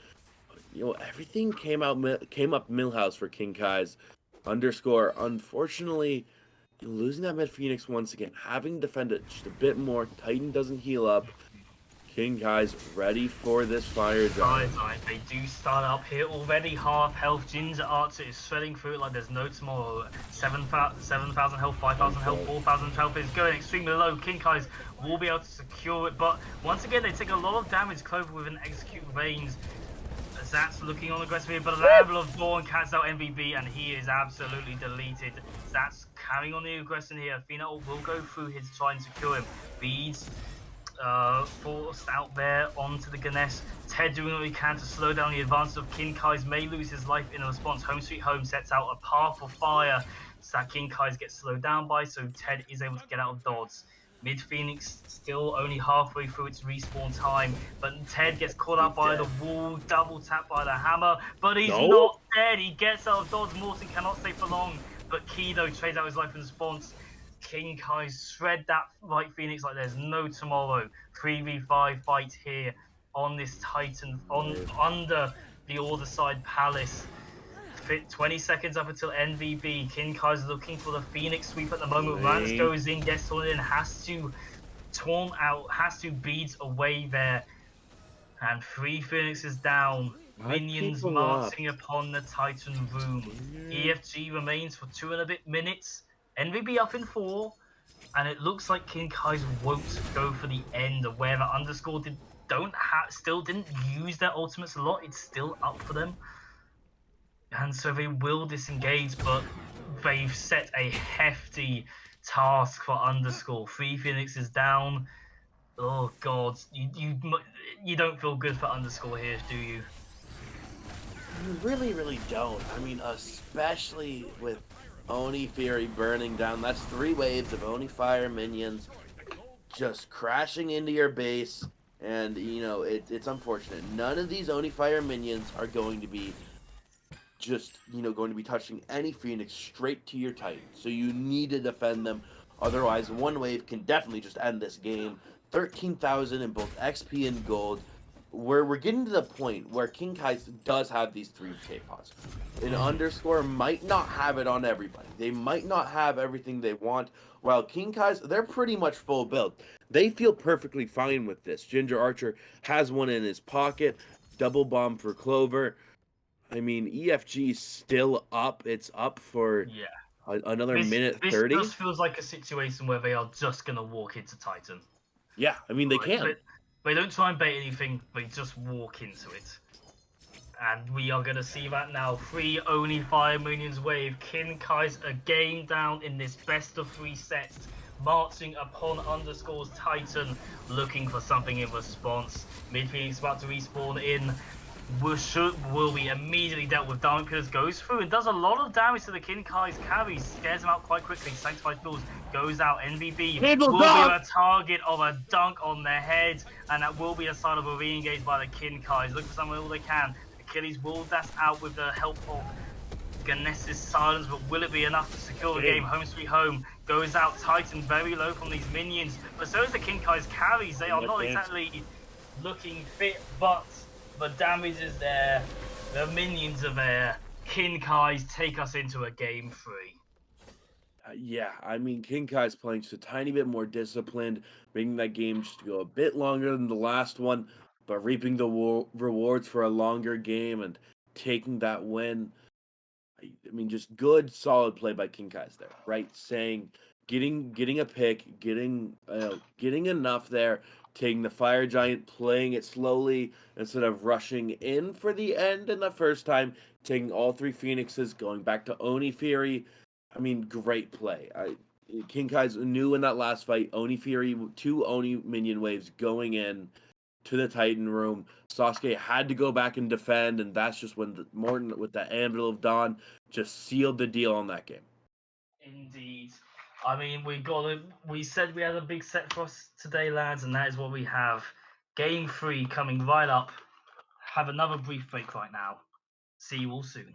Speaker 2: you know, everything came up Millhouse for Kinkai's. Underscore, unfortunately, losing that mid Phoenix once again, having to defend it just a bit more. Titan doesn't heal up. Kinkai's ready for this fire giant.
Speaker 1: They do start up here already. Half health. Ginger Archer is shredding through it like there's no tomorrow. 7,000 health, 5,000 health, 4,000 health is going extremely low. Kinkai's will be able to secure it, but once again they take a lot of damage. Clover with an execute range. Zat's looking on aggressive here, but a level of Dawn cats out MVP, and he is absolutely deleted. Zat's carrying on the aggression here. Athena will go through his try and secure him. Beads forced out there onto the Ganesh. Ted doing what he can to slow down the advance of King Kai's, may lose his life in response. Home Sweet Home sets out a path of fire that King Kai's gets slowed down by, so Ted is able to get out of dodge. Mid Phoenix still only halfway through its respawn time, but Ted gets caught up by the wall, double tapped by the hammer, but he's not dead. He gets out of dodge. Morton cannot stay for long, but Kido trades out his life in response. King Kai shred that White Phoenix like there's no tomorrow. 3v5 fight here on this Titan, under the Order Side Palace. 20 seconds up until NVB. King Kai's looking for the Phoenix sweep at the moment. Rance goes in, gets on in, has to taunt out, has to bead away there. And 3 Phoenixes down. Minions marching upon the Titan room. EFG remains for 2 and a bit minutes. NVB up in 4. And it looks like King Kai's won't go for the end, where the underscore still didn't use their ultimates a lot. It's still up for them. And so they will disengage, but they've set a hefty task for underscore. 3 Phoenixes down. Oh god, you don't feel good for underscore here, do you?
Speaker 2: You really, really don't. I mean, especially with Oni Fury burning down. That's 3 waves of Oni Fire minions just crashing into your base. And, you know, it's unfortunate. None of these Oni Fire minions are going to be going to be touching any Phoenix straight to your Titan. So you need to defend them. Otherwise, 1 wave can definitely just end this game. 13,000 in both XP and gold. We're getting to the point where King Kai does have these 3 K-Pods. An underscore might not have it on everybody. They might not have everything they want, while King Kai's, they're pretty much full build. They feel perfectly fine with this. Ginger Archer has one in his pocket. Double bomb for Clover. I mean, EFG's still up. It's up for another minute 30.
Speaker 1: This just feels like a situation where they are just going to walk into Titan.
Speaker 2: Yeah, I mean, they can.
Speaker 1: They don't try and bait anything. They just walk into it. And we are going to see that now. 3 Oni Fire Minions wave. King Kai's again down in this best of 3 sets. Marching upon underscore's Titan. Looking for something in response. Mid Phoenix about to respawn in. Will be immediately dealt with. Diamond Pillars goes through and does a lot of damage to the King Kai's carry. Scares him out quite quickly. Sanctified Tools goes out. NVB will be a target of a dunk on their head, and that will be a sign of a re-engage by the King Kai's. Look for someone all they can. Achilles will dash out with the help of Ganess's silence, but will it be enough to secure the game? Home Sweet Home goes out. Titan very low from these minions, but so is the King Kai's carries. They are not exactly looking fit, but the damage is there. The minions are there. King Kai's take us into a game 3.
Speaker 2: Yeah, I mean, King Kai's playing just a tiny bit more disciplined, making that game just go a bit longer than the last one, but reaping the rewards for a longer game and taking that win. I mean, just good, solid play by King Kai's there, right? Getting a pick, getting enough there, taking the Fire Giant, playing it slowly instead of rushing in for the end in the first time, taking all 3 Phoenixes, going back to Oni Fury. I mean, great play. King Kai's knew in that last fight, Oni Fury, 2 Oni minion waves going in to the Titan room. Sasuke had to go back and defend, and that's just when Morton with the Anvil of Dawn just sealed the deal on that game.
Speaker 1: Indeed. I mean, we said we had a big set for us today, lads, and that is what we have. Game 3 coming right up. Have another brief break right now. See you all soon.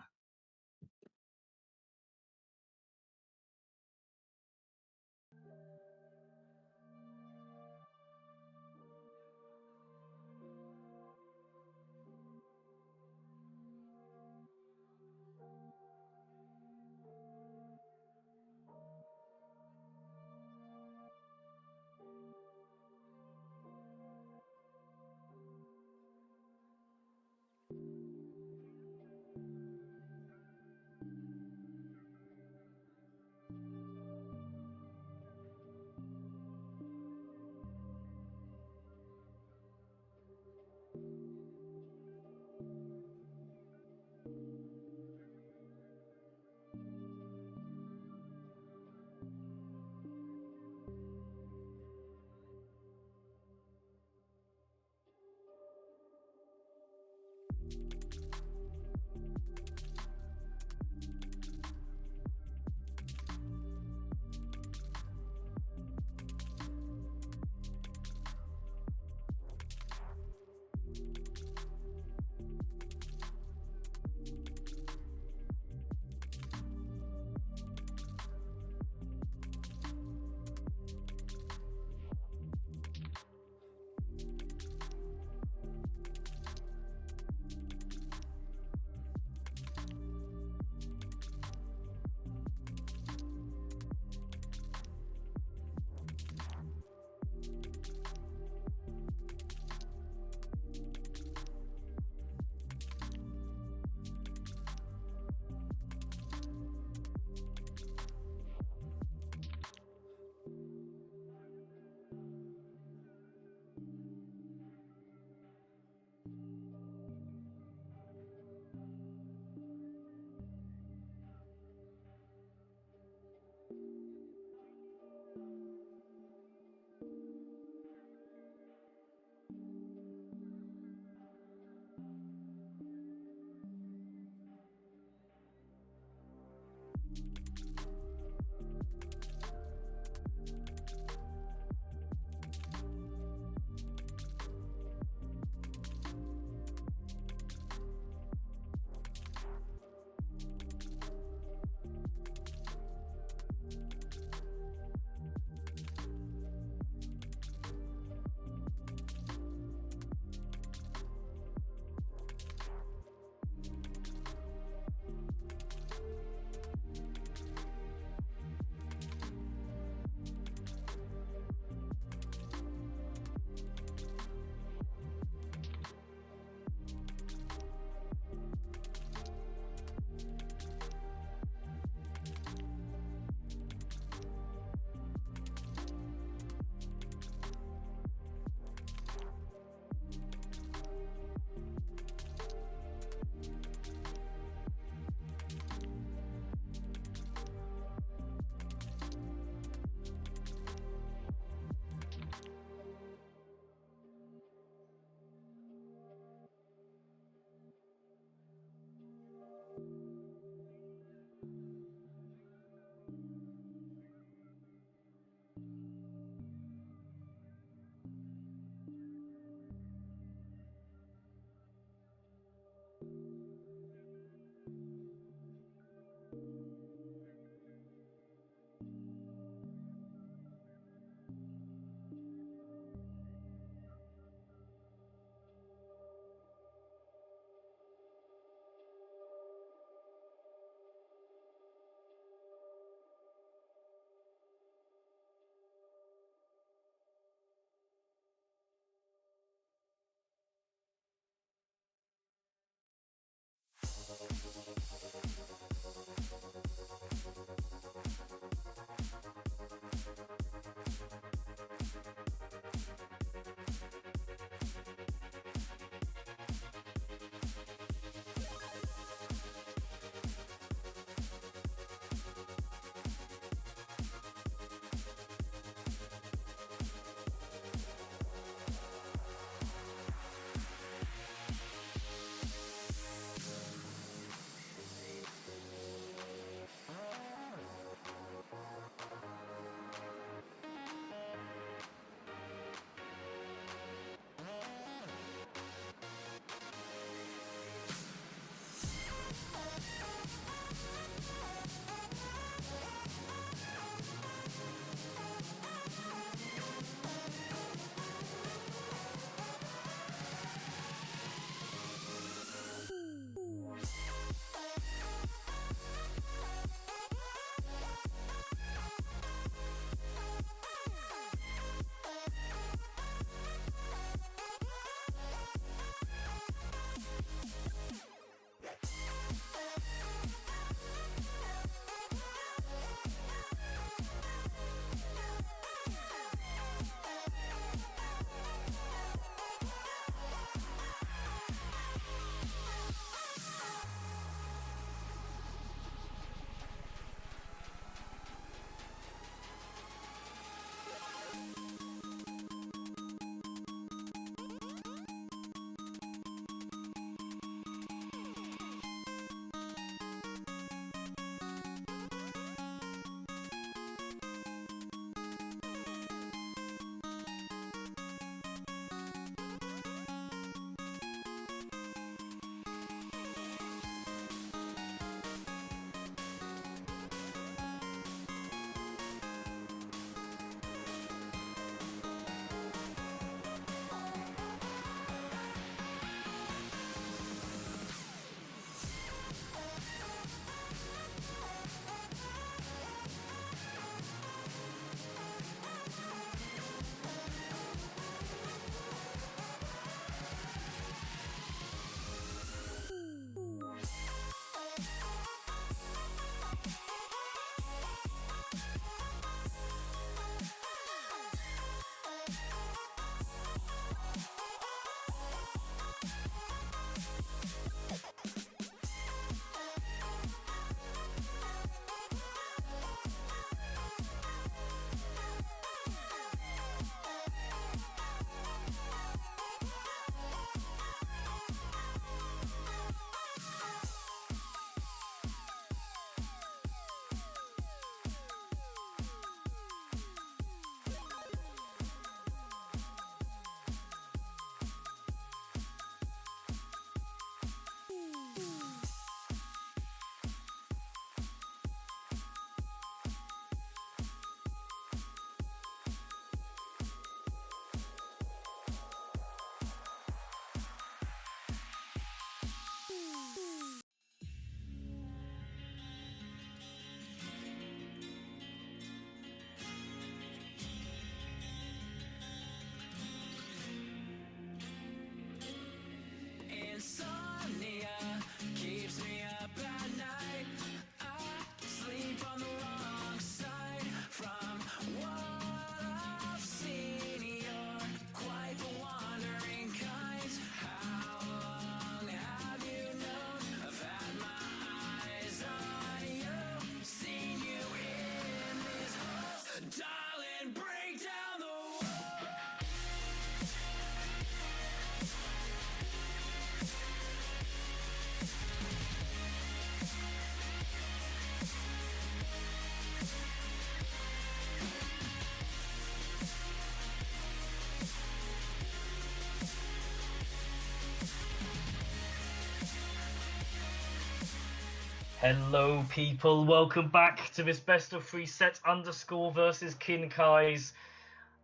Speaker 1: Hello people, welcome back to this best of 3 set underscore versus Kinkai's,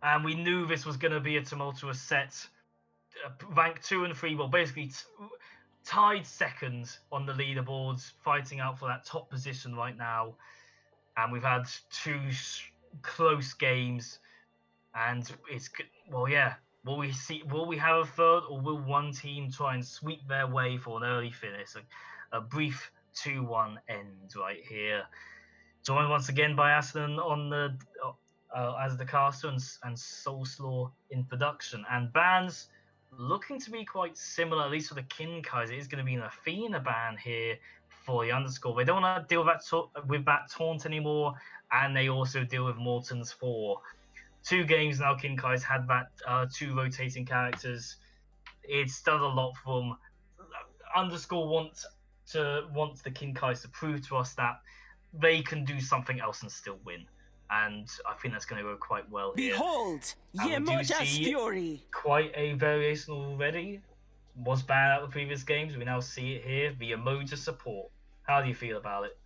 Speaker 1: and we knew this was going to be a tumultuous set. Rank 2 and 3, well basically tied second on the leaderboards, fighting out for that top position right now, and we've had 2 close games, and it's, well yeah, will we have a third, or will one team try and sweep their way for an early finish? A brief 2-1 end right here. Joined once again by Aslan on the as the caster and Soulslaw in production, and bans looking to be quite similar, at least for the Kinkais. It is going to be an Athena ban here for the underscore. They don't want to deal with that taunt anymore, and they also deal with Morton's 4. 2 games now, Kinkai's had that 2 rotating characters. It's done a lot for them. Underscore wants the Kinkais to prove to us that they can do something else and still win, and I think that's going to go quite well here.
Speaker 5: Behold, Yemoja's fury!
Speaker 1: Quite a variation already. Was banned out the previous games. We now see it here. The Yemoja support. How do you feel about it?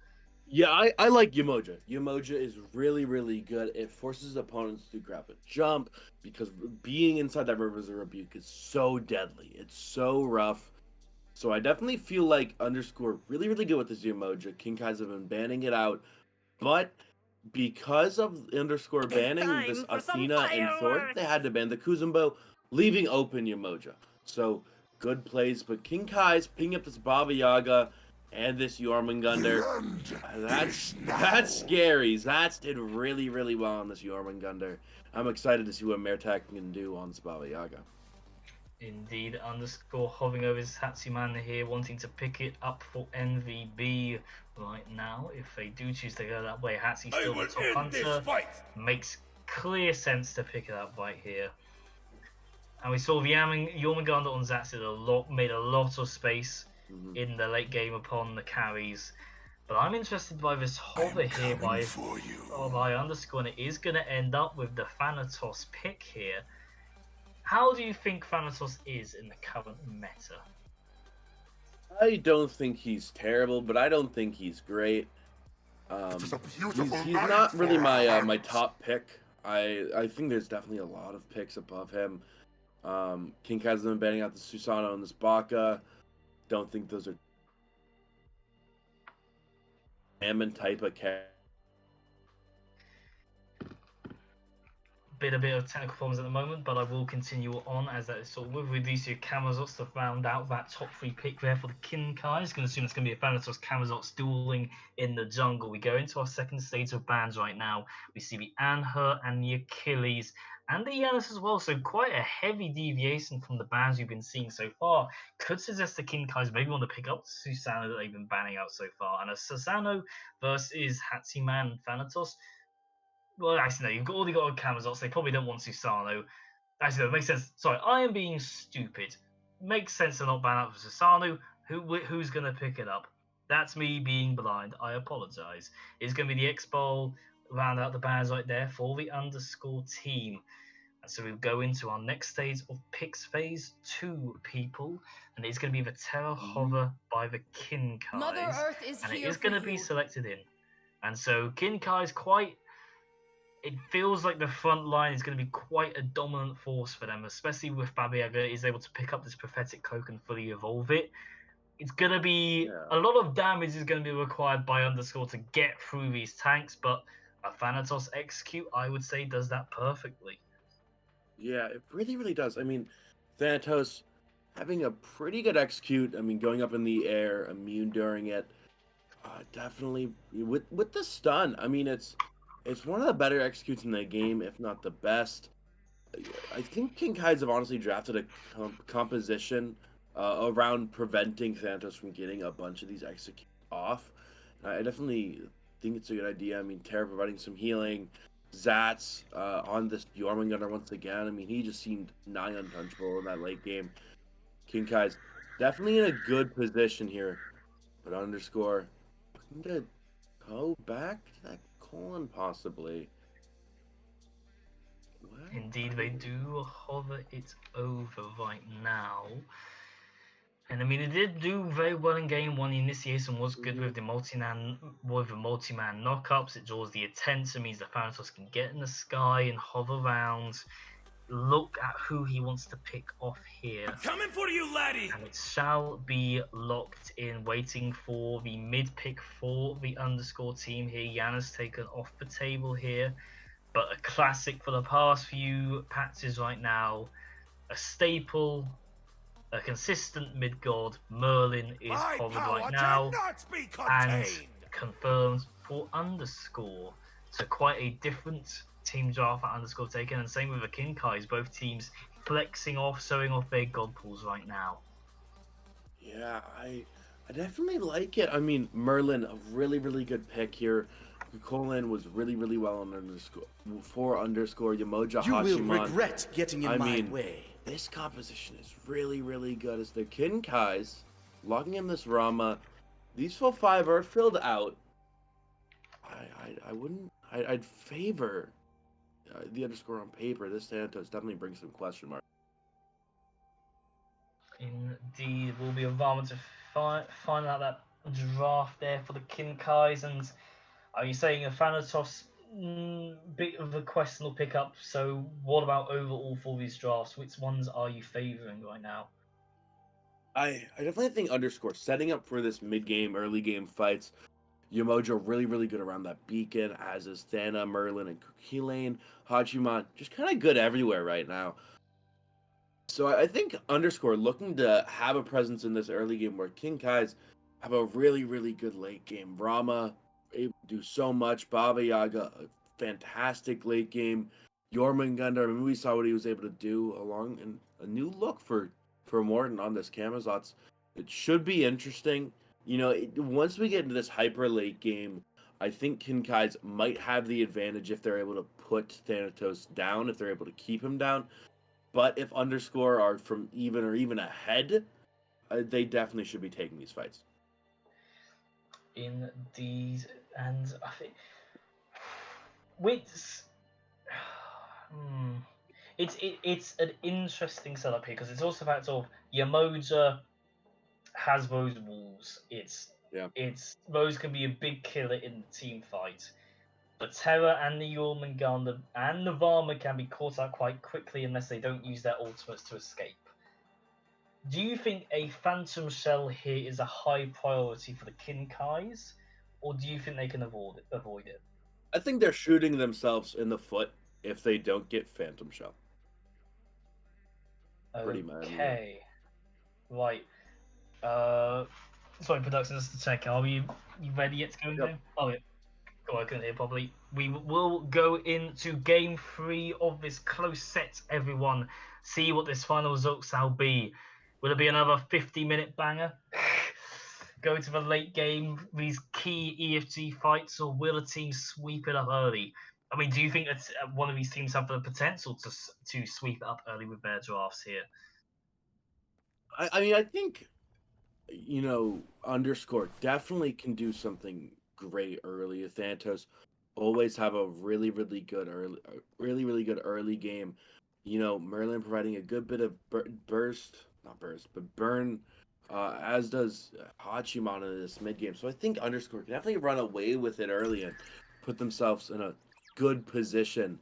Speaker 2: Yeah, I like Yemoja. Yemoja is really, really good. It forces opponents to grab a jump, because being inside that Rivers of Rebuke is so deadly. It's so rough. So I definitely feel like underscore really, really good with this Yemoja. Kinkai's have been banning it out, but because of underscore banning this Athena and Thor, they had to ban the Kuzumbo, leaving open Yemoja. So good plays, but Kinkai's picking up this Baba Yaga and this Jormungandr. That's scary. Zats did really, really well on this Jormungandr. I'm excited to see what Mertak can do on this Baba Yaga.
Speaker 1: Indeed, underscore hovering over his Hatsuman here, wanting to pick it up for NVB right now. If they do choose to go that way, Hatsy's still the top hunter. Makes clear sense to pick it up right here. And we saw the Jormungandr on Zats made a lot of space in the late game upon the carries. But I'm interested by this hover here by underscore, and it is going to end up with the Thanatos pick here. How do you think Thanatos is in the current meta?
Speaker 2: I don't think he's terrible, but I don't think he's great. He's not really my top pick. I think there's definitely a lot of picks above him. Kinkai's has been banning out the Susano and this Baka. Don't think those are Ammon type of character.
Speaker 1: A bit of technical problems at the moment, but I will continue on as that is sort of with these 2 Camazots to round out that top 3 pick there for the Kinkais. It's going to assume it's going to be a Thanatos Camazots dueling in the jungle. We go into our second stage of bans right now. We see the Anhur and the Achilles and the Yanis as well, so quite a heavy deviation from the bans we've been seeing so far. Could suggest the Kinkais maybe want to pick up Susano that they've been banning out so far, and a Susano versus Hatsuman and Thanatos. Well, actually, no, you've already got Camazots. They probably don't want Susano. Actually, that makes sense. Sorry, I am being stupid. Makes sense to not ban out for Susano. Who's going to pick it up? That's me being blind. I apologize. It's going to be the X-Bowl. Round out the bans right there for the underscore team. And so we'll go into our next stage of picks phase 2, people. And it's going to be the Terra Hover by the Kinkais.
Speaker 4: Mother Earth is
Speaker 1: and
Speaker 4: here
Speaker 1: it is going to be selected in. And so Kinkai's quite... It feels like the front line is going to be quite a dominant force for them, especially with Baba Yaga is able to pick up this prophetic cloak and fully evolve it. It's going to be a lot of damage is going to be required by underscore to get through these tanks, but a Thanatos execute, I would say, does that perfectly.
Speaker 2: Yeah, it really, really does. I mean, Thanatos having a pretty good execute. I mean, going up in the air, immune during it. Definitely with the stun. I mean, it's one of the better executes in the game, if not the best. I think Kinkai's have honestly drafted a composition around preventing Thanatos from getting a bunch of these executes off. I definitely think it's a good idea. I mean, Terra providing some healing, Zats on this Jormungandr once again. I mean, he just seemed nigh untouchable in that late game. King Kai's definitely in a good position here, but underscore looking to go back to that colon possibly. Well,
Speaker 1: Indeed, they do hover it over right now. And I mean, it did do very well in game one. The initiation was good with the multi-man knockups. It draws the attention, means the Thanatos can get in the sky and hover around. Look at who he wants to pick off here.
Speaker 3: Coming for you, laddie!
Speaker 1: And it shall be locked in, waiting for the mid pick for the underscore team here. Yana's taken off the table here, but a classic for the past few patches right now. A staple, a consistent mid god. Merlin is
Speaker 3: My
Speaker 1: covered
Speaker 3: power
Speaker 1: right now
Speaker 3: cannot be
Speaker 1: and
Speaker 3: contained!
Speaker 1: confirmed for underscore. So quite a different team draft at underscore taken, and same with the Kinkais. Both teams flexing off, showing off their god pools right now.
Speaker 2: yeah, I definitely like it. I mean, Merlin, a really, really good pick here. Colin was really, really well on underscore for underscore Yamoja
Speaker 6: You will
Speaker 2: Hachiman.
Speaker 6: regret getting in my way.
Speaker 2: This composition is really, really good. As the Kinkais logging in this Rama, these full 5 are filled out. I'd favor the underscore on paper. This Thanatos definitely brings some question marks.
Speaker 1: Indeed, will be a Varma to find out that draft there for the Kinkais. And are you saying a Thanatos bit of a questionable pickup? So what about overall for these drafts? Which ones are you favoring right now?
Speaker 2: I definitely think underscore setting up for this mid-game, early game fights. Yamojo really, really good around that beacon, as is Thana, Merlin, and Keelane. Hachiman just kind of good everywhere right now. So I think underscore looking to have a presence in this early game where Kinkais have a really, really good late game. Rama able to do so much. Baba Yaga, a fantastic late game. Jormungandr, I mean, we saw what he was able to do along in a new look for Morton on this Camazotz. It should be interesting. You know, once we get into this hyper late game, I think Kinkais might have the advantage if they're able to put Thanatos down, if they're able to keep him down. But if underscore are from even or even ahead, they definitely should be taking these fights.
Speaker 1: Indeed, and I think with it's an interesting setup here because it's also fact of Yamoja has those walls. It's those can be a big killer in the team fight. But Terra and the Jormungandr and the Varma can be caught out quite quickly unless they don't use their ultimates to escape. Do you think a Phantom Shell here is a high priority for the Kinkais, or do you think they can avoid it?
Speaker 2: I think they're shooting themselves in the foot if they don't get Phantom Shell. Pretty much.
Speaker 1: Okay. Right. Sorry, production, just to check. Are you ready yet to go in
Speaker 2: Yep.
Speaker 1: game? Oh, yeah. Oh, I couldn't hear properly. We will go into game 3 of this close set, everyone. See what this final result shall be. Will it be another 50-minute banger? Go to the late game, these key EFG fights, or will a team sweep it up early? I mean, do you think that one of these teams have the potential to sweep it up early with their drafts here?
Speaker 2: I mean, I think, you know, underscore definitely can do something great early. Thanatos always have a really, really good early game. You know, Merlin providing a good bit of burn, as does Hachiman in this mid game. So I think underscore can definitely run away with it early and put themselves in a good position.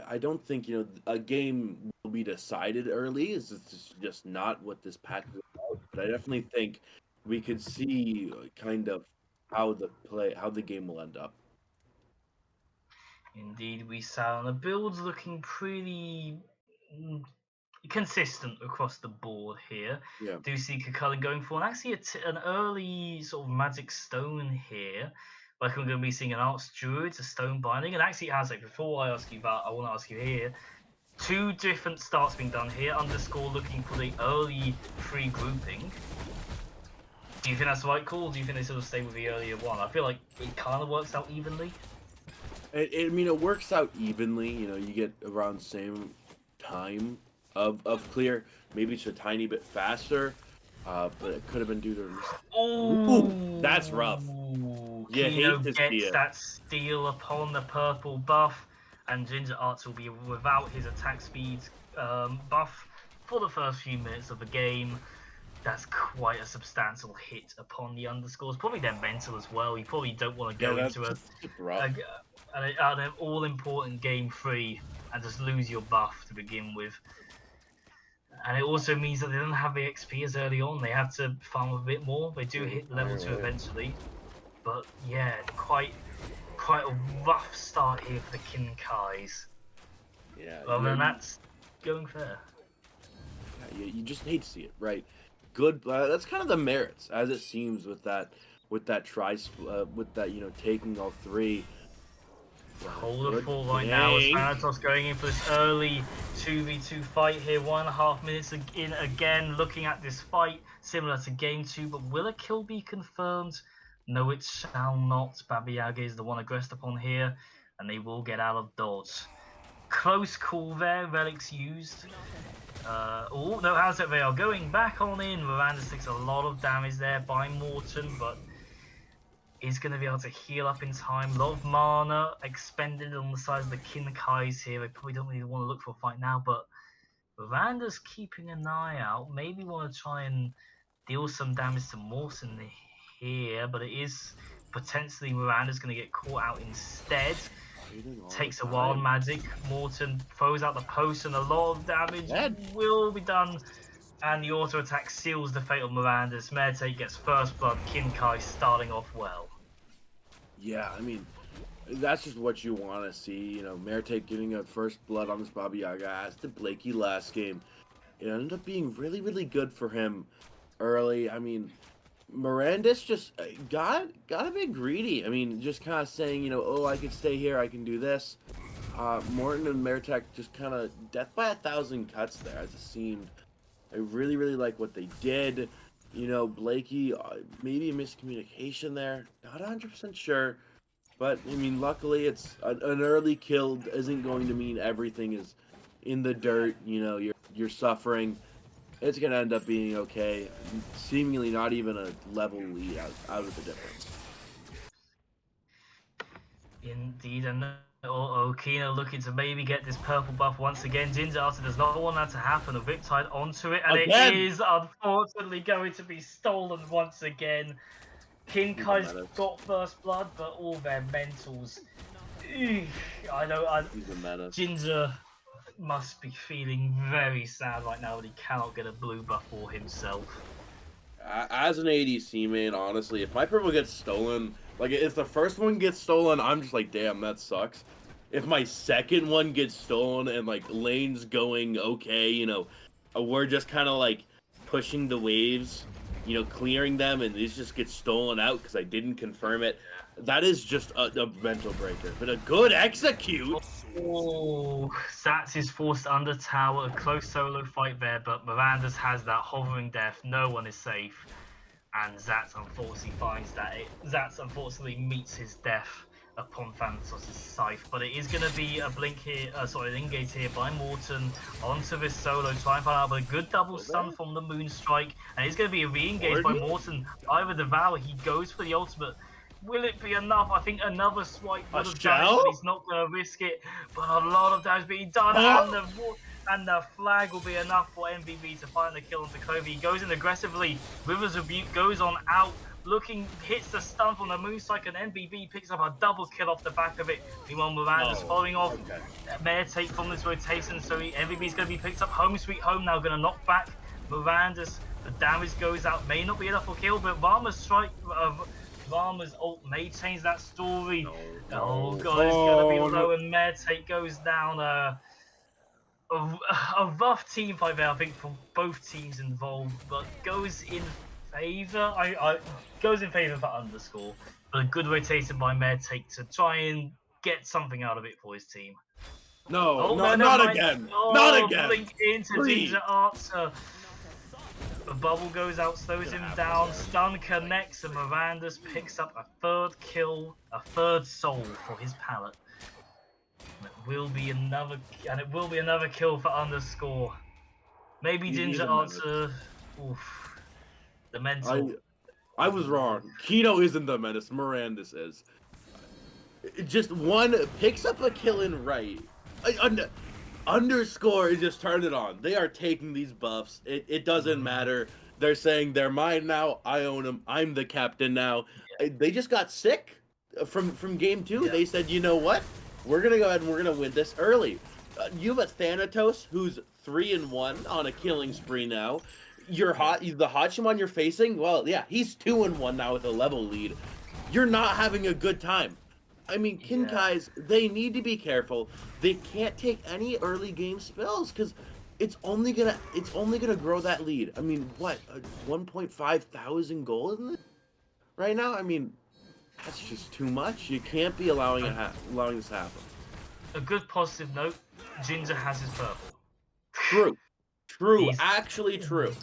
Speaker 2: I don't think, you know, a game will be decided early. It's just not what this patch is about. But I definitely think we could see kind of how the game will end up.
Speaker 1: Indeed, we saw the builds looking pretty consistent across the board here.
Speaker 2: Yeah.
Speaker 1: Do see Kakali going for actually an early sort of magic stone here. Like we're going to be seeing an Arch Druid, a stone binding, and actually Azek, before I ask you that, I want to ask you here. 2 different starts being done here. Underscore looking for the early free grouping. Do you think that's the right call, or do you think they sort of stay with the earlier one? I feel like it kind of works out evenly.
Speaker 2: I mean, it works out evenly. You know, you get around the same time of clear. Maybe it's a tiny bit faster, but it could have been due to. Ooh, that's rough. You hate
Speaker 1: Kino
Speaker 2: to see
Speaker 1: gets
Speaker 2: it.
Speaker 1: that steal upon the purple buff, and Ginger Arts will be without his attack speed buff for the first few minutes of the game. That's quite a substantial hit upon the underscores. Probably their mental as well. You probably don't want to go
Speaker 2: Yeah, that's
Speaker 1: into
Speaker 2: just rough.
Speaker 1: an all-important game 3 and just lose your buff to begin with. And it also means that they don't have the XP as early on. They have to farm a bit more. They do hit level 2 eventually. But yeah, quite a rough start here for the Kinkais.
Speaker 2: Yeah.
Speaker 1: Other than that's going fair.
Speaker 2: Yeah, you just hate to see it, right? Good. That's kind of the merits, as it seems, with that with that taking all three.
Speaker 1: Hold
Speaker 2: Good
Speaker 1: a full right now as
Speaker 2: gank.
Speaker 1: Thanatos going in for this early 2v2 fight here. 1.5 minutes in again, looking at this fight similar to game 2, but will a kill be confirmed? No, it shall not. Baba Yaga is the one aggressed upon here, and they will get out of dodge. Close call there, relics used. Oh, no, how's it? They are going back on in. Miranda takes a lot of damage there by Morton, but is going to be able to heal up in time. A lot of mana expended on the side of the Kinkais here. They probably don't really want to look for a fight now, but Miranda's keeping an eye out. Maybe want to try and deal some damage to Morton here, but it is potentially Miranda's going to get caught out instead. Takes a wild magic. Morton throws out the post, and a lot of damage will be done. And the auto attack seals the fate of Miranda's. Mertake gets first blood. Kinkai starting off well.
Speaker 2: Yeah, I mean, that's just what you want to see. You know, Mertake getting a first blood on this Baba Yaga, as did Blakey last game. It ended up being really, really good for him early. I mean, Miranda's just got a bit greedy. I mean, just kind of saying, you know, oh, I can stay here, I can do this. Morton and Mertek just kind of death by 1,000 cuts there, as it seemed. I really, really like what they did. You know, Blakey, maybe a miscommunication there. Not 100% sure. But, I mean, luckily, it's an early kill isn't going to mean everything is in the dirt. You know, you're suffering. It's going to end up being okay. Seemingly not even a level lead out of the difference.
Speaker 1: Indeed, and Okina looking to maybe get this purple buff once again. Ginger Arthur does not want that to happen. A Riptide onto it, and
Speaker 2: Again!
Speaker 1: it is unfortunately going to be stolen once again. Kinkai's got first blood, but all their mentals. I know. Ginger must be feeling very sad right now that he cannot get a blue buff for himself.
Speaker 2: As an ADC main, honestly, if my purple gets stolen, like if the first one gets stolen, I'm just like, damn, that sucks. If my second one gets stolen and like lane's going okay, you know, we're just kind of like pushing the waves, you know, clearing them, and these just get stolen out because I didn't confirm it. That is just a mental breaker, but a good execute.
Speaker 1: Oh, Sats is forced under tower, a close solo fight there, but Miranda's has that hovering death, no one is safe, and Zats unfortunately finds that Zats unfortunately meets his death upon Thanatos' scythe, but it is going to be a blink here, an engage here by Morton onto this solo, try and find out, but a good double stun from the Moonstrike, and it's going to be a re-engage by Morton by the Devour. He goes for the ultimate. Will it be enough? I think another swipe would have done it, but he's not going to risk it. But a lot of damage being done, and the flag will be enough for MVP to find the kill on Takovi. He goes in aggressively. River's Rebuke goes on out, hits the stun from the Moonstrike, and MVP picks up a double kill off the back of it. Meanwhile, Miranda's following off. Bear take from this rotation, so MVP's going to be picked up. Home sweet home now, going to knock back Miranda's. The damage goes out, may not be enough for kill, but Rama's strike of Rama's ult may change that story. Oh god, it's gonna be low, and Medtake goes down. A rough team fight there, I think, for both teams involved, but goes in favour. Goes in favour for underscore, but a good rotation by Medtake to try and get something out of it for his team.
Speaker 2: Not again. Not again.
Speaker 1: Blink into Ginger Archer. The bubble goes out, slows him down, stun connects, and Miranda's picks up a third kill, a third soul for his palette. will be another kill for underscore. Maybe Ginger answer. Oof. The mental.
Speaker 2: I was wrong. Kino isn't the menace. Mirandus is. Just one picks up a kill in right. Underscore is just turned it on. They are taking these buffs. It doesn't matter. They're saying they're mine now. I own them. I'm the captain now. Yeah. They just got sick from game 2. Yeah. They said, you know what? We're gonna go ahead and we're gonna win this early. You have a Thanatos who's 3-1 on a killing spree now. The Hachimon you're facing, well, yeah, he's 2-1 now with a level lead. You're not having a good time. I mean, Kinkai's, they need to be careful. They can't take any early game spells because it's only gonna grow that lead. I mean, what, 1.5 thousand gold in it right now? I mean, that's just too much. You can't be allowing this to happen.
Speaker 1: A good positive note: Ginger has his purple.
Speaker 2: True, actually true.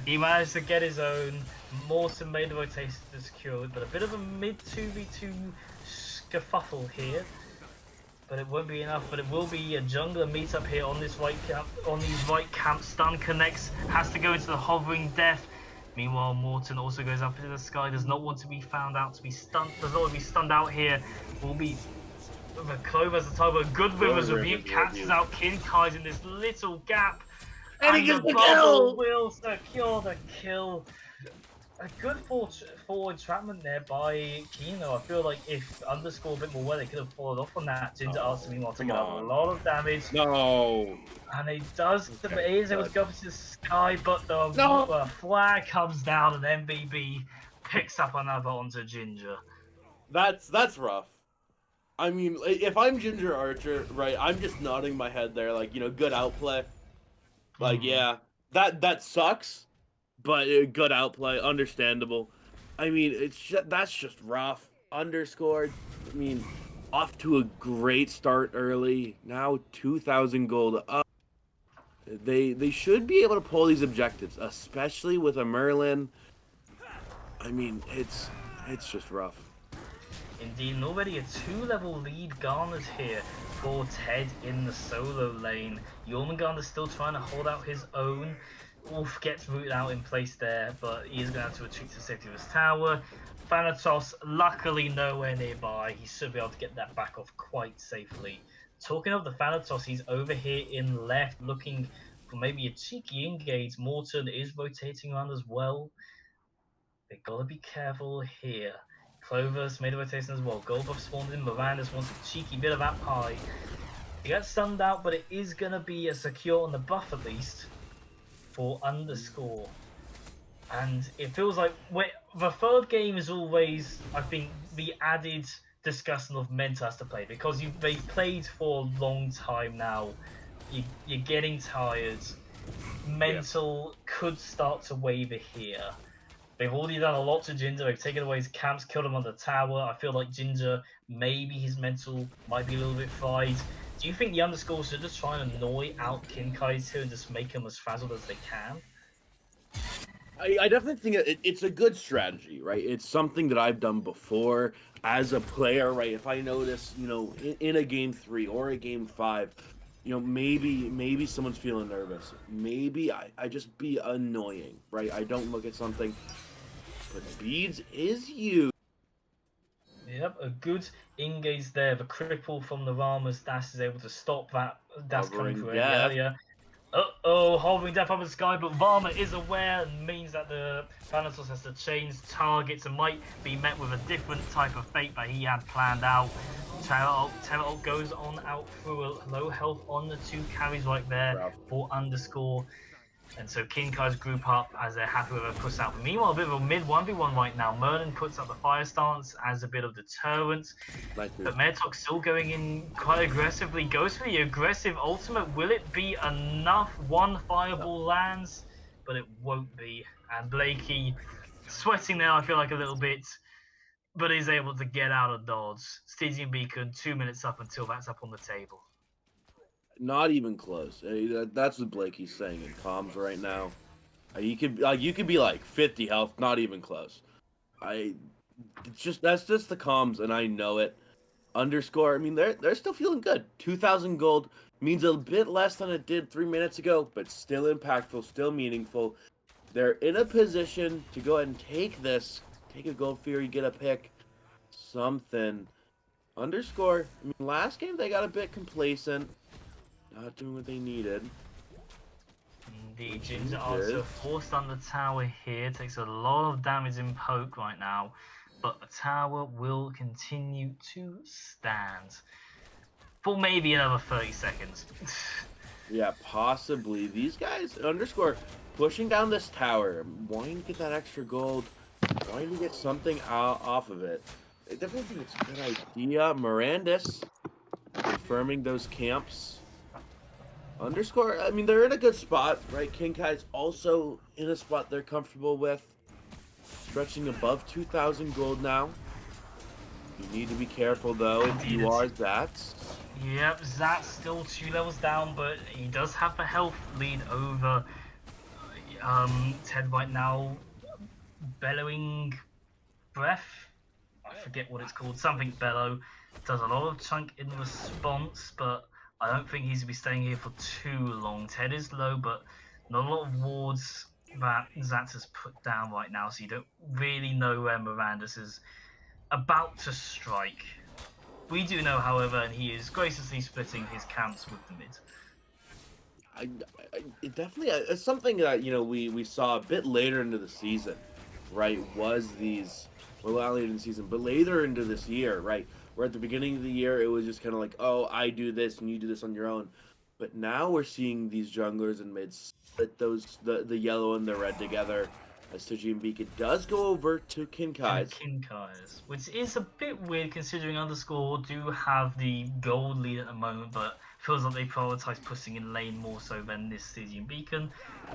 Speaker 1: He managed to get his own. Morton made the rotation to secure it, but a bit of a mid 2v2 scuffle here. But it won't be enough. But it will be a jungler meetup here on this right camp. On these right camps, stun connects. Has to go into the hovering death. Meanwhile, Morton also goes up into the sky. Does not want to be found out. To be stunned. Does not want to be stunned out here. Will be. The Clover as the time, but good River's Rebuke catches out Kinkai's in this little gap.
Speaker 2: And he gets the
Speaker 1: kill! Will secure the kill. A good forward entrapment there by Kino. I feel like if underscore a bit more well, they could have followed off on that. Ginger Arts meanwhile taking out a lot of damage.
Speaker 2: No.
Speaker 1: And it does. It is able to go up to the sky, but the flag comes down and MBB picks up another onto Ginger.
Speaker 2: That's rough. I mean, if I'm Ginger Archer, right, I'm just nodding my head there, like, you know, good outplay. Like, yeah, that sucks, but good outplay, understandable. I mean, that's just rough. Underscore, I mean, off to a great start early. Now 2,000 gold up. They should be able to pull these objectives, especially with a Merlin. I mean, it's just rough.
Speaker 1: Indeed, and already a 2-level lead garnered here for Ted in the solo lane. Jormungandr still trying to hold out his own. Wolf gets rooted out in place there, but he is going to have to retreat to the safety of his tower. Thanatos, luckily nowhere nearby. He should be able to get that back off quite safely. Talking of the Thanatos, he's over here in left, looking for maybe a cheeky engage. Morton is rotating around as well. They gotta be careful here. Clover's made a rotation as well. Gold buff spawned in. Mirandus wants a cheeky bit of that pie. He gets stunned out, but it is going to be a secure on the buff at least for underscore. And it feels like the third game is always, I think, the added discussion of mental has to play. Because they've played for a long time now. You're getting tired. Mental could start to waver here. They've already done a lot to Ginger. They've taken away his camps, killed him on the tower. I feel like Ginger, maybe his mental might be a little bit fried. Do you think the underscore should just try and annoy out Kinkai's here and just make him as frazzled as they can?
Speaker 2: I definitely think it's a good strategy, right? It's something that I've done before as a player, right? If I notice, you know, in a game 3 or a game 5, you know, maybe someone's feeling nervous. Maybe I just be annoying, right? I don't look at something. But Beads is you.
Speaker 1: Yep, a good engage there. The cripple from the Rama's dash is able to stop that dash coming through earlier. Hovering death up in the sky, but Varma is aware and means that the Thanatos has to change targets and might be met with a different type of fate that he had planned out. Terra goes on out through a low health on the 2 carries right there for underscore. And so Kinkai's group up as they're happy with a push out. Meanwhile, a bit of a mid 1v1 right now. Merlin puts up the fire stance as a bit of deterrent. But Mertok still going in quite aggressively. Goes for the aggressive ultimate. Will it be enough? One fireball lands, but it won't be. And Blakey sweating there, I feel like, a little bit, but is able to get out of dodge. Stygian Beacon, 2 minutes up until that's up on the table.
Speaker 2: Not even close. That's what Blakey's saying in comms right now. You could be like 50 health, not even close. That's just the comms, and I know it. Underscore, I mean, they're still feeling good. 2,000 gold means a bit less than it did 3 minutes ago, but still impactful, still meaningful. They're in a position to go ahead and take this, take a gold fury, get a pick, something. Underscore, I mean, last game they got a bit complacent, not doing what they needed.
Speaker 1: Indeed, Ginger also forced on the tower here, takes a lot of damage in poke right now, but the tower will continue to stand for maybe another 30 seconds.
Speaker 2: Yeah, possibly. These guys, Underscore, pushing down this tower, wanting to get that extra gold, wanting to get something off of it. I definitely think it's a good idea. Mirandus confirming those camps. Underscore, I mean, they're in a good spot, right? King Kai's also in a spot they're comfortable with. Stretching above 2,000 gold now. You need to be careful, though, if you are Zats.
Speaker 1: Yep, Zat's still 2 levels down, but he does have the health lead over Ted right now. Bellowing Breath? I forget what it's called. Something Bellow. Does a lot of chunk in response, but I don't think he's going to be staying here for too long. Ted is low, but not a lot of wards that Zats has put down right now, so you don't really know where Mirandus is about to strike. We do know, however, and he is graciously splitting his camps with the mid.
Speaker 2: It definitely, it's something that, you know, we saw a bit later into the season, right? Was these, well, not later in the season, but later into this year, right? Where at the beginning of the year, it was just kind of like, oh, I do this and you do this on your own. But now we're seeing these junglers and mids split those, the yellow and the red together. As Stygian Beacon does go over to Kinkai's.
Speaker 1: Which is a bit weird considering Underscore do have the gold lead at the moment, but feels like they prioritize pushing in lane more so than this Stygian Beacon.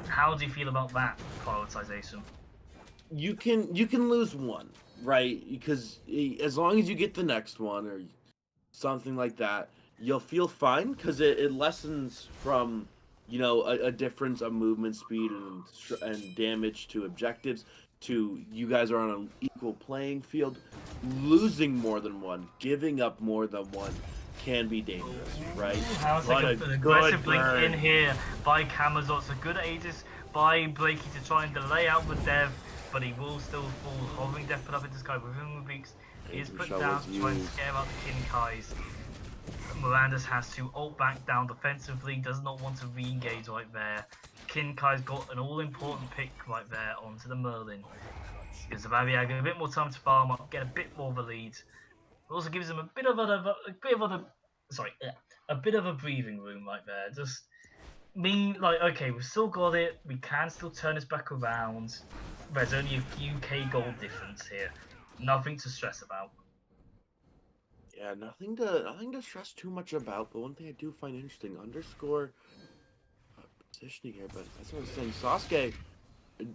Speaker 1: How do you feel about that prioritization?
Speaker 2: You can lose one, right? Because as long as you get the next one or something like that, you'll feel fine because it lessens from, you know, a difference of movement speed and damage to objectives to you guys are on an equal playing field. Losing more than one, giving up more than one can be dangerous, right?
Speaker 1: Sounds like an aggressive blink in here by Camazot's. A good Aegis by Blakey to try and delay out the dev, but he will still fall. Hovering Death put up into the sky within the beaks. He is put down to try and scare out the Kinkai's. Mirandus has to ult back down defensively, does not want to re-engage right there. Kinkai's got an all-important pick right there onto the Merlin. Gives the Babiag a bit more time to farm up, get a bit more of a lead. It also gives him a bit of a breathing room right there. Just being like, okay, we've still got it, we can still turn this back around. There's only a few K gold difference here. Nothing to stress about.
Speaker 2: Yeah, nothing to stress too much about, but one thing I do find interesting, Underscore positioning here, but that's what I was saying, Sasuke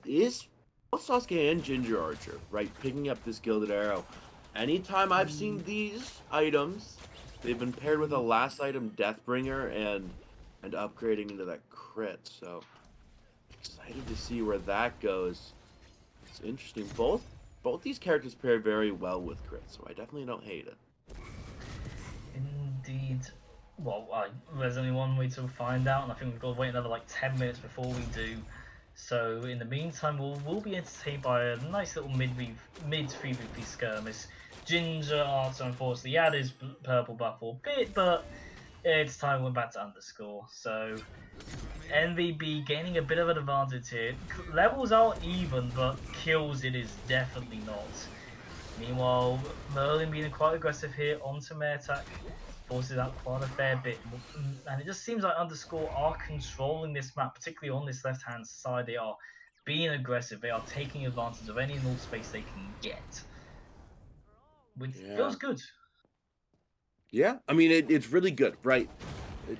Speaker 2: is both Sasuke and Ginger Archer, right? Picking up this Gilded Arrow. Anytime I've seen these items, they've been paired with a last item Deathbringer and upgrading into that crit, so excited to see where that goes. It's interesting. Both these characters pair very well with crit, so I definitely don't hate it.
Speaker 1: Indeed. Well, there's only one way to find out, and I think we've got to wait another like 10 minutes before we do. So in the meantime, we'll be entertained by a nice little mid 3v3 skirmish. Ginger Archer unfortunately had his purple buff for a bit, but it's time went back to Underscore. So NVB gaining a bit of an advantage here. Levels are even, but kills it is definitely not. Meanwhile, Merlin being quite aggressive here onto Mertak, forces out quite a fair bit, and it just seems like Underscore are controlling this map, particularly on this left-hand side. They are being aggressive, they are taking advantage of any and all space they can get, which feels good.
Speaker 2: Yeah, I mean, it's really good, right?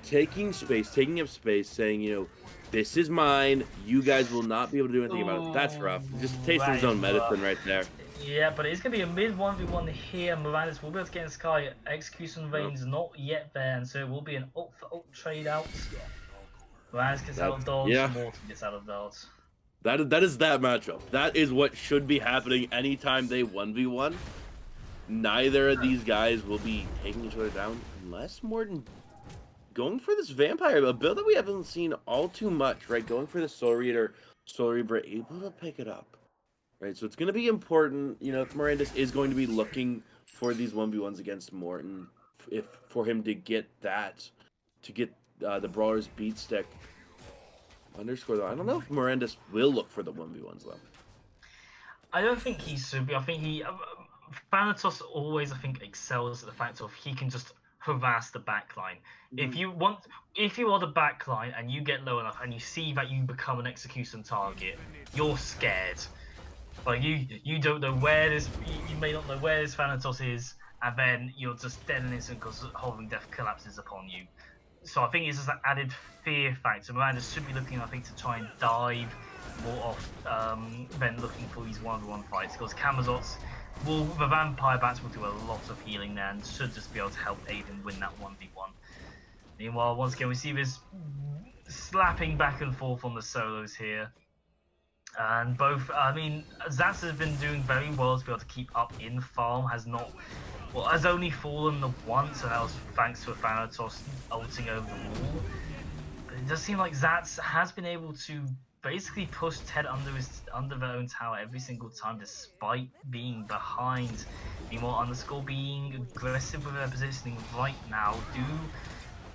Speaker 2: Taking up space, saying, you know, this is mine, you guys will not be able to do anything about it. That's rough. Just tasting his own medicine right there.
Speaker 1: Yeah, but it's going to be a mid 1v1 here. Mirandus will be able to get in Sky. Execution range not yet there, and so it will be an ult for ult trade out. Mirandus gets out of dodge, Morton gets out of dodge.
Speaker 2: That is that matchup. That is what should be happening anytime they 1v1. neither of these guys will be taking each other down unless Morton going for this vampire, a build that we haven't seen all too much, right? Going for the Soul Reader, Soul Reaver able to pick it up, right? So it's going to be important, you know, if Mirandus is going to be looking for these 1v1s against Morton, if for him to get that, to get the Brawler's beat stick underscore though. I don't know if Mirandus will look for the 1v1s though.
Speaker 1: I don't think he should be. I think he Thanatos always, I think, excels at the fact of he can just harass the backline. If you are the backline and you get low enough and you see that you become an execution target, you're scared. Like you don't know where this, you may not know where this Thanatos is, and then you're just dead in an instant because Hovering Death collapses upon you. So I think it's just an added fear factor. Miranda should be looking, I think, to try and dive more off than looking for these one-on-one fights, because Camazots the Vampire Bats will do a lot of healing there and should just be able to help Aiden win that 1v1. Meanwhile, once again, we see this slapping back and forth on the solos here. And both, I mean, Zats has been doing very well to be able to keep up in farm, has only fallen the once, and that was thanks to a Thanatos ulting over the wall. But it does seem like Zats has been able to basically push Ted under their own tower every single time, despite being behind. Meanwhile, Underscore being aggressive with their positioning right now, do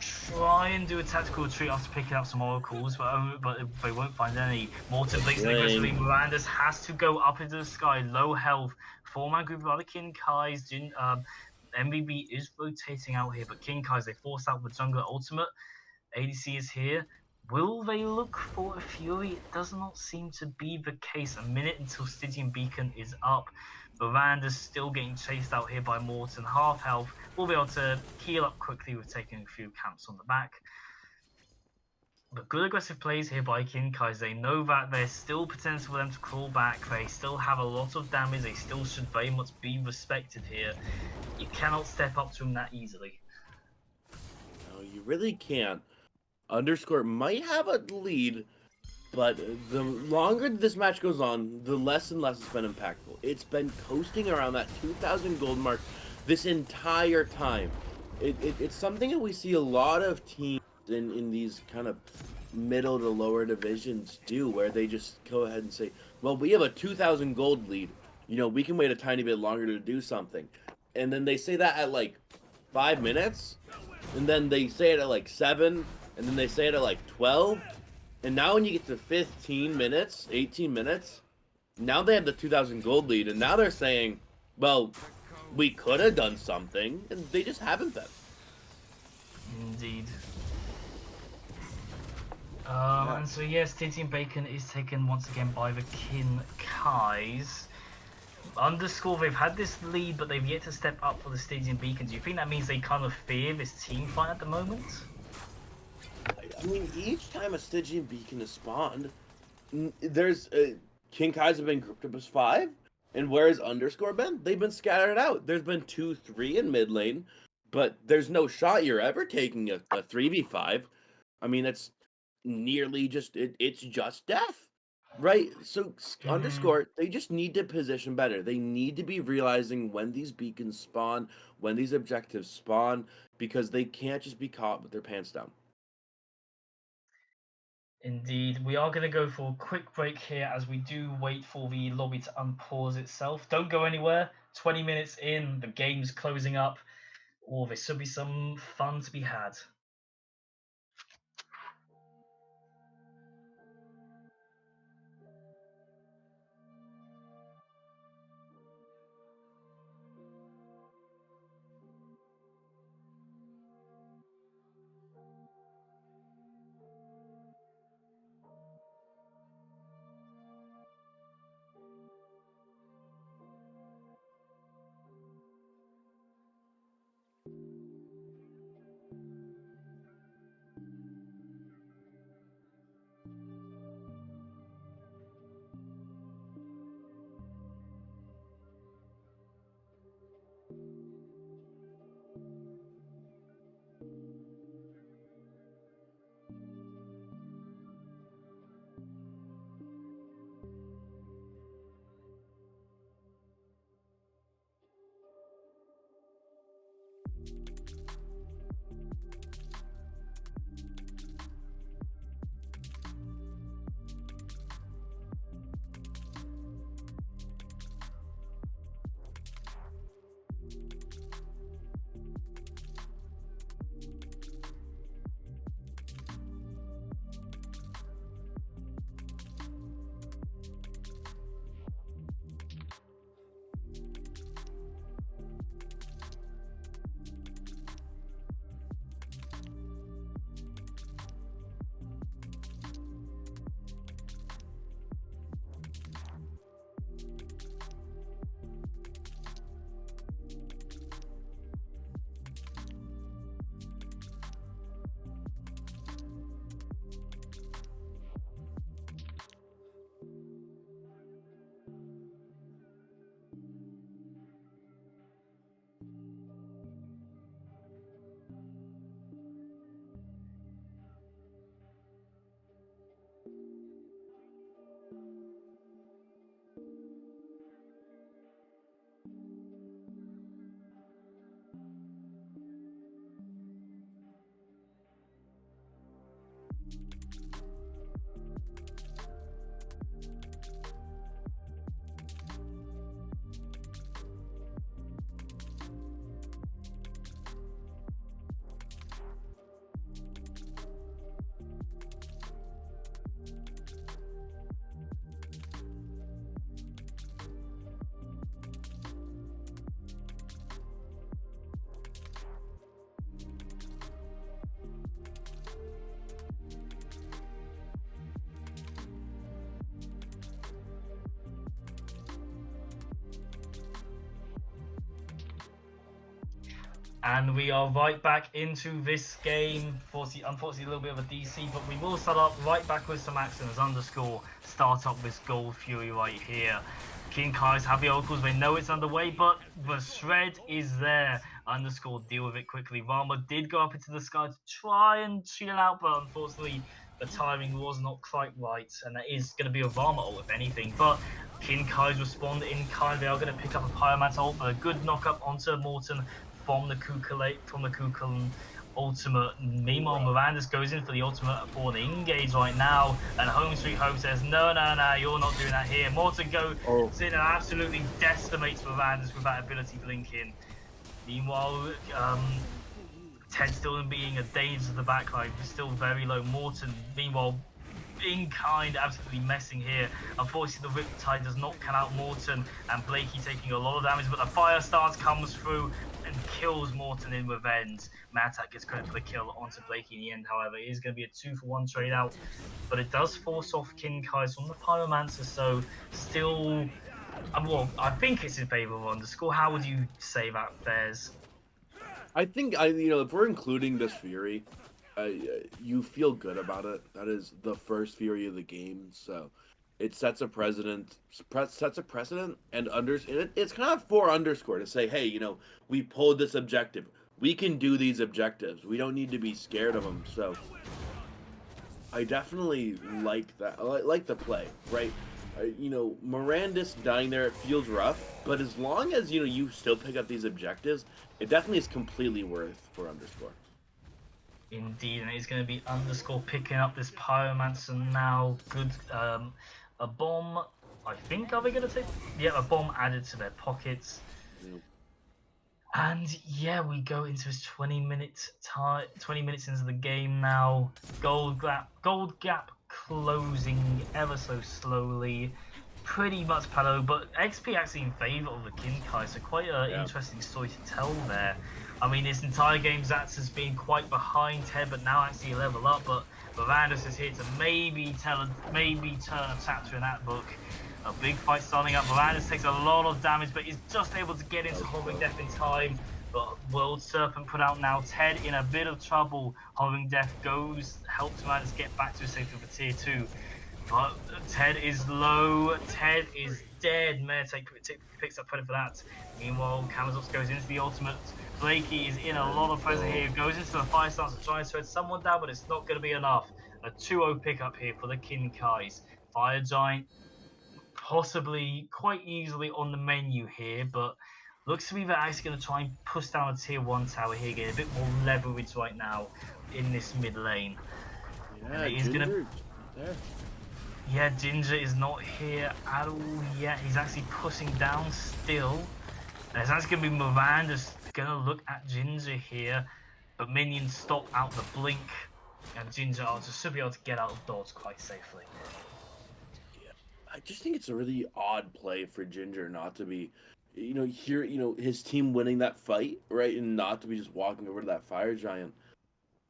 Speaker 1: try and do a tactical retreat after picking up some oracles, but they won't find any. Morton blinks aggressively. Mirandus has to go up into the sky, low health. Four-man group of other King Kai's. MVB is rotating out here, but King Kai's, they force out the jungler ultimate. ADC is here. Will they look for a Fury? It does not seem to be the case. A minute until Stygian Beacon is up. Miranda's still getting chased out here by Morton. Half health. We'll be able to heal up quickly with taking a few camps on the back. But good aggressive plays here by Kinkais. They know that there's still potential for them to crawl back. They still have a lot of damage. They still should very much be respected here. You cannot step up to them that easily.
Speaker 2: No, you really can't. Underscore might have a lead, but the longer this match goes on, the less and less it's been impactful. It's been coasting around that 2,000 gold mark this entire time. It's something that we see a lot of teams in these kind of middle to lower divisions do, where they just go ahead and say, well, we have a 2,000 gold lead. You know, we can wait a tiny bit longer to do something. And then they say that at like 5 minutes, and then they say it at like 7, and then they say it at like 12. And now when you get to 15 minutes, 18 minutes, now they have the 2,000 gold lead, and now they're saying, well, we could have done something, and they just haven't been.
Speaker 1: Indeed. And so yes, Stygian Bacon is taken once again by the Kin Kais. Underscore, they've had this lead, but they've yet to step up for the Stygian Beacon. Do you think that means they kind of fear this team fight at the moment?
Speaker 2: I mean, each time a Stygian Beacon is spawned, there's King Kai's have been grouped up as 5, and where's Underscore been? They've been scattered out. There's been 2, 3 in mid lane, but there's no shot you're ever taking a 3v5. I mean, it's nearly just it's just death, right? So Underscore, they just need to position better. They need to be realizing when these beacons spawn, when these objectives spawn, because they can't just be caught with their pants down.
Speaker 1: Indeed. We are going to go for a quick break here as we do wait for the lobby to unpause itself. Don't go anywhere. 20 minutes in, the game's closing up. Or there should be some fun to be had. And we are right back into this game. Unfortunately, a little bit of a DC, but we will start up right back with some action as Underscore start up this Gold Fury right here. King Kai's have the oracles, they know it's underway, but the shred is there. Underscore deal with it quickly. Rama did go up into the sky to try and shoot it out, but unfortunately the timing was not quite right, and that is going to be a Rama ult if anything. But King Kai's respond in kind. They are going to pick up a Pyromancer ult, but a good knock up onto Morton from the Kukulkan ultimate. Meanwhile, Miranda's goes in for the ultimate for the engage right now, and Home Sweet Home says, no, you're not doing that here. Morton goes in and absolutely decimates Miranda's with that ability blinking. Meanwhile, Ted still being a danger to the backline, still very low. Morton, meanwhile, in kind, absolutely messing here. Unfortunately, the Riptide does not cut out Morton, and Blakey taking a lot of damage, but the Fire Stance comes through and kills Morton in revenge. Matak gets credit for the kill onto Blakey in the end, however. It is going to be a 2-for-1 trade out, but it does force off King Kai's from the Pyromancer, so still, well, I think it's in favor of Underscore. How would you say that fares?
Speaker 2: I think, if we're including this Fury, you feel good about it. That is the first Fury of the game, so it sets a precedent. And it's kind of for Underscore to say, hey, we pulled this objective. We can do these objectives. We don't need to be scared of them. So I definitely like that. I like the play, right? Miranda's dying there, it feels rough, but as long as, you still pick up these objectives, it definitely is completely worth for Underscore.
Speaker 1: Indeed, and it's going to be Underscore picking up this Pyromancer now. Good, a bomb, I think, are they going to take? Yeah, a bomb added to their pockets. Yep. And yeah, we go into this 20 minutes into the game now. Gold gap closing ever so slowly. Pretty much plateau, but XP actually in favour of the Kinkai, so quite an interesting story to tell there. I mean, this entire game, Zats has been quite behind Ted, but now actually level up. But Miranda's is here to maybe turn a chapter in that book. A big fight starting up. Miranda's takes a lot of damage, but is just able to get into Hovering Death in time. But World Serpent put out now. Ted in a bit of trouble. Hovering Death helps Miranda's get back to a safety for tier 2. But Ted is low. Ted is dead. Mertek picks up credit for that. Meanwhile, Kamazoff goes into the ultimate. Blakey is in a lot of pressure here. Goes into the Fire Stance to try and shred someone down, but it's not going to be enough. A 2-0 pickup here for the Kinkais. Fire Giant possibly quite easily on the menu here, but looks to be they're actually going to try and push down a tier 1 tower here, get a bit more leverage right now in this mid lane.
Speaker 2: Yeah, Ginger there.
Speaker 1: Yeah, Ginger is not here at all yet. He's actually pushing down still. And it's actually going to be Miranda's going to look at Ginger here. But minions stop out the blink. And Ginger should be able to get out of dodge quite safely.
Speaker 2: Yeah, I just think it's a really odd play for Ginger not to be, his team winning that fight, right? And not to be just walking over to that Fire Giant.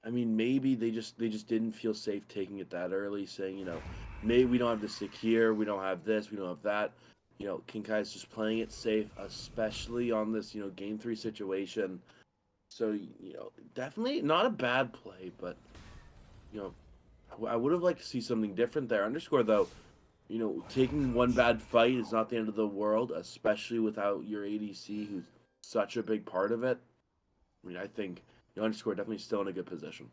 Speaker 2: I mean, maybe they just didn't feel safe taking it that early, saying, maybe we don't have the stick here, we don't have this, we don't have that. Kinkai's just playing it safe, especially on this, game 3 situation. So, definitely not a bad play, but, I would have liked to see something different there. Underscore, though, taking one bad fight is not the end of the world, especially without your ADC, who's such a big part of it. I mean, I think Underscore definitely still in a good position.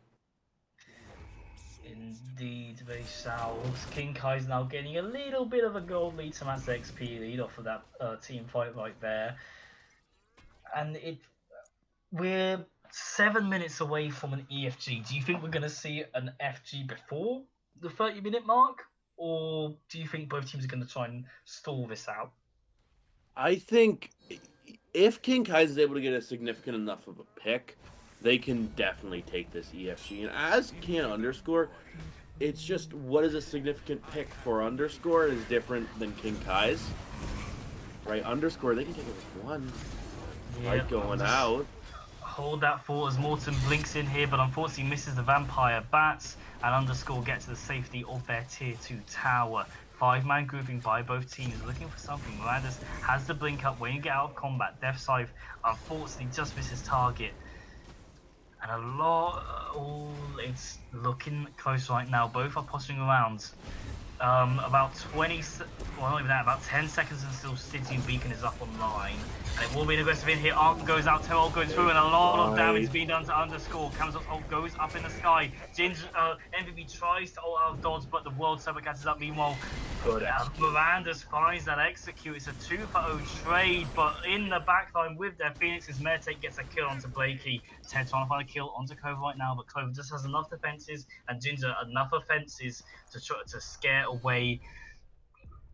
Speaker 1: Indeed, they shall. King Kai's now getting a little bit of a gold lead to match the XP lead off of that team fight right there. And we're 7 minutes away from an EFG. Do you think we're going to see an FG before the 30-minute mark? Or do you think both teams are going to try and stall this out?
Speaker 2: I think if King Kai's is able to get a significant enough of a pick, they can definitely take this EFG. And as can Underscore, it's just what is a significant pick for Underscore is different than King Kai's. Right? Underscore, they can take it with one. Right, going out.
Speaker 1: Hold that thought as Morton blinks in here, but unfortunately misses the Vampire Bats, and Underscore gets to the safety of their tier 2 tower. 5-man grouping by both teams, looking for something. Miranda has the blink up when you get out of combat. Death Scythe unfortunately just misses target. And a lot, it's looking close right now. Both are posturing around. About 20, well, not even that, about 10 seconds until City Beacon is up online. And it will be an aggressive in here. Arc goes out, Terrell goes through, and a lot of damage being done to Underscore. Cam's ult goes up in the sky. Ginger, MVP tries to ult out dodge, but the World Server catches up. Meanwhile, Miranda's finds that execute. It's a 2-for-0 trade, but in the backline with their Phoenix's Mertek gets a kill onto Blakey. Ted trying to find a kill onto Clover right now, but Clover just has enough defenses and Ginger enough offenses to try to scare away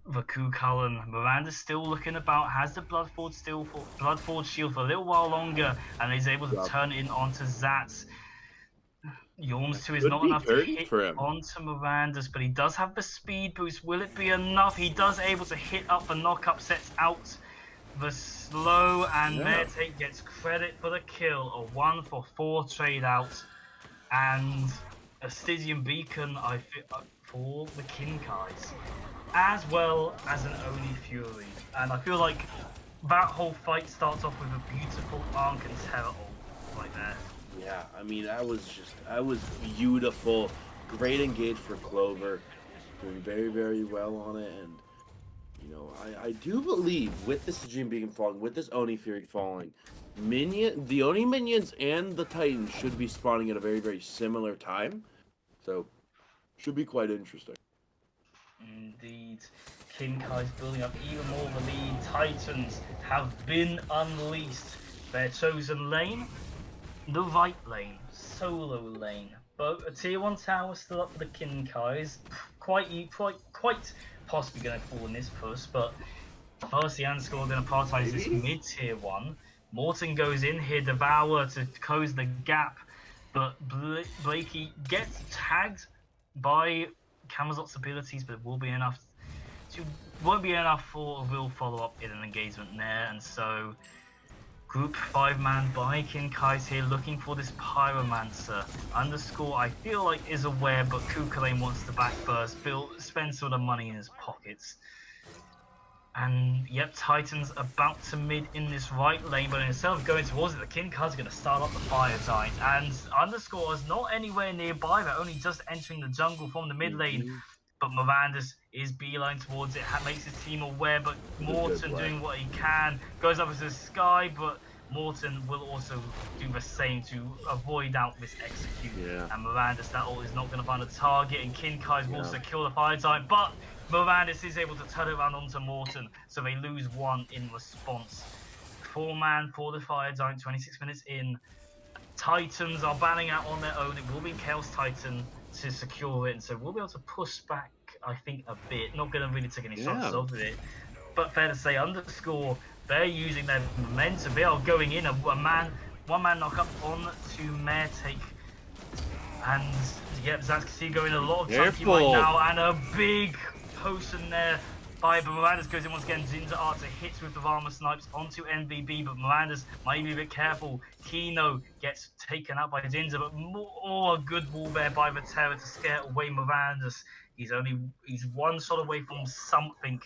Speaker 1: the Ku Cullen. Miranda's still looking about, has the Bloodforge shield for a little while longer, and is able to turn it in onto Zats. Yorms 2 is not enough to hit onto Miranda's, but he does have the speed boost. Will it be enough? He does able to hit up the knock-up, sets out the slow, and Mertek gets credit for the kill. A 1-for-4 trade out, and a Stygian Beacon for the Kinkais, as well as an Oni Fury. And I feel like that whole fight starts off with a beautiful Arc and Terror ult right there.
Speaker 2: Yeah, I mean, that was beautiful. Great engage for Clover. Doing very, very well on it. And, you know, I do believe with this Stygian Beacon falling, with this Oni Fury falling, the Oni minions and the Titans should be spawning at a very, very similar time. So, should be quite interesting.
Speaker 1: Indeed. Kinkai's building up even more of the lead. Titans have been unleashed. Their chosen lane, the right lane, solo lane. But a tier 1 tower still up for the Kinkais. Quite possibly going to fall in this push, but first the Anscore are going to prioritize this mid tier 1. Morton goes in here, Devour to close the gap, but Blakey gets tagged by Camazot's abilities, but it won't be enough for a real follow-up in an engagement there, and so group 5-man by Kinkai's here looking for this Pyromancer. Underscore, I feel like, is aware, but Kukulane wants to back first, spend some of the money in his pockets. And yep, Titan's about to mid in this right lane, but instead of going towards it, the Kinkai's going to start up the Fire Giant. And Underscore is not anywhere nearby, they're only just entering the jungle from the mid lane. But Miranda's is beeline towards it, makes his team aware, but Morton doing what he can, goes up into the sky, but Morton will also do the same to avoid out this execute. And Miranda's that ult is not going to find a target, and Kinkai's will also kill the Fire Giant, but Miranda's is able to turn it around onto Morton, so they lose 1 in response. 4-man for the Fire Giant, 26 minutes in. Titans are banning out on their own. It will be Chaos Titan to secure it, and so we'll be able to push back, I think, a bit. Not going to really take any shots off it, but fair to say, Underscore, they're using their momentum. They are going in, one-man knock up on to Mertek, and yep, Zaxxy going a lot of chunky right now, and a big potion there by Miranda's goes in once again. Ginger Archer hits with the Varma snipes onto NVB, but Miranda's might be a bit careful. Kino gets taken out by Ginger, but a good wall there by the Terror to scare away Miranda's. He's 1 shot away from something,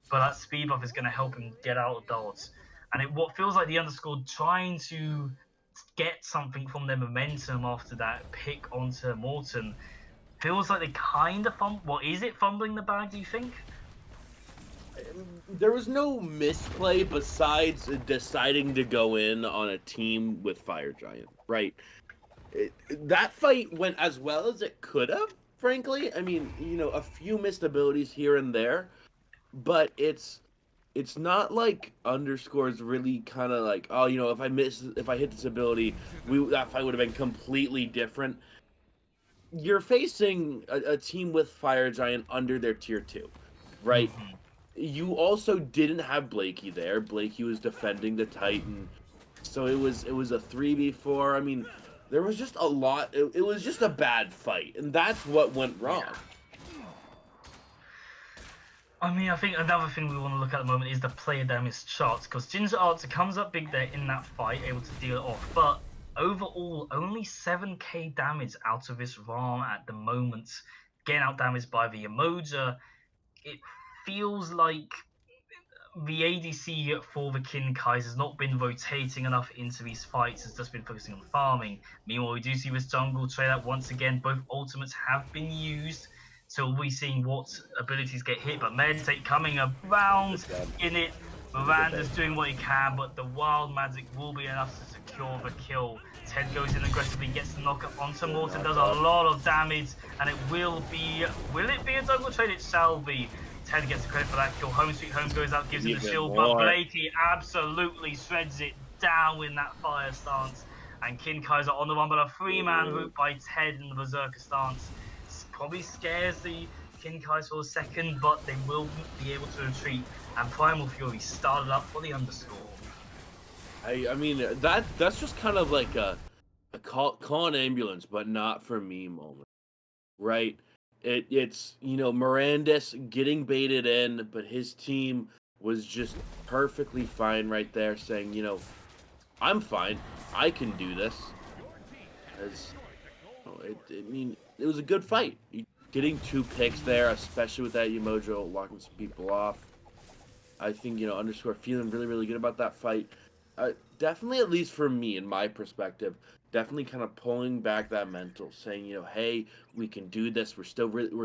Speaker 1: but that speed buff is going to help him get out of dodge. And what feels like the Underscore trying to get something from their momentum after that pick onto Morton. Feels like they kind of is it fumbling the bag, do you think?
Speaker 2: There was no misplay besides deciding to go in on a team with Fire Giant, right? That fight went as well as it could have, frankly. I mean, you know, a few missed abilities here and there, but it's not like Underscore's really kind of like, oh, you know, if I hit this ability, that fight would have been completely different. You're facing a team with Fire Giant under their tier 2, right? You also didn't have Blakey there. Blakey was defending the Titan, so it was a 3v4. I mean, there was just a lot. It was just a bad fight, and that's what went wrong.
Speaker 1: I mean, I think another thing we want to look at the moment is the player damage charts, because Ginger Archer comes up big there in that fight, able to deal it off, but overall, only 7k damage out of this RAM at the moment. Getting out damaged by the Emoja. It feels like the ADC for the Kinkais has not been rotating enough into these fights, it's just been focusing on farming. Meanwhile, we do see this jungle trade out once again. Both ultimates have been used, so we'll be seeing what abilities get hit. But Meditate coming around in it. Miranda's doing what he can, but the wild magic will be enough to secure the kill. Ted goes in aggressively, gets the knock onto Morton, does a lot of damage, and it will it be a jungle trade? It shall be. Ted gets the credit for that kill. Home Sweet Home goes out, gives him the shield, but Blakey absolutely shreds it down in that fire stance. And Kinkaiser on the run, but a 3-man route by Ted in the Berserker stance probably scares the Kinkais for a second, but they will be able to retreat. And Primal Fury started up for the underscore.
Speaker 2: I mean, that's just kind of like a call an ambulance, but not for me moment, right? It's Mirandis getting baited in, but his team was just perfectly fine right there, saying, I'm fine, I can do this. It was a good fight. Getting 2 picks there, especially with that Emojo locking some people off. I think underscore feeling really, really good about that fight. Definitely, at least for me, in my perspective, definitely kind of pulling back that mental, saying, hey, we can do this. We're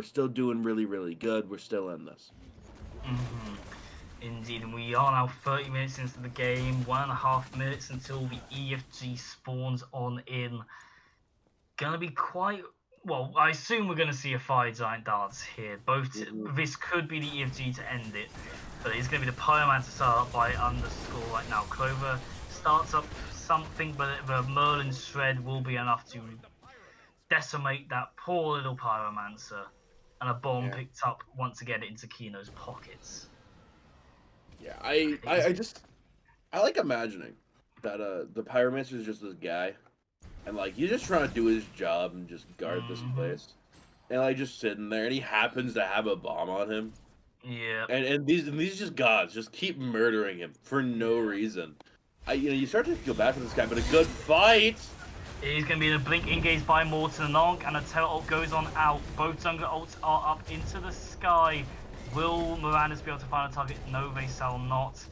Speaker 2: still doing really, really good. We're still in this.
Speaker 1: Mm-hmm. Indeed, and we are now 30 minutes into the game, 1.5 minutes until the EFG spawns on in. Gonna be quite well. I assume we're gonna see a fire giant dance here. This could be the EFG to end it, but it's gonna be the Pyroman to start up by underscore right now. Clover starts up something, but the Merlin shred will be enough to decimate that poor little Pyromancer, and a bomb picked up once again into Kino's pockets.
Speaker 2: Yeah, I like imagining that the Pyromancer is just this guy, and like he's just trying to do his job and just guard this place, and like just sitting there, and he happens to have a bomb on him.
Speaker 1: Yeah.
Speaker 2: And these just gods just keep murdering him for no reason. You start to feel bad for this guy, but a good fight.
Speaker 1: He's going to be in a blink engaged by Morton and Onk, and a tail ult goes on out. Both jungle ults are up into the sky. Will Mirandis be able to find a target? No, they shall not.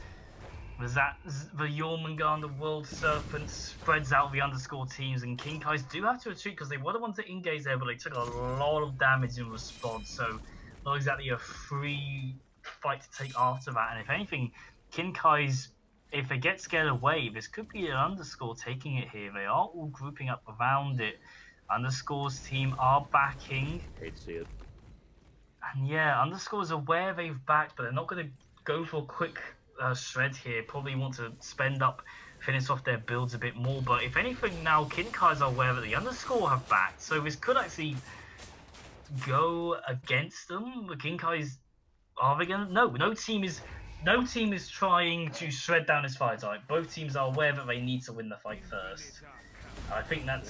Speaker 1: The Jormungand, the World Serpent, spreads out the underscore teams, and Kinkais do have to retreat because they were the ones to engage there, but they took a lot of damage in response, so not exactly a free fight to take after that. And if anything, Kinkais, if they get scared away, this could be an underscore taking it here. They are all grouping up around it. Underscore's team are backing.
Speaker 2: Hate to see it.
Speaker 1: And yeah, underscore's aware they've backed, but they're not going to go for a quick shred here. Probably want to finish off their builds a bit more. But if anything, now Kinkais are aware that the underscore have backed, so this could actually go against them. The Kinkais, are they going to? No team is trying to shred down this fight type. Both teams are aware that they need to win the fight first. I think that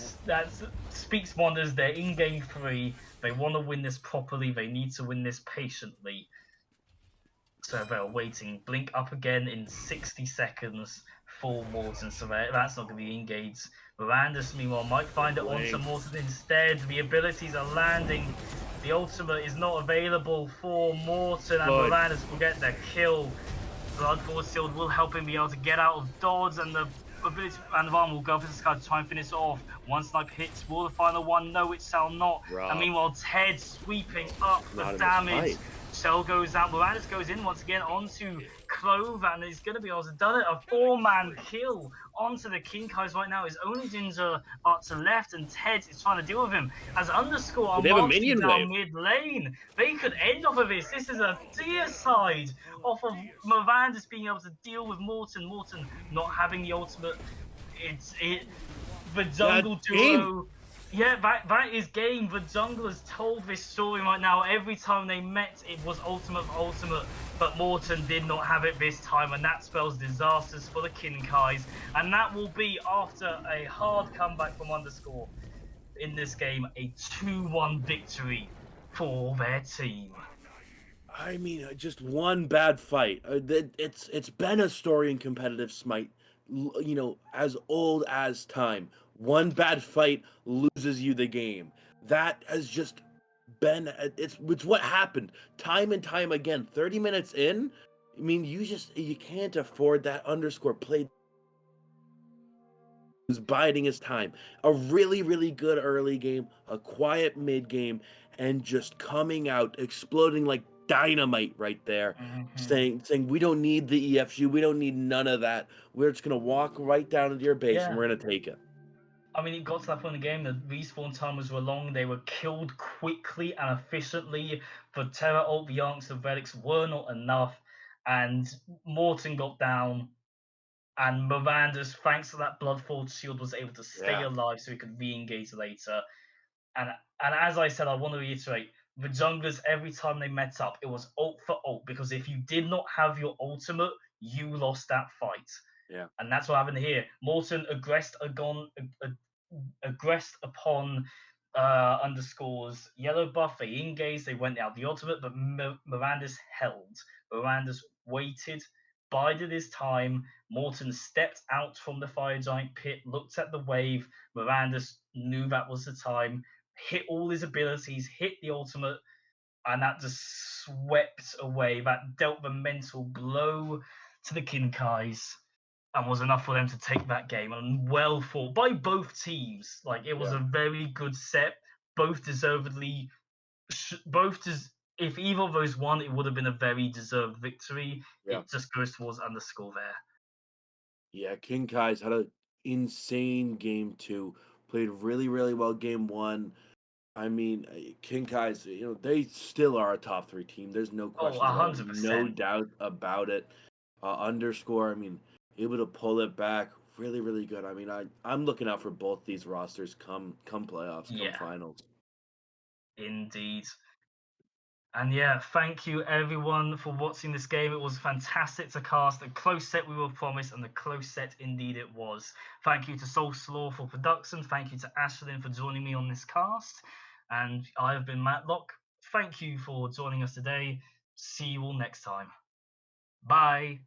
Speaker 1: speaks wonders. They're in game 3. They want to win this properly. They need to win this patiently. So they're waiting. Blink up again in 60 seconds for Morton. So that's not going to be engaged. Mirandis, meanwhile, might find it onto Morton instead. The abilities are landing. The ultimate is not available for Morton, and Mirandis will get the kill. Blood Force Shield will help him be able to get out of dodge, and the ability and the arm will go up to the sky to try and finish it off. One snipe hits. Will the final one? No, it shall not. And meanwhile, Ted sweeping up the damage. Shell goes out. Mirandis goes in once again onto Clove, and he's going to be able to done it. A 4-man kill onto the Kinkais right now. His only Ginger up to left, and Ted is trying to deal with him. As underscore are marching down mid lane. They could end off of this. This is a deicide off of Mirandis being able to deal with Morton. Morton not having the ultimate. The jungle duo. Yeah, that is game. The junglers told this story right now. Every time they met, it was ultimate for ultimate, but Morton did not have it this time, and that spells disasters for the Kinkais. And that will be, after a hard comeback from underscore in this game, a 2-1 victory for their team.
Speaker 2: I mean, just one bad fight. It's been a story in competitive Smite, as old as time. One bad fight loses you the game. That has just been it's what happened time and time again. 30 minutes in, I mean, you can't afford that underscore play was biding his time. A really, really good early game, a quiet mid game, and just coming out, exploding like dynamite right there, saying we don't need the EFG, we don't need none of that. We're just gonna walk right down into your base and
Speaker 1: Yeah.
Speaker 2: we're gonna take it.
Speaker 1: I mean, it got to that point in the game that respawn timers were long. They were killed quickly and efficiently. For Terra ult, the Arcs, the Relics were not enough. And Morton got down. And Miranda's, thanks to that Bloodfall shield, was able to stay
Speaker 2: Yeah.
Speaker 1: alive so he could re-engage later. And as I said, I want to reiterate, the junglers, every time they met up, it was ult for ult, because if you did not have your ultimate, you lost that fight.
Speaker 2: Yeah.
Speaker 1: And that's what happened here. Morton aggressed upon underscores yellow buff. They engaged, they went out the ultimate, but Miranda's held. Miranda's waited, bided his time. Morton stepped out from the fire giant pit, looked at the wave. Miranda knew that was the time, hit all his abilities, hit the ultimate, and that just swept away. That dealt the mental blow to the Kinkais and was enough for them to take that game. And well fought by both teams. Like, it was a very good set. Both deservedly, if either of those won, it would have been a very deserved victory.
Speaker 2: Yeah.
Speaker 1: It just goes towards underscore there.
Speaker 2: Yeah, King Kai's had an insane game two. Played really, really well game one. I mean, King Kai's, they still are a top three team. There's no questions about it.
Speaker 1: 100%.
Speaker 2: No doubt about it. Underscore, I mean, able to pull it back. Really, really good. I mean, I'm looking out for both these rosters come playoffs, come finals.
Speaker 1: Indeed. And yeah, thank you everyone for watching this game. It was fantastic to cast, a close set we were promised, and a close set indeed it was. Thank you to Soul Slaw for production. Thank you to Ashlyn for joining me on this cast. And I have been Matlock. Thank you for joining us today. See you all next time. Bye.